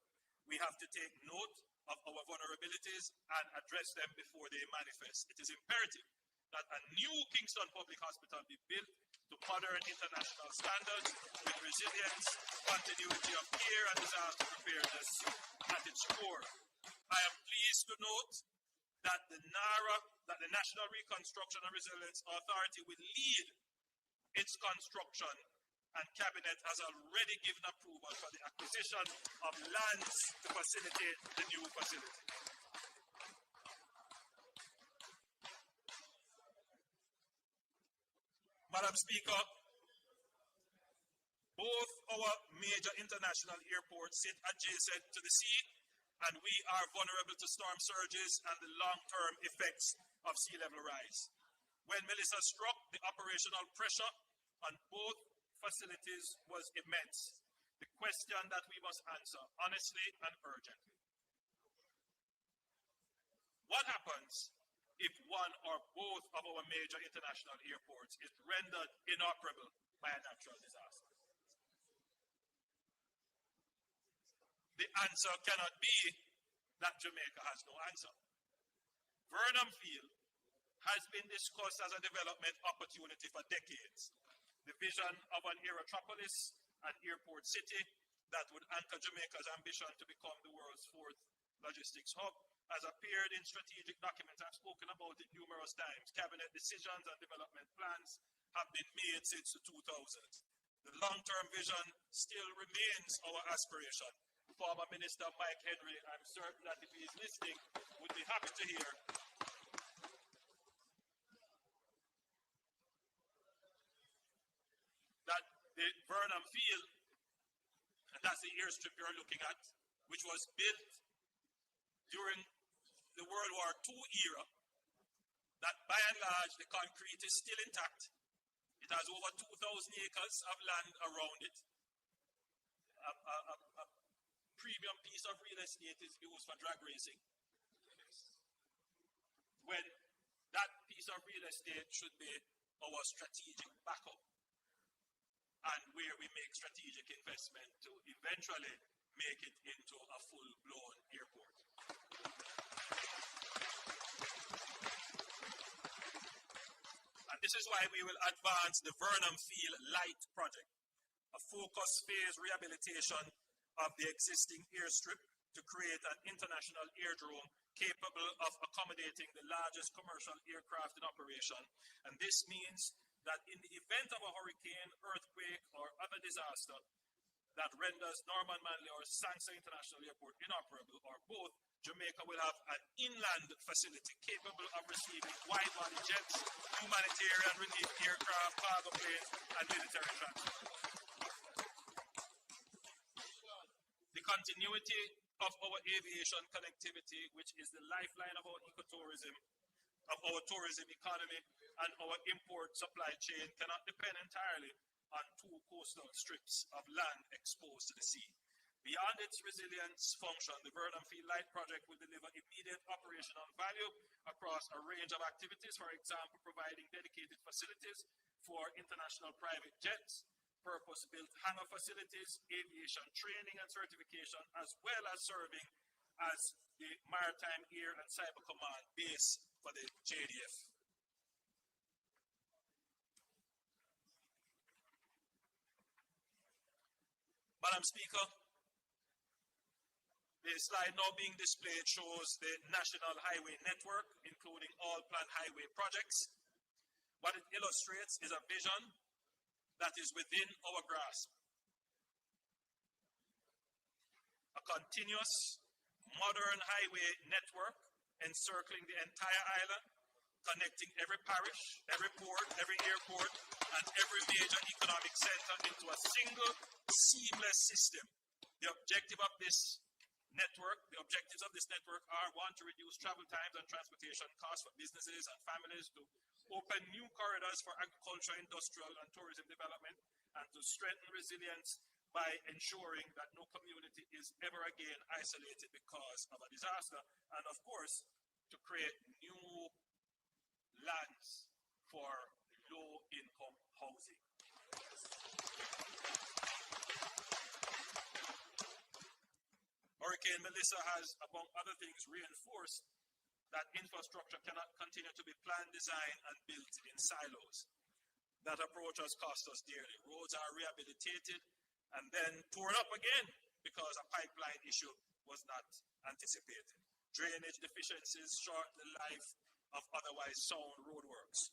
We have to take note of our vulnerabilities and address them before they manifest. It is imperative that a new Kingston Public Hospital be built to modern international standards with resilience, continuity of care, and disaster preparedness at its core. I am pleased to note that the National Reconstruction and Resilience Authority will lead its construction, and Cabinet has already given approval for the acquisition of lands to facilitate the new facility. Madam Speaker, both our major international airports sit adjacent to the sea, and we are vulnerable to storm surges and the long-term effects of sea level rise. When Melissa struck, the operational pressure on both facilities was immense. The question that we must answer honestly and urgently: what happens if one or both of our major international airports is rendered inoperable by a natural disaster? The answer cannot be that Jamaica has no answer. Burnham Field has been discussed as a development opportunity for decades. The vision of an aerotropolis, an airport city that would anchor Jamaica's ambition to become the world's fourth logistics hub has appeared in strategic documents. I've spoken about it numerous times. Cabinet decisions and development plans have been made since the 2000s. The long-term vision still remains our aspiration. Former Minister Mike Henry, I'm certain that if he is listening, would be happy to hear that the Burnham Field, and that's the airstrip you're looking at, which was built during the World War II era, that by and large the concrete is still intact. It has over 2,000 acres of land around it. A premium piece of real estate is used for drag racing, when that piece of real estate should be our strategic backup, and where we make strategic investment to eventually make it into a full-blown airport. And this is why we will advance the Burnham Field Light project, a focused phase rehabilitation of the existing airstrip to create an international airdrome capable of accommodating the largest commercial aircraft in operation. And this means that in the event of a hurricane, earthquake, or other disaster that renders Norman Manley or Sangster International Airport inoperable, or both, Jamaica will have an inland facility capable of receiving wide-body jets, humanitarian relief aircraft, cargo planes, and military transport. The continuity of our aviation connectivity, which is the lifeline of our ecotourism, of our tourism economy and our import supply chain cannot depend entirely on two coastal strips of land exposed to the sea. Beyond its resilience function, the Verdun Field Light project will deliver immediate operational value across a range of activities, for example, providing dedicated facilities for international private jets, purpose-built hangar facilities, aviation training and certification, as well as serving as the Maritime Air and Cyber Command base for the JDF. Madam Speaker, the slide now being displayed shows the National Highway Network, including all planned highway projects. What it illustrates is a vision that is within our grasp. A continuous, modern highway network encircling the entire island, connecting every parish, every port, every airport, and every major economic center into a single, seamless system. The objectives of this network are: one, to reduce travel times and transportation costs for businesses and families, to open new corridors for agriculture, industrial, and tourism development, and to strengthen resilience by ensuring that no community is ever again isolated because of a disaster, and of course, to create new lands for low-income housing. Hurricane Melissa has, among other things, reinforced that infrastructure cannot continue to be planned, designed, and built in silos. That approach has cost us dearly. Roads are rehabilitated and then torn up again because a pipeline issue was not anticipated. Drainage deficiencies shorten the life of otherwise sound roadworks.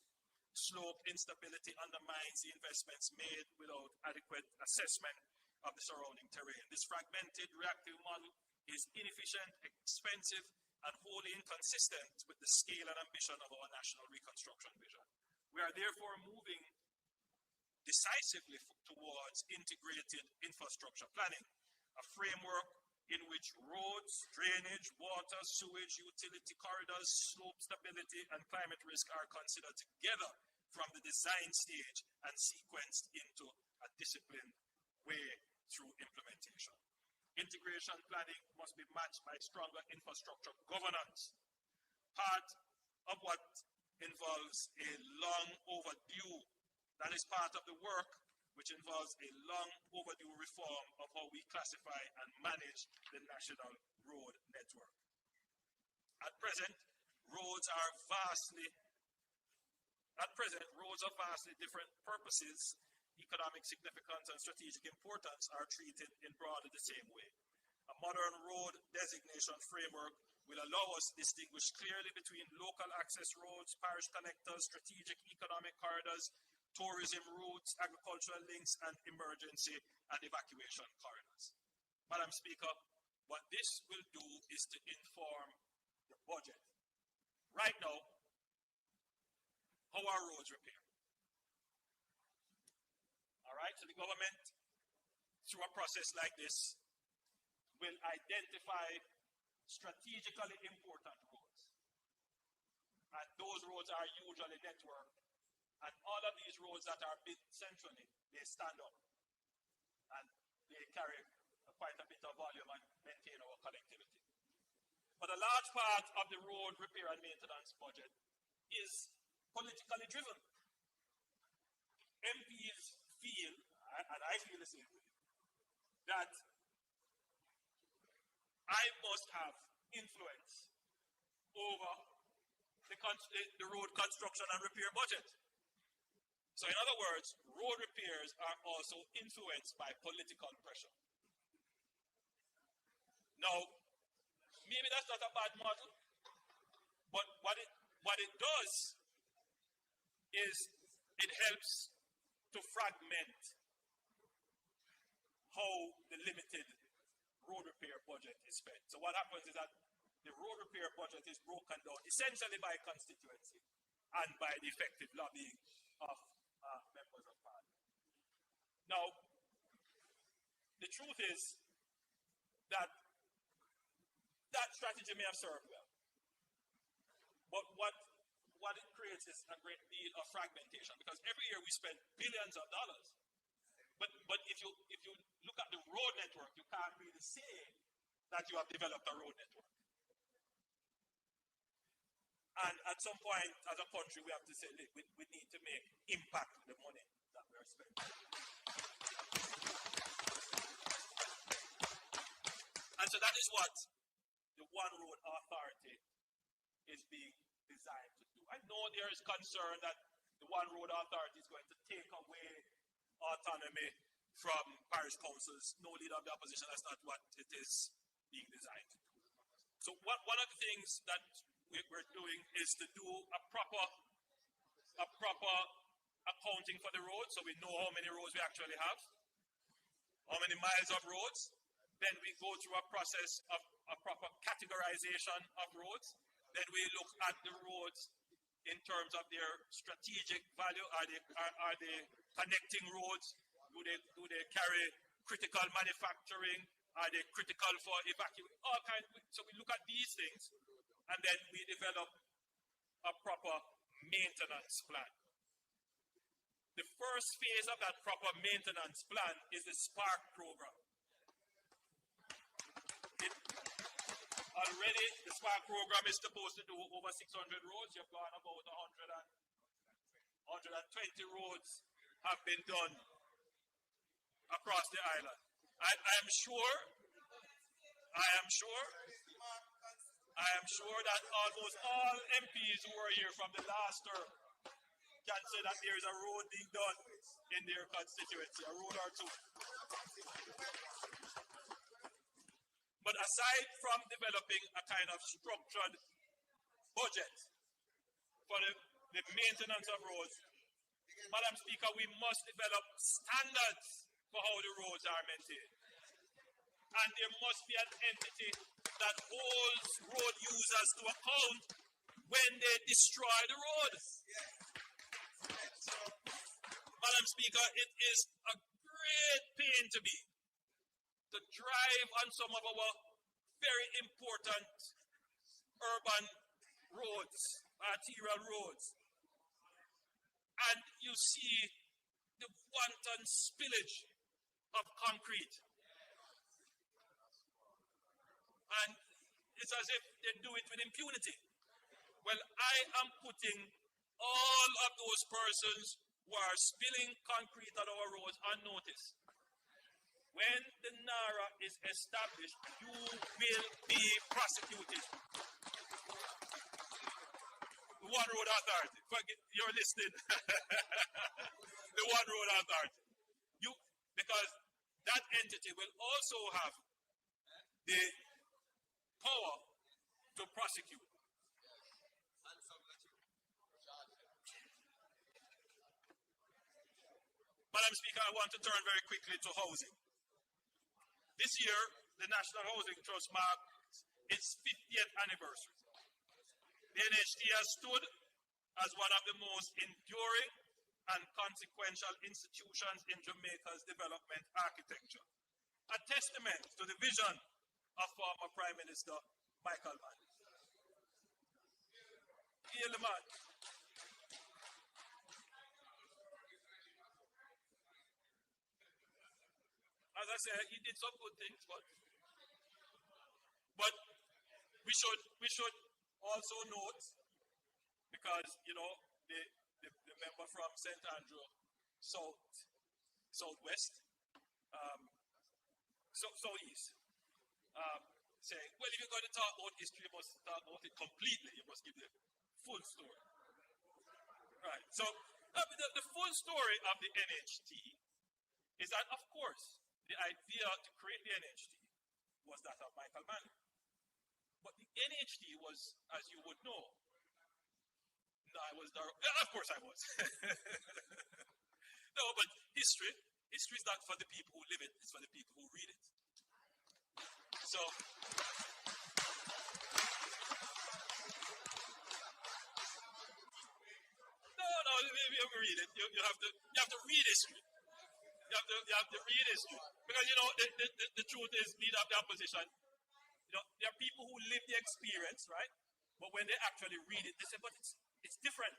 Slope instability undermines the investments made without adequate assessment of the surrounding terrain. This fragmented, reactive model is inefficient, expensive, and wholly inconsistent with the scale and ambition of our national reconstruction vision. We are therefore moving decisively towards integrated infrastructure planning, a framework in which roads, drainage, water, sewage, utility corridors, slope stability, and climate risk are considered together from the design stage and sequenced into a disciplined way through implementation. Integration planning must be matched by stronger infrastructure governance. Part of what involves a long overdue, that is part of the work which involves a long overdue reform of how we classify and manage the national road network. At present, roads are vastly different purposes. Economic significance and strategic importance are treated in broadly the same way. A modern road designation framework will allow us to distinguish clearly between local access roads, parish connectors, strategic economic corridors, tourism routes, agricultural links, and emergency and evacuation corridors. Madam Speaker, what this will do is to inform the budget. Right now, how are roads repaired? All right, so the government, through a process like this, will identify strategically important roads. And those roads are usually networked. And all of these roads that are built centrally, they stand up. And they carry quite a bit of volume and maintain our connectivity. But a large part of the road repair and maintenance budget is politically driven. MPs feel, and I feel the same way, that I must have influence over the road construction and repair budget. So in other words, road repairs are also influenced by political pressure. Now, maybe that's not a bad model, but what it does is it helps to fragment how the limited road repair budget is spent. So what happens is that the road repair budget is broken down essentially by constituency and by the effective lobbying of members of parliament. Now, the truth is that that strategy may have served well. But what what it creates is a great deal of fragmentation because every year we spend billions of dollars. But if you look at the road network, you can't really say that you have developed a road network. And at some point, as a country, we have to say, look, we need to make impact with the money that we are spending. And so that is what the One Road Authority is being designed to do. I know there is concern that the One Road Authority is going to take away autonomy from parish councils. No leader of the opposition, that's not what it is being designed to do. So one of the things that we're doing is to do a proper accounting for the roads, so we know how many roads we actually have, how many miles of roads. Then we go through a process of a proper categorization of roads. Then we look at the roads in terms of their strategic value. Are they connecting roads? Do they carry critical manufacturing? Are they critical for evacuation? All kinds. So we look at these things, and then we develop a proper maintenance plan. The first phase of that proper maintenance plan is the SPARK program. Already, the SPARK program is supposed to do over 600 roads. You've gone about 120 roads have been done across the island. I am sure that almost all MPs who were here from the last term can say that there is a road being done in their constituency, a road or two. But aside from developing a kind of structured budget for the maintenance of roads, Madam Speaker, we must develop standards for how the roads are maintained. And there must be an entity that holds road users to account when they destroy the roads. Madam Speaker, it is a great pain to me to drive on some of our very important urban roads, arterial roads, and you see the wanton spillage of concrete. And it's as if they do it with impunity. Well, I am putting all of those persons who are spilling concrete on our roads on notice. When the NARA is established, you will be prosecuted. The One Road Authority. You're listening. The One Road Authority. Because that entity will also have the power to prosecute. Madam Speaker, I want to turn very quickly to housing. This year, the National Housing Trust marks its 50th anniversary. The NHT has stood as one of the most enduring and consequential institutions in Jamaica's development architecture, a testament to the vision of former Prime Minister Michael Mann. Hail the man. As I said, he did some good things, but we should also note, because the member from St. Andrew Southwest, Southeast, saying, well, if you're going to talk about history, you must talk about it completely. You must give the full story. Right. So the full story of the NHT is that, of course, the idea to create the NHT was that of Michael Manley. But the NHT was, as you would know, of course I was. No, but history is not for the people who live it, it's for the people who read it. So, no, you read it. You have to read history. You have to read history. Because, the truth is, leader of the opposition, there are people who live the experience, right? But when they actually read it, they say, but it's different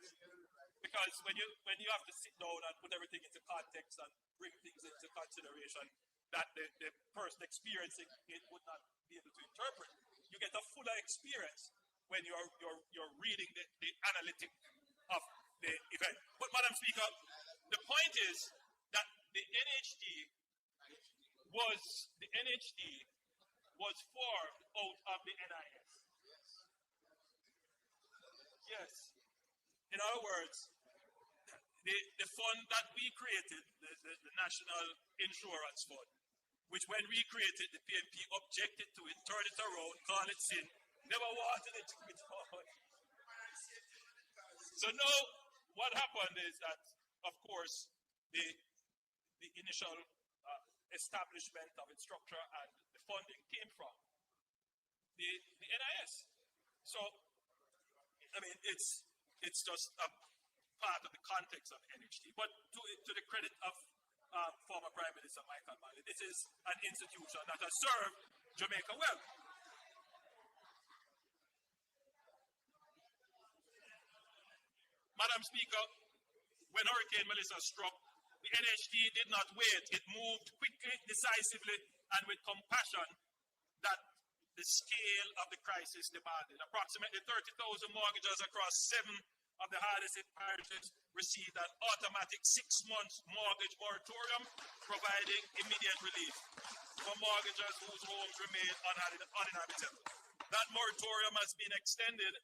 because when you have to sit down and put everything into context and bring things into consideration that the person experiencing it would not be able to interpret, you get a fuller experience when you're reading the analytic of the event. But Madam Speaker, the point is that the NHD was formed out of the NIS. Yes. In other words, the fund that we created, the National Insurance Fund, which when we created, the PNP objected to it, turned it around, called it sin, never wanted it to be forward. So now, what happened is that, of course, the initial establishment of its structure and the funding came from the NIS. So, I mean, it's just a part of the context of NHD. But to the credit of former Prime Minister Michael Manley, this is an institution that has served Jamaica well. Madam Speaker, when Hurricane Melissa struck, the NHD did not wait. It moved quickly, decisively, and with compassion that the scale of the crisis demanded. Approximately 30,000 mortgages across 7 of the hardest hit parishes received an automatic 6-month mortgage moratorium, providing immediate relief for mortgagors whose homes remain uninhabitable. That moratorium has been extended.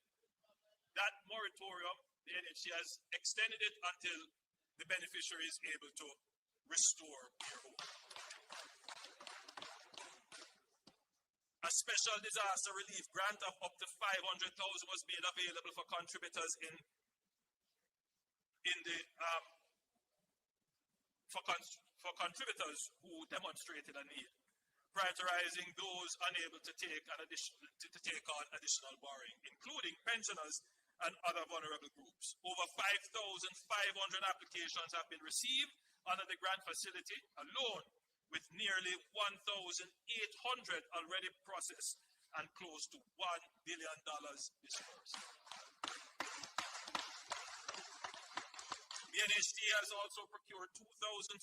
That moratorium, the NHC has extended it until the beneficiary is able to restore their home. A special disaster relief grant of up to $500,000 was made available for contributors for contributors who demonstrated a need, prioritizing those unable to take on additional borrowing, including pensioners and other vulnerable groups. Over 5,500 applications have been received under the grant facility alone, with nearly 1,800 already processed and close to $1 billion disbursed. The NHD has also procured 2,500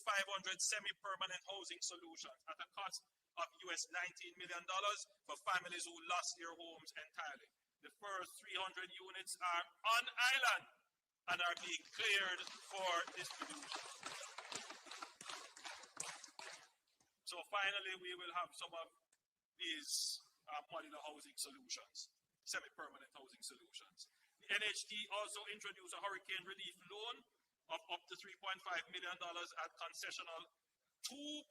semi-permanent housing solutions at a cost of US $19 million for families who lost their homes entirely. The first 300 units are on island and are being cleared for distribution. So finally, we will have some of these modular housing solutions, semi-permanent housing solutions. The NHD also introduced a hurricane relief loan of up to $3.5 million at concessional 2%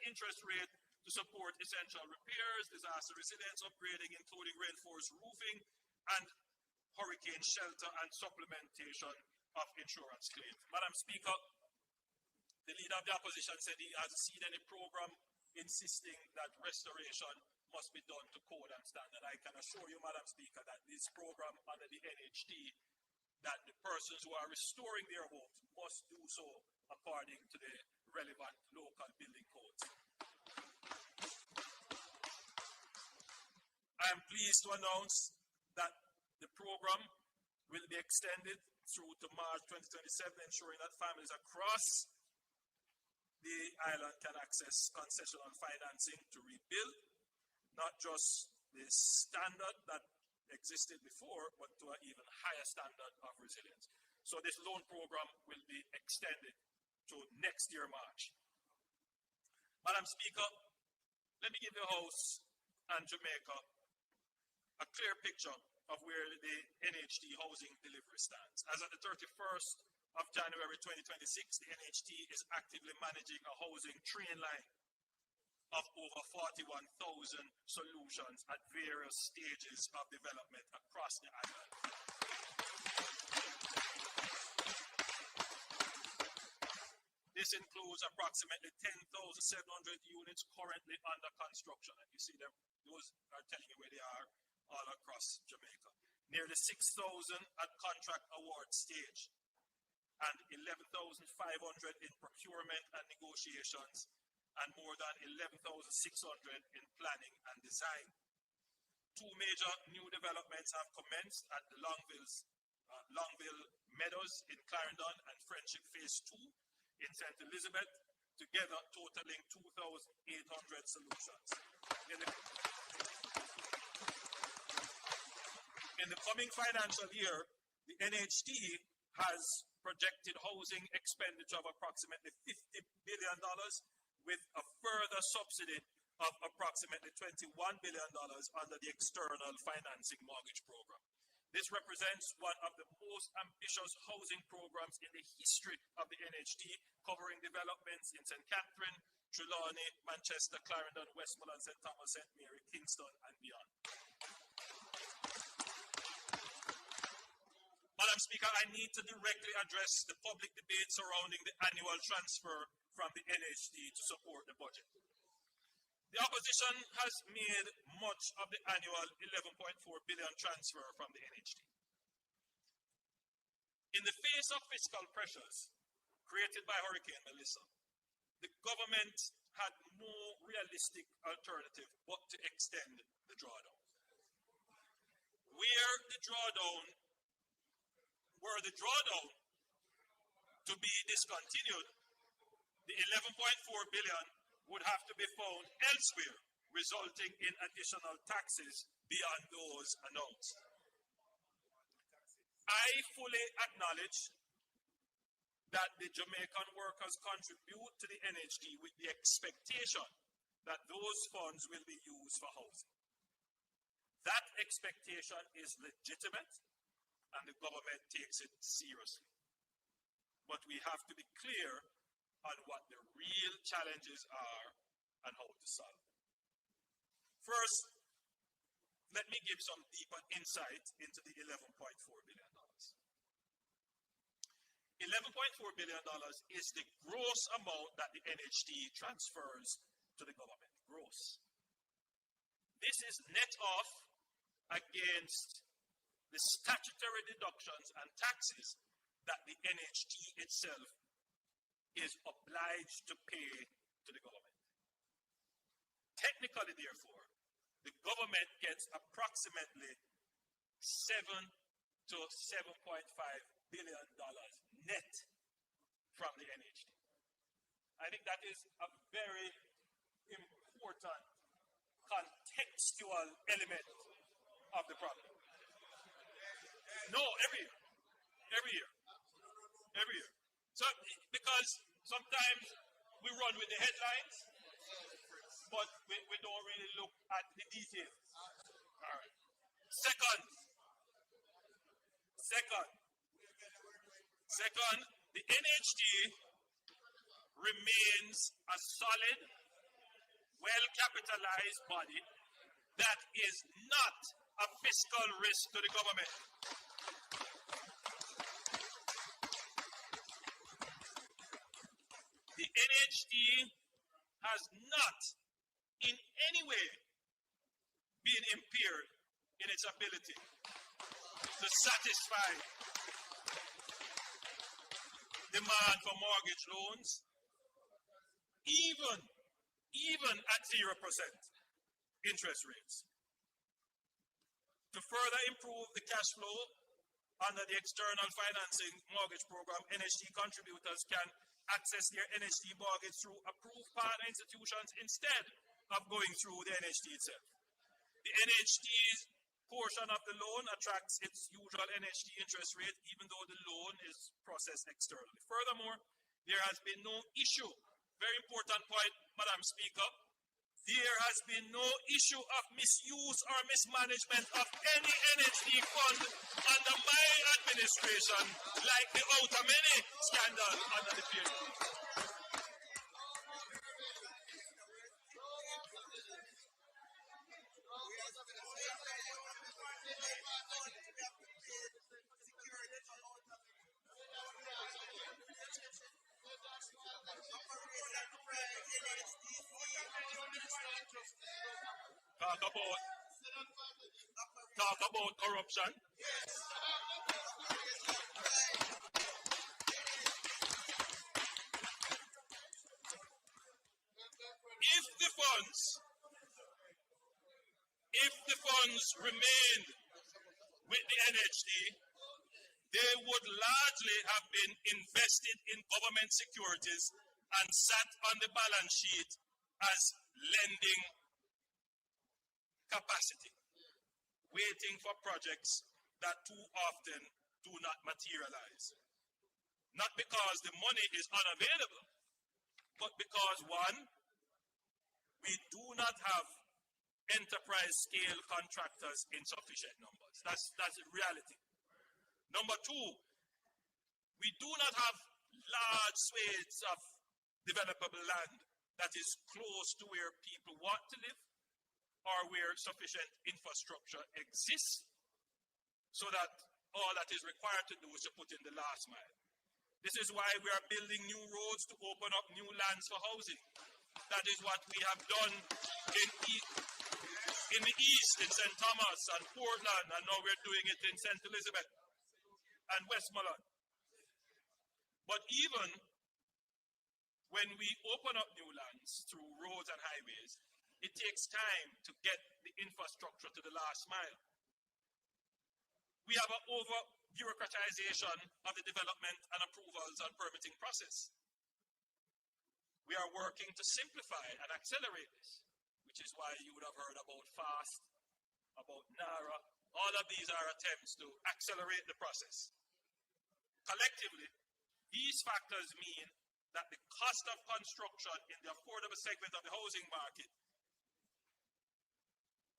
interest rate to support essential repairs, disaster resilience upgrading, including reinforced roofing, and hurricane shelter and supplementation of insurance claims. Madam Speaker, the leader of the opposition said he hasn't seen any program insisting that restoration must be done to code and standard. I can assure you, Madam Speaker, that this program under the NHD, that the persons who are restoring their homes must do so according to the relevant local building codes. I am pleased to announce that the program will be extended through to March 2027, ensuring that families across the island can access concessional financing to rebuild, not just the standard that existed before, but to an even higher standard of resilience. So this loan program will be extended to next year, March. Madam Speaker, let me give the House and Jamaica a clear picture of where the NHD housing delivery stands. As of the 31st of January 2026, the NHD is actively managing a housing train line of over 41,000 solutions at various stages of development across the island. This includes approximately 10,700 units currently under construction. And you see them, those are telling you where they are all across Jamaica. Nearly 6,000 at contract award stage, and 11,500 in procurement and negotiations, and more than 11,600 in planning and design. 2 major new developments have commenced at the Longville's Longville Meadows in Clarendon, and Friendship Phase 2 in St. Elizabeth, together totaling 2,800 solutions. In the coming financial year, the NHD has projected housing expenditure of approximately $50 billion, with a further subsidy of approximately $21 billion under the external financing mortgage program. This represents one of the most ambitious housing programs in the history of the NHD, covering developments in St. Catherine, Trelawney, Manchester, Clarendon, Westmoreland, St. Thomas, St. Mary, Kingston, and beyond. Madam Speaker, I need to directly address the public debate surrounding the annual transfer from the NHD to support the budget. The opposition has made much of the annual $11.4 billion transfer from the NHD. In the face of fiscal pressures created by Hurricane Melissa, the government had no realistic alternative but to extend the drawdown. Were the drawdown to be discontinued, the $11.4 billion would have to be found elsewhere, resulting in additional taxes beyond those announced. I fully acknowledge that the Jamaican workers contribute to the NHD with the expectation that those funds will be used for housing. That expectation is legitimate, and the government takes it seriously. But we have to be clear on what the real challenges are and how to solve them. First, let me give some deeper insight into the $11.4 billion. $11.4 billion is the gross amount that the NHD transfers to the government. Gross. This is net off against the statutory deductions and taxes that the NHD itself is obliged to pay to the government. Technically, therefore, the government gets approximately $7 to $7.5 billion net from the NHD. I think that is a very important contextual element of the problem. No, every year. So, because sometimes we run with the headlines, but we don't really look at the details. All right. Second, the NHD remains a solid, well-capitalized body that is not a fiscal risk to the government. The NHD has not in any way been impaired in its ability to satisfy demand for mortgage loans, even at 0% interest rates. To further improve the cash flow under the external financing mortgage program, NHD contributors can access their NHD mortgage through approved partner institutions instead of going through the NHD itself. The NHD's portion of the loan attracts its usual NHD interest rate, even though the loan is processed externally. Furthermore, there has been no issue, very important point, Madam Speaker, there has been no issue of misuse or mismanagement of any NHD fund under my administration, like the Outameni scandal under the period. Talk about corruption. If the funds remain with the NHD, they would largely have been invested in government securities and sat on the balance sheet as lending capacity, waiting for projects that too often do not materialize. Not because the money is unavailable, but because one, we do not have enterprise scale contractors in sufficient numbers. That's the reality. Number two, we do not have large swathes of developable land that is close to where people want to live or where sufficient infrastructure exists, so that all that is required to do is to put in the last mile. This is why we are building new roads to open up new lands for housing. That is what we have done in the east, in St. Thomas and Portland, and now we're doing it in St. Elizabeth and Westmoreland. But even when we open up new lands through roads and highways, it takes time to get the infrastructure to the last mile. We have an over-bureaucratization of the development and approvals and permitting process. We are working to simplify and accelerate this, which is why you would have heard about FAST, about NARA. All of these are attempts to accelerate the process. Collectively, these factors mean that the cost of construction in the affordable segment of the housing market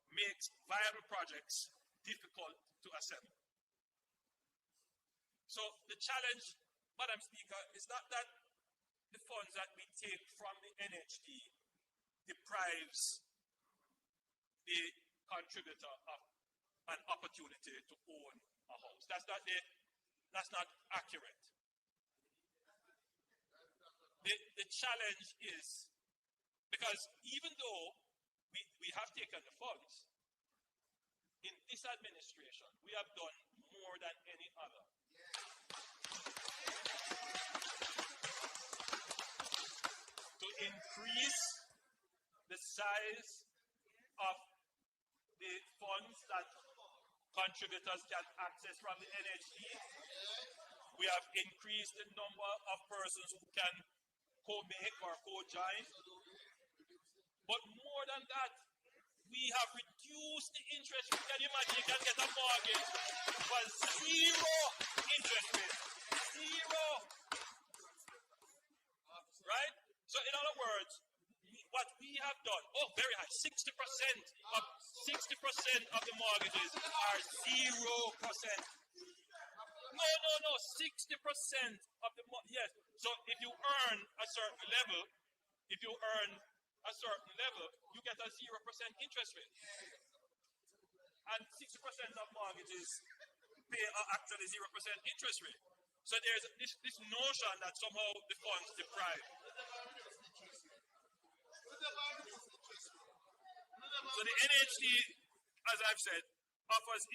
makes viable projects difficult to assemble. So the challenge, Madam Speaker, is not that the funds that we take from the NHD deprives the contributor of an opportunity to own a house. That's not accurate. The challenge is, because even though we have taken the funds, in this administration, we have done more than any other to increase the size of the funds that contributors can access from the NHD. We have increased the number of persons who can co-make or co-join. But more than that, we have reduced the interest rate. Can you imagine you can get a mortgage for 0 interest rate? 0. Right? So in other words, what we have done, very high, 60% of the mortgages are 0%. No, 60% of the yes. So if you earn a certain level, you get a 0% interest rate. And 60% of mortgages pay actually 0% interest rate. So there's this notion that somehow the funds deprive. So the NHD, as I've said, offers 0%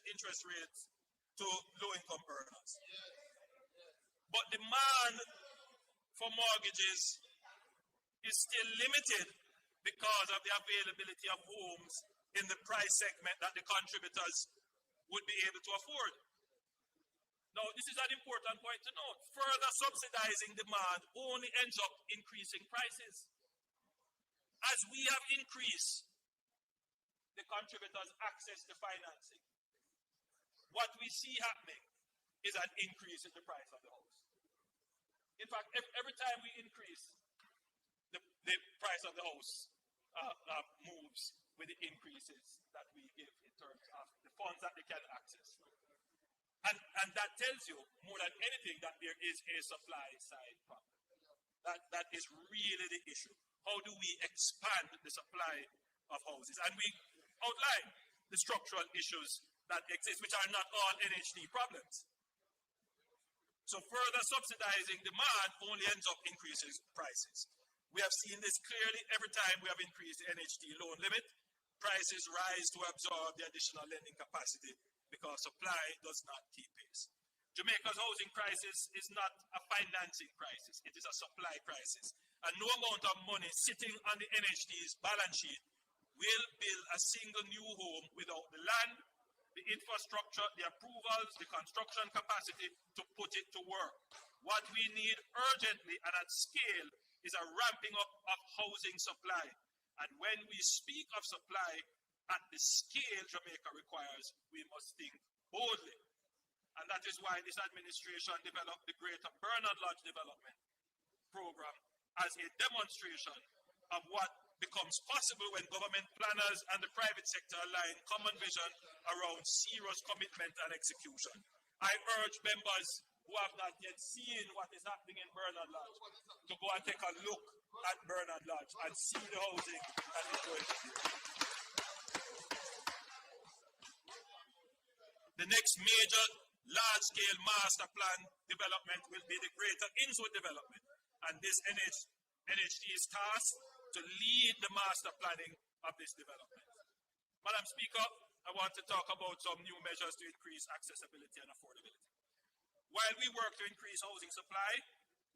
interest rates to low-income earners. But demand for mortgages is still limited because of the availability of homes in the price segment that the contributors would be able to afford. Now, this is an important point to note. Further subsidizing demand only ends up increasing prices. As we have increased the contributors' access to financing, what we see happening is an increase in the price of the house. In fact, every time we increase, the price of the house moves with the increases that we give in terms of the funds that they can access. And that tells you more than anything that there is a supply side problem. That is really the issue. How do we expand the supply of houses? And we outline the structural issues that exist, which are not all NHD problems. So further subsidizing demand only ends up increasing prices. We have seen this clearly every time we have increased the NHD loan limit. Prices rise to absorb the additional lending capacity because supply does not keep pace. Jamaica's housing crisis is not a financing crisis, it is a supply crisis. And no amount of money sitting on the NHD's balance sheet will build a single new home without the land, the infrastructure, the approvals, the construction capacity to put it to work. What we need urgently and at scale is a ramping up of housing supply. And when we speak of supply at the scale Jamaica requires, we must think boldly. And that is why this administration developed the Greater Bernard Lodge Development Program as a demonstration of what becomes possible when government planners and the private sector align common vision around serious commitment and execution. I urge members who have not yet seen what is happening in Bernard Lodge to go and take a look at Bernard Lodge and see the housing that is going to be. The next major large-scale master plan development will be the Greater Innswood development, and this NHD is tasked to lead the master planning of this development. Madam Speaker, I want to talk about some new measures to increase accessibility and affordability. While we work to increase housing supply,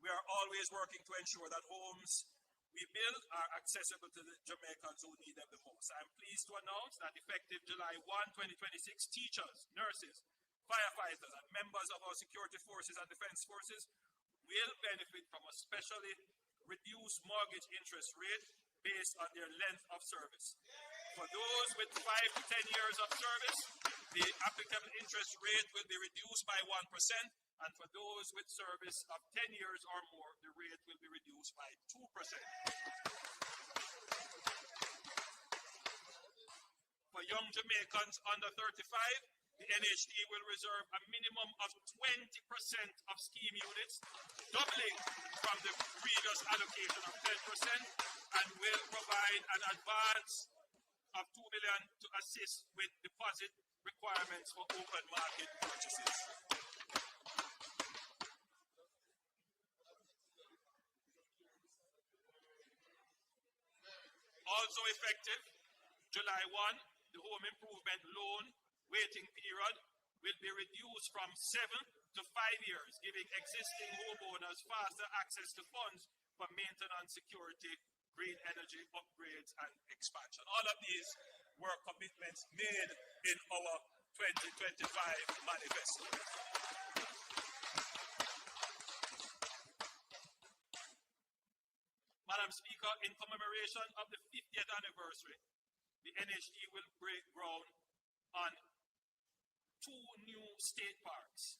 we are always working to ensure that homes we build are accessible to the Jamaicans who need them the most. I am pleased to announce that effective July 1, 2026, teachers, nurses, firefighters, and members of our security forces and defense forces will benefit from a specially reduced mortgage interest rate based on their length of service. For those with 5 to 10 years of service, the applicable interest rate will be reduced by 1%, and for those with service of 10 years or more, the rate will be reduced by 2%. For young Jamaicans under 35, the NHD will reserve a minimum of 20% of scheme units, doubling from the previous allocation of 10%, and will provide an advance of $2 million to assist with deposit requirements for open market purchases. Also effective, July 1, the home improvement loan waiting period will be reduced from 7 to 5 years, giving existing homeowners faster access to funds for maintenance, security, green energy upgrades, and expansion. All of these were commitments made in our 2025 manifesto. Madam Speaker, in commemoration of the 50th anniversary, the NHD will break ground on 2 new state parks